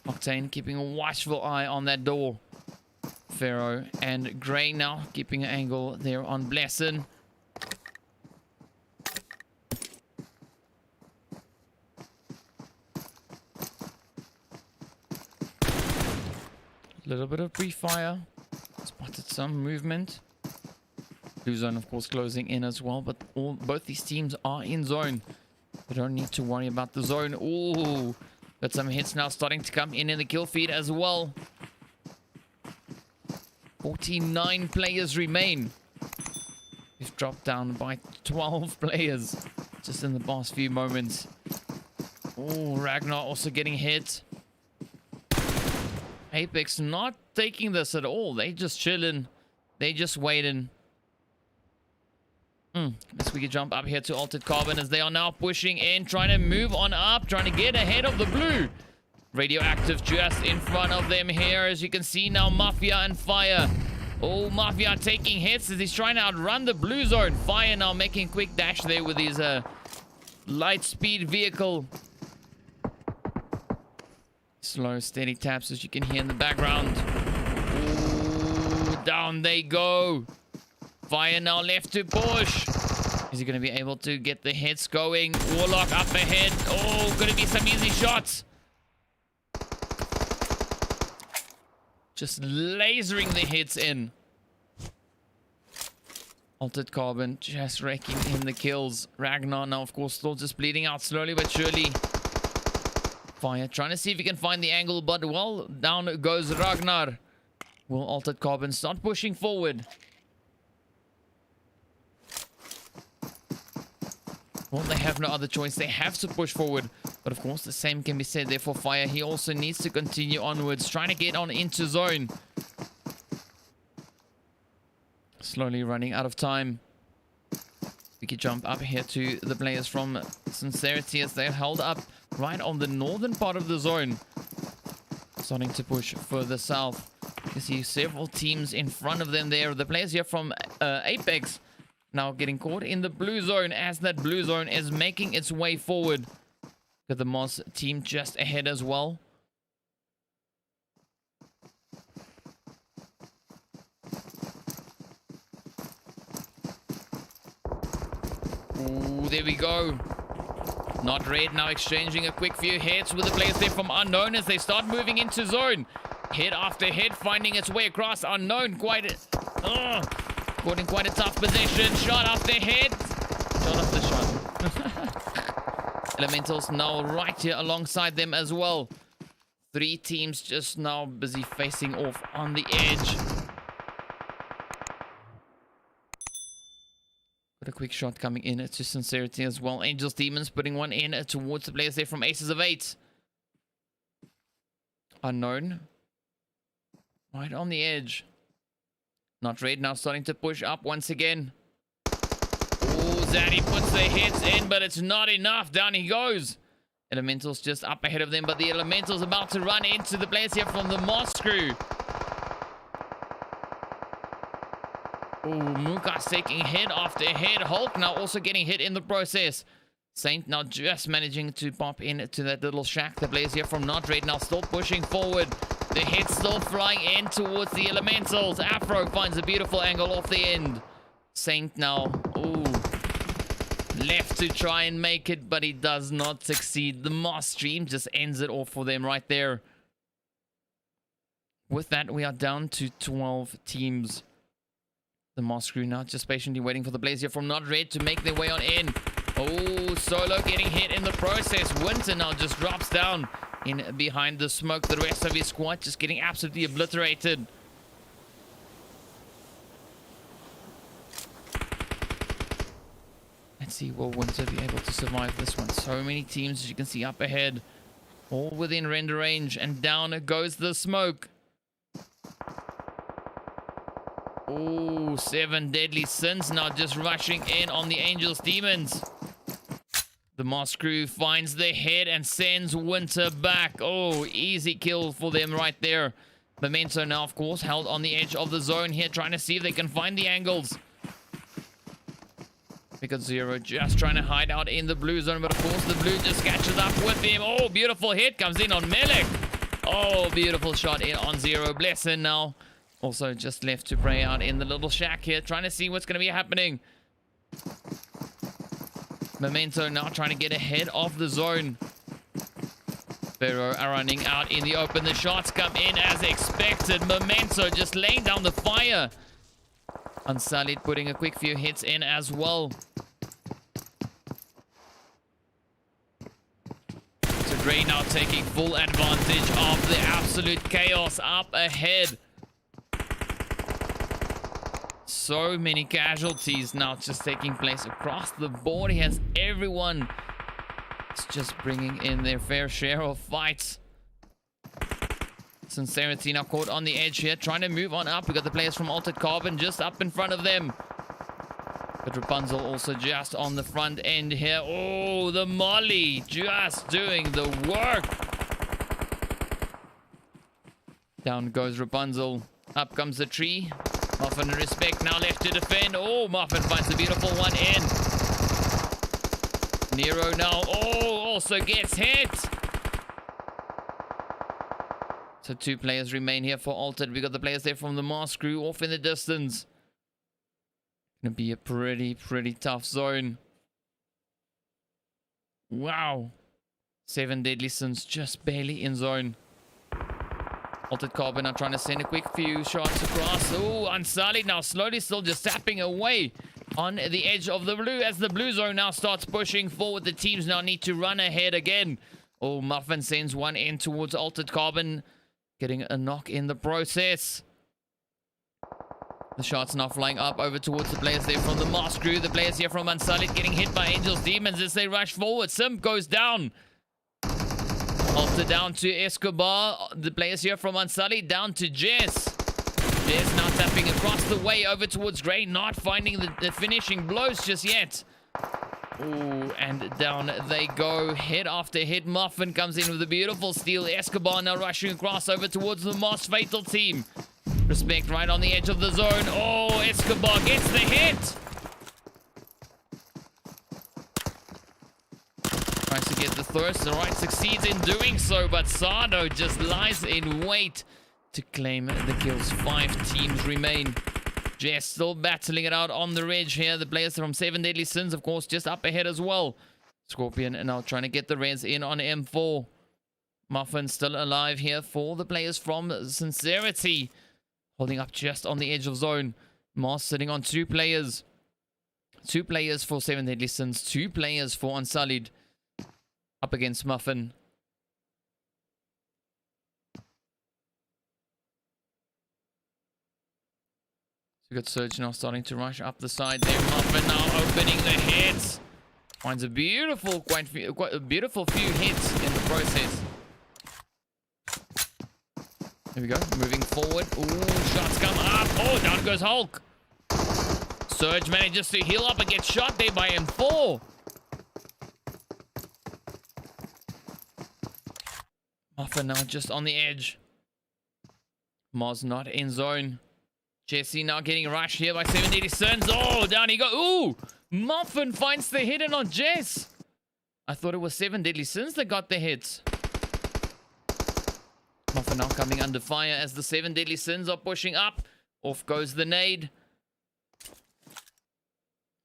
Octane keeping a watchful eye on that door. Pharaoh and Grey now keeping an angle there on Blesson. A little bit of brief fire. Spotted some movement. Blue zone, of course, closing in as well. But both these teams are in zone. We don't need to worry about the zone. Ooh, got some hits now starting to come in the kill feed as well. 49 players remain. We've dropped down by 12 players just in the past few moments. Oh, Ragnar also getting hit. Apex not taking this at all. They just chilling. They just waiting. Guess we can jump up here to Altered Carbon as they are now pushing in, trying to move on up, trying to get ahead of the blue. Radioactive just in front of them here, as you can see now. Mafia and Fire. Oh, Mafia taking hits as he's trying to outrun the blue zone. Fire now making quick dash there with his light speed vehicle. Slow, steady taps as you can hear in the background. Ooh, down they go. Fire now left to push. Is he going to be able to get the hits going? Warlock up ahead. Oh, going to be some easy shots. Just lasering the hits in. Altered Carbon just raking in the kills. Ragnar now, of course, still just bleeding out slowly but surely. Fire trying to see if he can find the angle, but well, down goes Ragnar. Will Altered Carbon start pushing forward? Well, they have no other choice. They have to push forward. But of course, the same can be said there for Fire. He also needs to continue onwards, trying to get on into zone. Slowly running out of time. We can jump up here to the players from Sincerity as they're held up right on the northern part of the zone. Starting to push further south. You can see several teams in front of them there. The players here from Apex now getting caught in the blue zone as that blue zone is making its way forward. Got the Moz team just ahead as well. Ooh, there we go. Not Red now exchanging a quick few hits with the players there from Unknown as they start moving into zone. Hit after hit finding its way across. Unknown caught in quite a tough position. Shot after hit. Shot after shot. Elementals now right here alongside them as well. Three teams just now busy facing off on the edge. Got a quick shot coming in to Sincerity as well. Angels Demons putting one in towards the players there from Aces of 8. Unknown. Right on the edge. Not Red now starting to push up once again. Oh, Zaddy puts the hits in, but it's not enough. Down he goes. Elementals just up ahead of them, but the Elementals about to run into the players here from the Moss crew. Oh, Muka's taking hit after hit. Hulk now also getting hit in the process. Saint now just managing to pop into that little shack. The players here from Not Red now still pushing forward. The hit still flying in towards the Elementals. Afro finds a beautiful angle off the end. Saint now, ooh, left to try and make it, but he does not succeed. The Moss stream just ends it off for them right there. With that, we are down to 12 teams. The Moss crew now just patiently waiting for the players here from Not Red to make their way on in. Oh, Solo getting hit in the process. Winter now just drops down in behind the smoke. The rest of his squad just getting absolutely obliterated. Let's see, will Winter be able to survive this one? So many teams, as you can see up ahead, all within render range, and down goes the smoke. Oh, 7 deadly sins now just rushing in on the Angels Demons. The Moss crew finds the head and sends Winter back. Oh, easy kill for them right there. Memento now, of course, held on the edge of the zone here, trying to see if they can find the angles. Because Zero just trying to hide out in the blue zone, but of course the blue just catches up with him. Oh, beautiful hit comes in on Melik. Oh, beautiful shot in on Zero. Blessing now also just left to pray out in the little shack here, trying to see what's going to be happening. Memento now trying to get ahead of the zone. Pharaoh are running out in the open. The shots come in as expected. Memento just laying down the fire. Unsullied putting a quick few hits in as well. So Gray now taking full advantage of the absolute chaos up ahead. So many casualties now just taking place across the board. He has everyone just bringing in their fair share of fights. Sincerity now caught on the edge here, trying to move on up. We got the players from Altered Carbon just up in front of them. But Rapunzel also just on the front end here. Oh, the molly just doing the work. Down goes Rapunzel. Up comes the tree. Muffin and Respect now left to defend. Oh, Muffin finds a beautiful one in. Nero now, also gets hit. So 2 players remain here for Altered. We got the players there from the Mask crew off in the distance. Gonna be a pretty tough zone. Wow. 7 Deadly Sins just barely in zone. Altered Carbon are trying to send a quick few shots across. Oh, Unsullied now slowly still just tapping away on the edge of the blue as the blue zone now starts pushing forward. The teams now need to run ahead again. Oh, Muffin sends one in towards Altered Carbon, getting a knock in the process. The shots now flying up over towards the players there from the Mask crew. The players here from Unsullied getting hit by Angel's Demons as they rush forward. Sim goes down. Alter down to Escobar. The players here from Unsullied down to Jess. Jess now tapping across the way over towards Gray. Not finding the finishing blows just yet. Ooh, and down they go. Hit after hit. Muffin comes in with a beautiful steal. Escobar now rushing across over towards the Moss Fatal team. Respect right on the edge of the zone. Oh, Escobar gets the hit. Tries to get the thirst. The right succeeds in doing so, but Sado just lies in wait to claim the kills. 5 teams remain. Jess still battling it out on the ridge here. The players from 7 Deadly Sins, of course, just up ahead as well. Scorpion now trying to get the res in on M4. Muffin still alive here for the players from Sincerity. Holding up just on the edge of zone. Moss sitting on 2 players. 2 players for 7 Deadly Sins. 2 players for Unsullied. Up against Muffin. We got Surge now starting to rush up the side there. Muffin now opening the hits. Finds a beautiful, quite a beautiful few hits in the process. Here we go, moving forward. Ooh, shots come up. Oh, down goes Hulk. Surge manages to heal up and gets shot there by M4. Muffin now just on the edge. Moz not in zone. Jesse now getting rushed here by 7 Deadly Sins. Oh, down he goes. Ooh, Muffin finds the hit in on Jess. I thought it was 7 Deadly Sins that got the hits. Muffin now coming under fire as the 7 Deadly Sins are pushing up. Off goes the nade.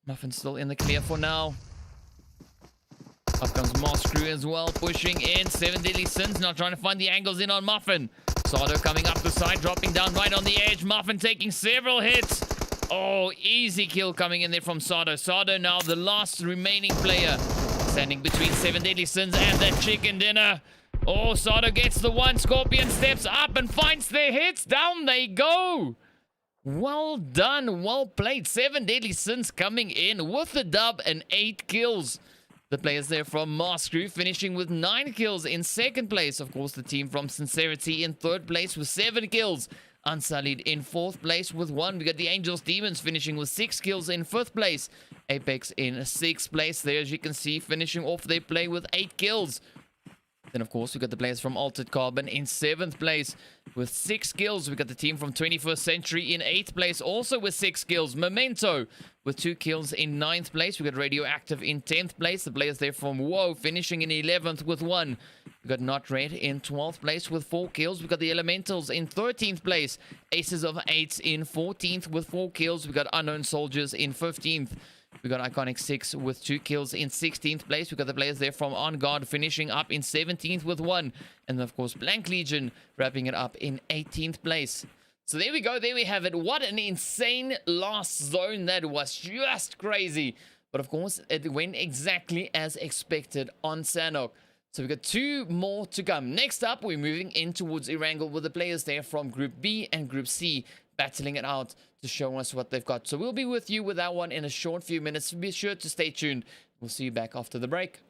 Muffin still in the clear for now. Up comes Moss Crew as well, pushing in. 7 Deadly Sins now trying to find the angles in on Muffin. Sado coming up the side, dropping down right on the edge. Muffin taking several hits. Oh, easy kill coming in there from Sado. Sado now the last remaining player, standing between 7 Deadly Sins and that chicken dinner. Oh, Sado gets the one. Scorpion steps up and finds their hits. Down they go. Well done, well played. 7 Deadly Sins coming in with the dub and 8 kills. The players there from Mask Crew finishing with 9 kills in 2nd place. Of course, the team from Sincerity in 3rd place with 7 kills. Unsullied in 4th place with 1. We got the Angels Demons finishing with 6 kills in 5th place. Apex in 6th place. There, as you can see, finishing off their play with 8 kills. Then, of course, we got the players from Altered Carbon in 7th place with 6 kills. We got the team from 21st Century in 8th place, also with 6 kills. Memento with 2 kills in 9th place. We got Radioactive in 10th place. The players there from Woe finishing in 11th with 1. We got Not Red in 12th place with 4 kills. We got the Elementals in 13th place. Aces of 8s in 14th with 4 kills. We got Unknown Soldiers in 15th We got Iconic 6 with 2 kills in 16th place. We got the players there from On Guard finishing up in 17th with 1. And of course, Blank Legion wrapping it up in 18th place. So there we go. There we have it. What an insane last zone that was. Just crazy. But of course, it went exactly as expected on Sanhok. So we got 2 more to come. Next up, we're moving in towards ERANGEL with the players there from Group B and Group C battling it out to show us what they've got. So we'll be with you with that one in a short few minutes. Be sure to stay tuned. We'll see you back after the break.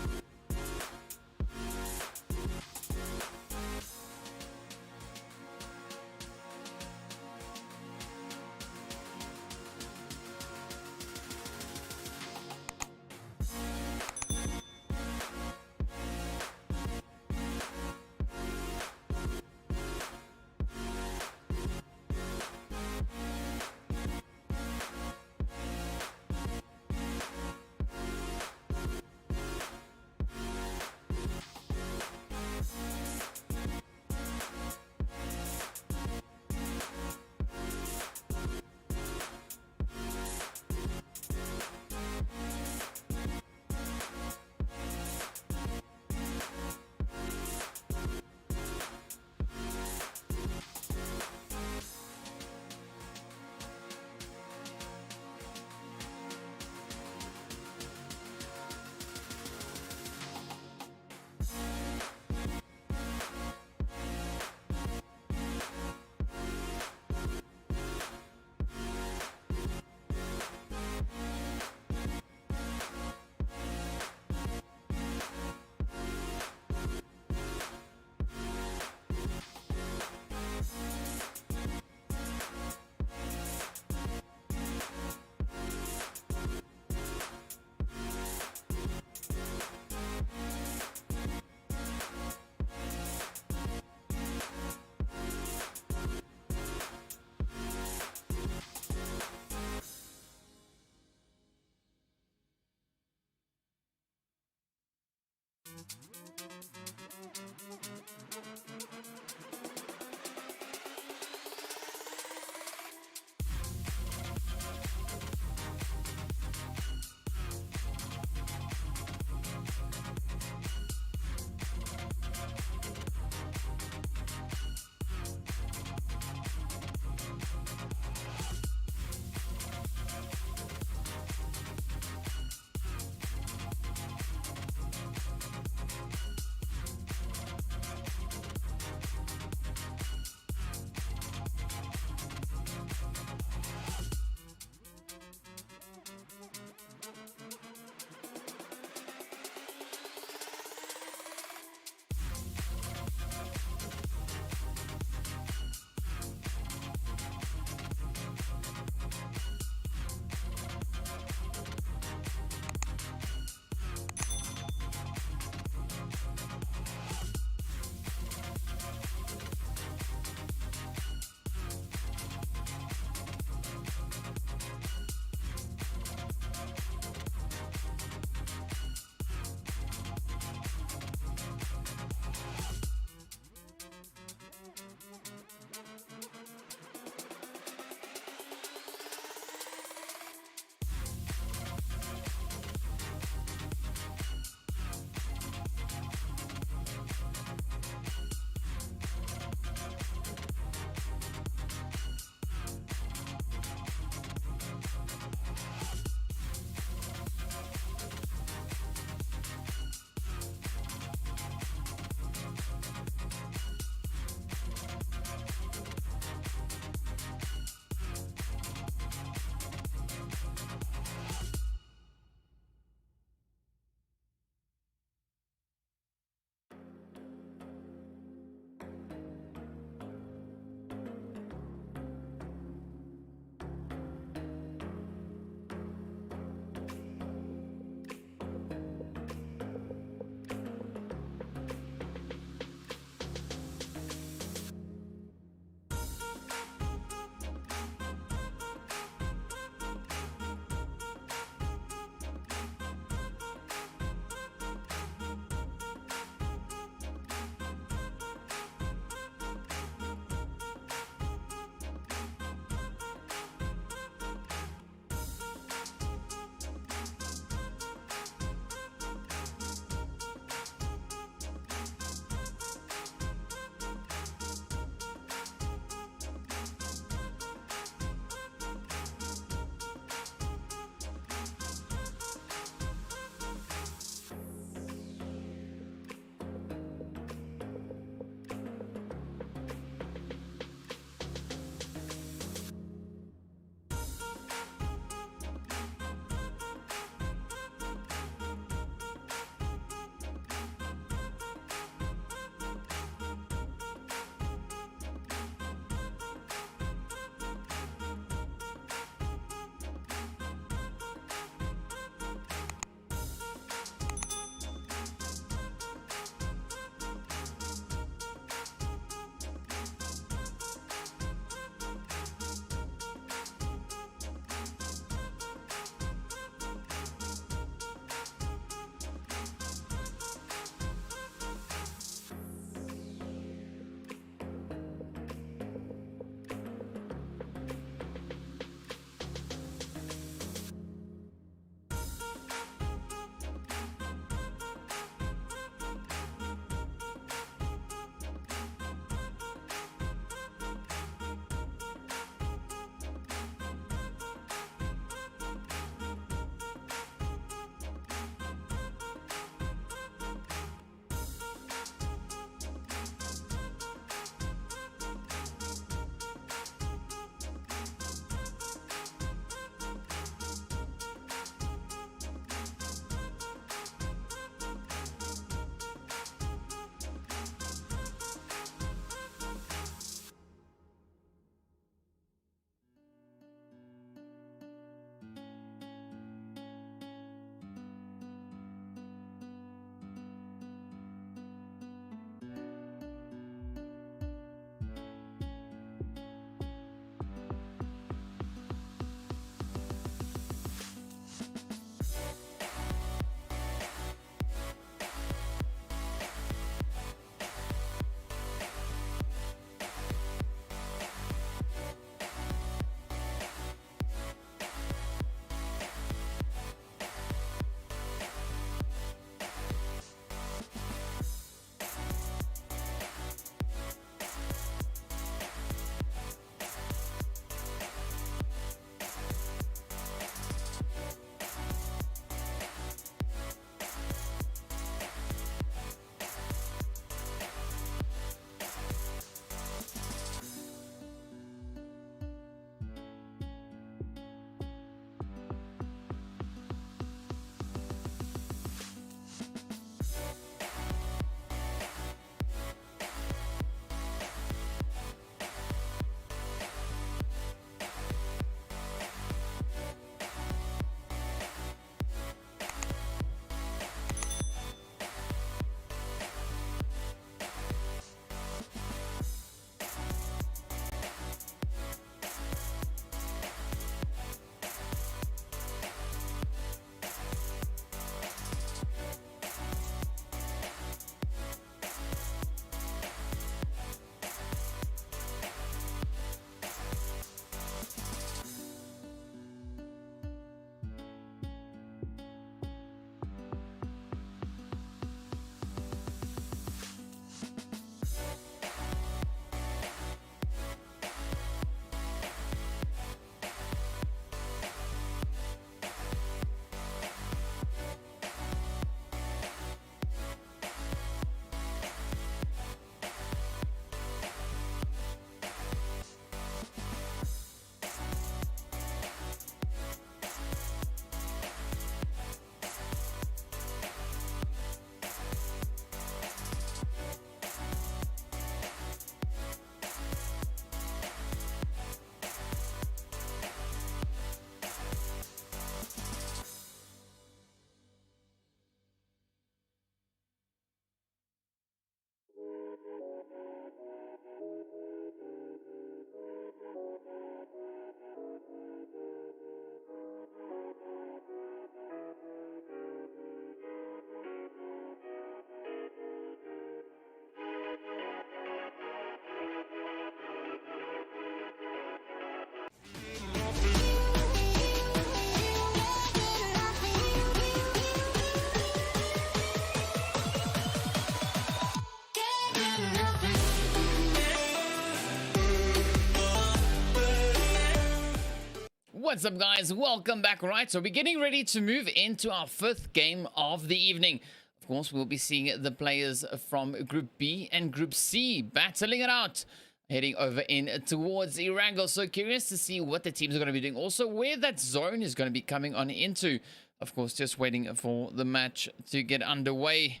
What's up, guys? Welcome back. Right, so we're getting ready to move into our fifth game of the evening. Of course, we'll be seeing the players from Group B and Group C battling it out, heading over in towards ERANGEL. So curious to see what the teams are going to be doing. Also, where that zone is going to be coming on into. Of course, just waiting for the match to get underway.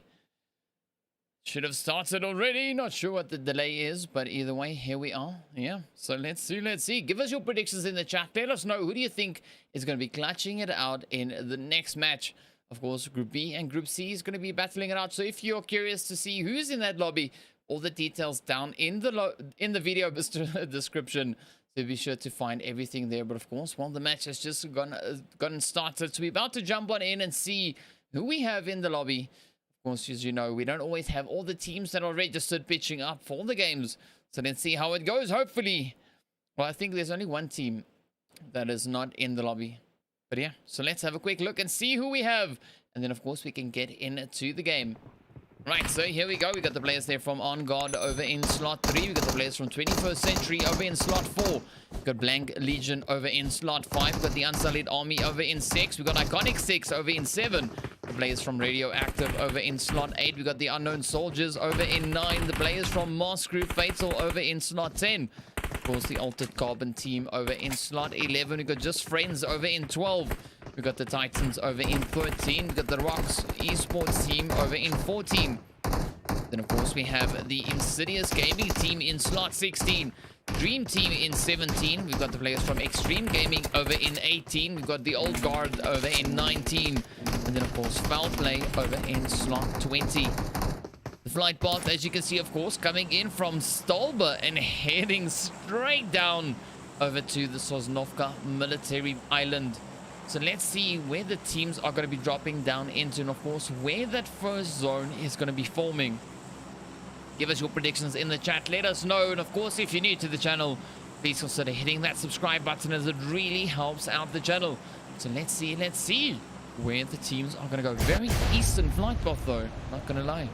Should have started already. Not sure what the delay is, but either way, here we are. Yeah, so let's see. Give us your predictions in the chat. Let us know, who do you think is going to be clutching it out in the next match. Of course, Group B and Group C is going to be battling it out. So if you're curious to see who's in that lobby, all the details down in the video description. So be sure to find everything there. But of course, well, the match has just gotten started. So we're about to jump on in and see who we have in the lobby. Of course, as you know, we don't always have all the teams that are registered pitching up for the games. So let's see how it goes. Hopefully, well, I think there's only one team that is not in the lobby. But yeah, so let's have a quick look and see who we have. And then, of course, we can get into the game. Right, so here we go. We got the players there from ONGOD over in slot 3. We got the players from 21st Century over in slot 4. We got Blank Legion over in slot 5. We got the Unsullied Army over in 6. We got Iconic 6 over in 7. The players from Radioactive over in slot 8. We got the Unknown Soldiers over in 9. The players from Mask Crew Fatal over in slot 10. Of course, the Altered Carbon team over in slot 11. We got Just Friends over in 12. We got the Titans over in 13. We got the Rocks Esports team over in 14. Then, of course, we have the Insidious Gaming team in slot 16. Dream team in 17. We've got the players from Extreme Gaming over in 18. We've got the Old Guard over in 19. And then, of course, Foul Play over in slot 20. The flight path, as you can see, of course, coming in from Stolba and heading straight down over to the Sosnovka military island. So let's see where the teams are going to be dropping down into, and of course, where that first zone is going to be forming. Give us your predictions in the chat. Let us know. And of course, if you're new to the channel, please consider hitting that subscribe button, as it really helps out the channel. So let's see where the teams are going to go. Very decent flight path, though. Not going to lie.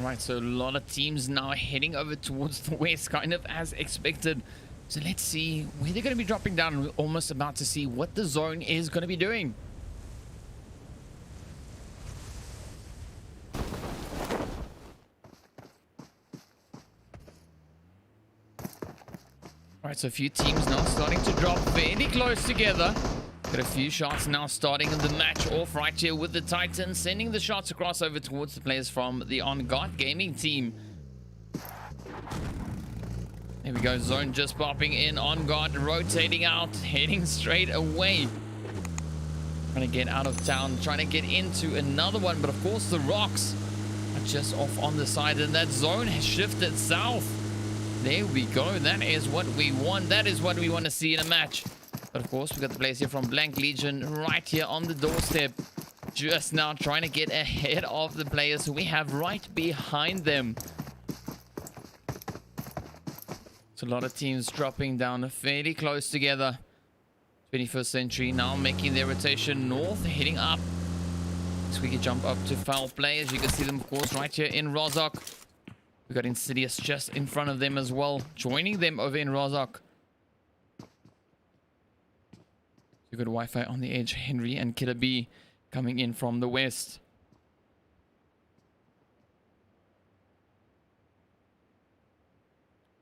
Right, so a lot of teams now heading over towards the west, kind of as expected. So let's see where they're going to be dropping down. We're almost about to see what the zone is going to be doing. Right, so a few teams now starting to drop fairly close together. Got a few shots now starting the match off right here with the Titans, sending the shots across over towards the players from the ONGOD Gaming team. There we go, zone just popping in. ONGOD rotating out, heading straight away. Trying to get out of town, trying to get into another one, but of course the Rocks are just off on the side, and that zone has shifted south. There we go, that is what we want. That is what we want to see in a match. But of course, we got the players here from Blank Legion right here on the doorstep. Just now trying to get ahead of the players who we have right behind them. So a lot of teams dropping down fairly close together. 21st Century now making their rotation north, heading up. So we can jump up to Foul Play. As you can see them, of course, right here in Rozhok. We got Insidious just in front of them as well, joining them over in Rozhok. You got Wi-Fi on the edge, Henry and Killer B coming in from the west.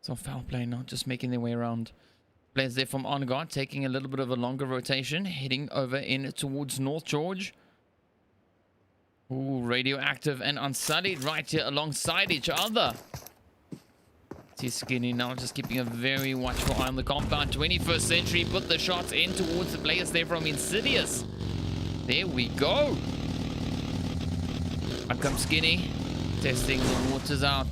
So Foul Play now just making their way around. Players there from ONGOD taking a little bit of a longer rotation, heading over in towards North George. Ooh, Radioactive and Unsullied right here alongside each other. See Skinny now just keeping a very watchful eye on the compound. 21st Century put the shots in towards the players there from Insidious. There we go. Up comes Skinny, testing the waters out.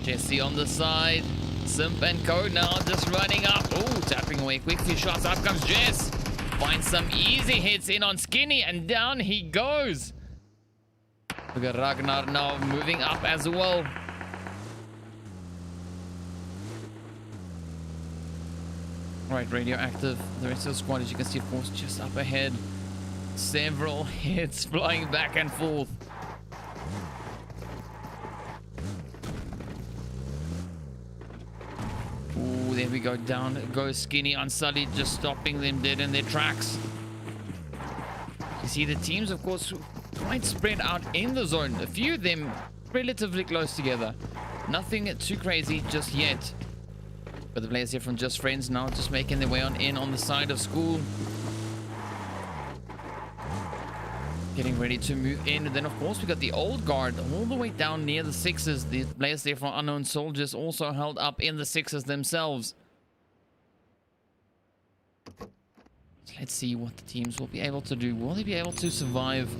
Jesse on the side. Simp and Code now just running up. Oh, tapping away. Quick few shots. Up comes Jess. Finds some easy hits in on Skinny, and down he goes. We got Ragnar now moving up as well. Right, radioactive. The rest of the squad, as you can see, of course, just up ahead. Several hits flying back and forth. Ooh, there we go. Down goes Skinny. Unsullied just stopping them dead in their tracks. You see the teams, of course, quite spread out in the zone. A few of them relatively close together. Nothing too crazy just yet. But the players here from Just Friends now just making their way on in on the side of school. Getting ready to move in. And then, of course, we got the old guard all the way down near the sixes. The players there from Unknown Soldiers also held up in the sixes themselves. So let's see what the teams will be able to do. Will they be able to survive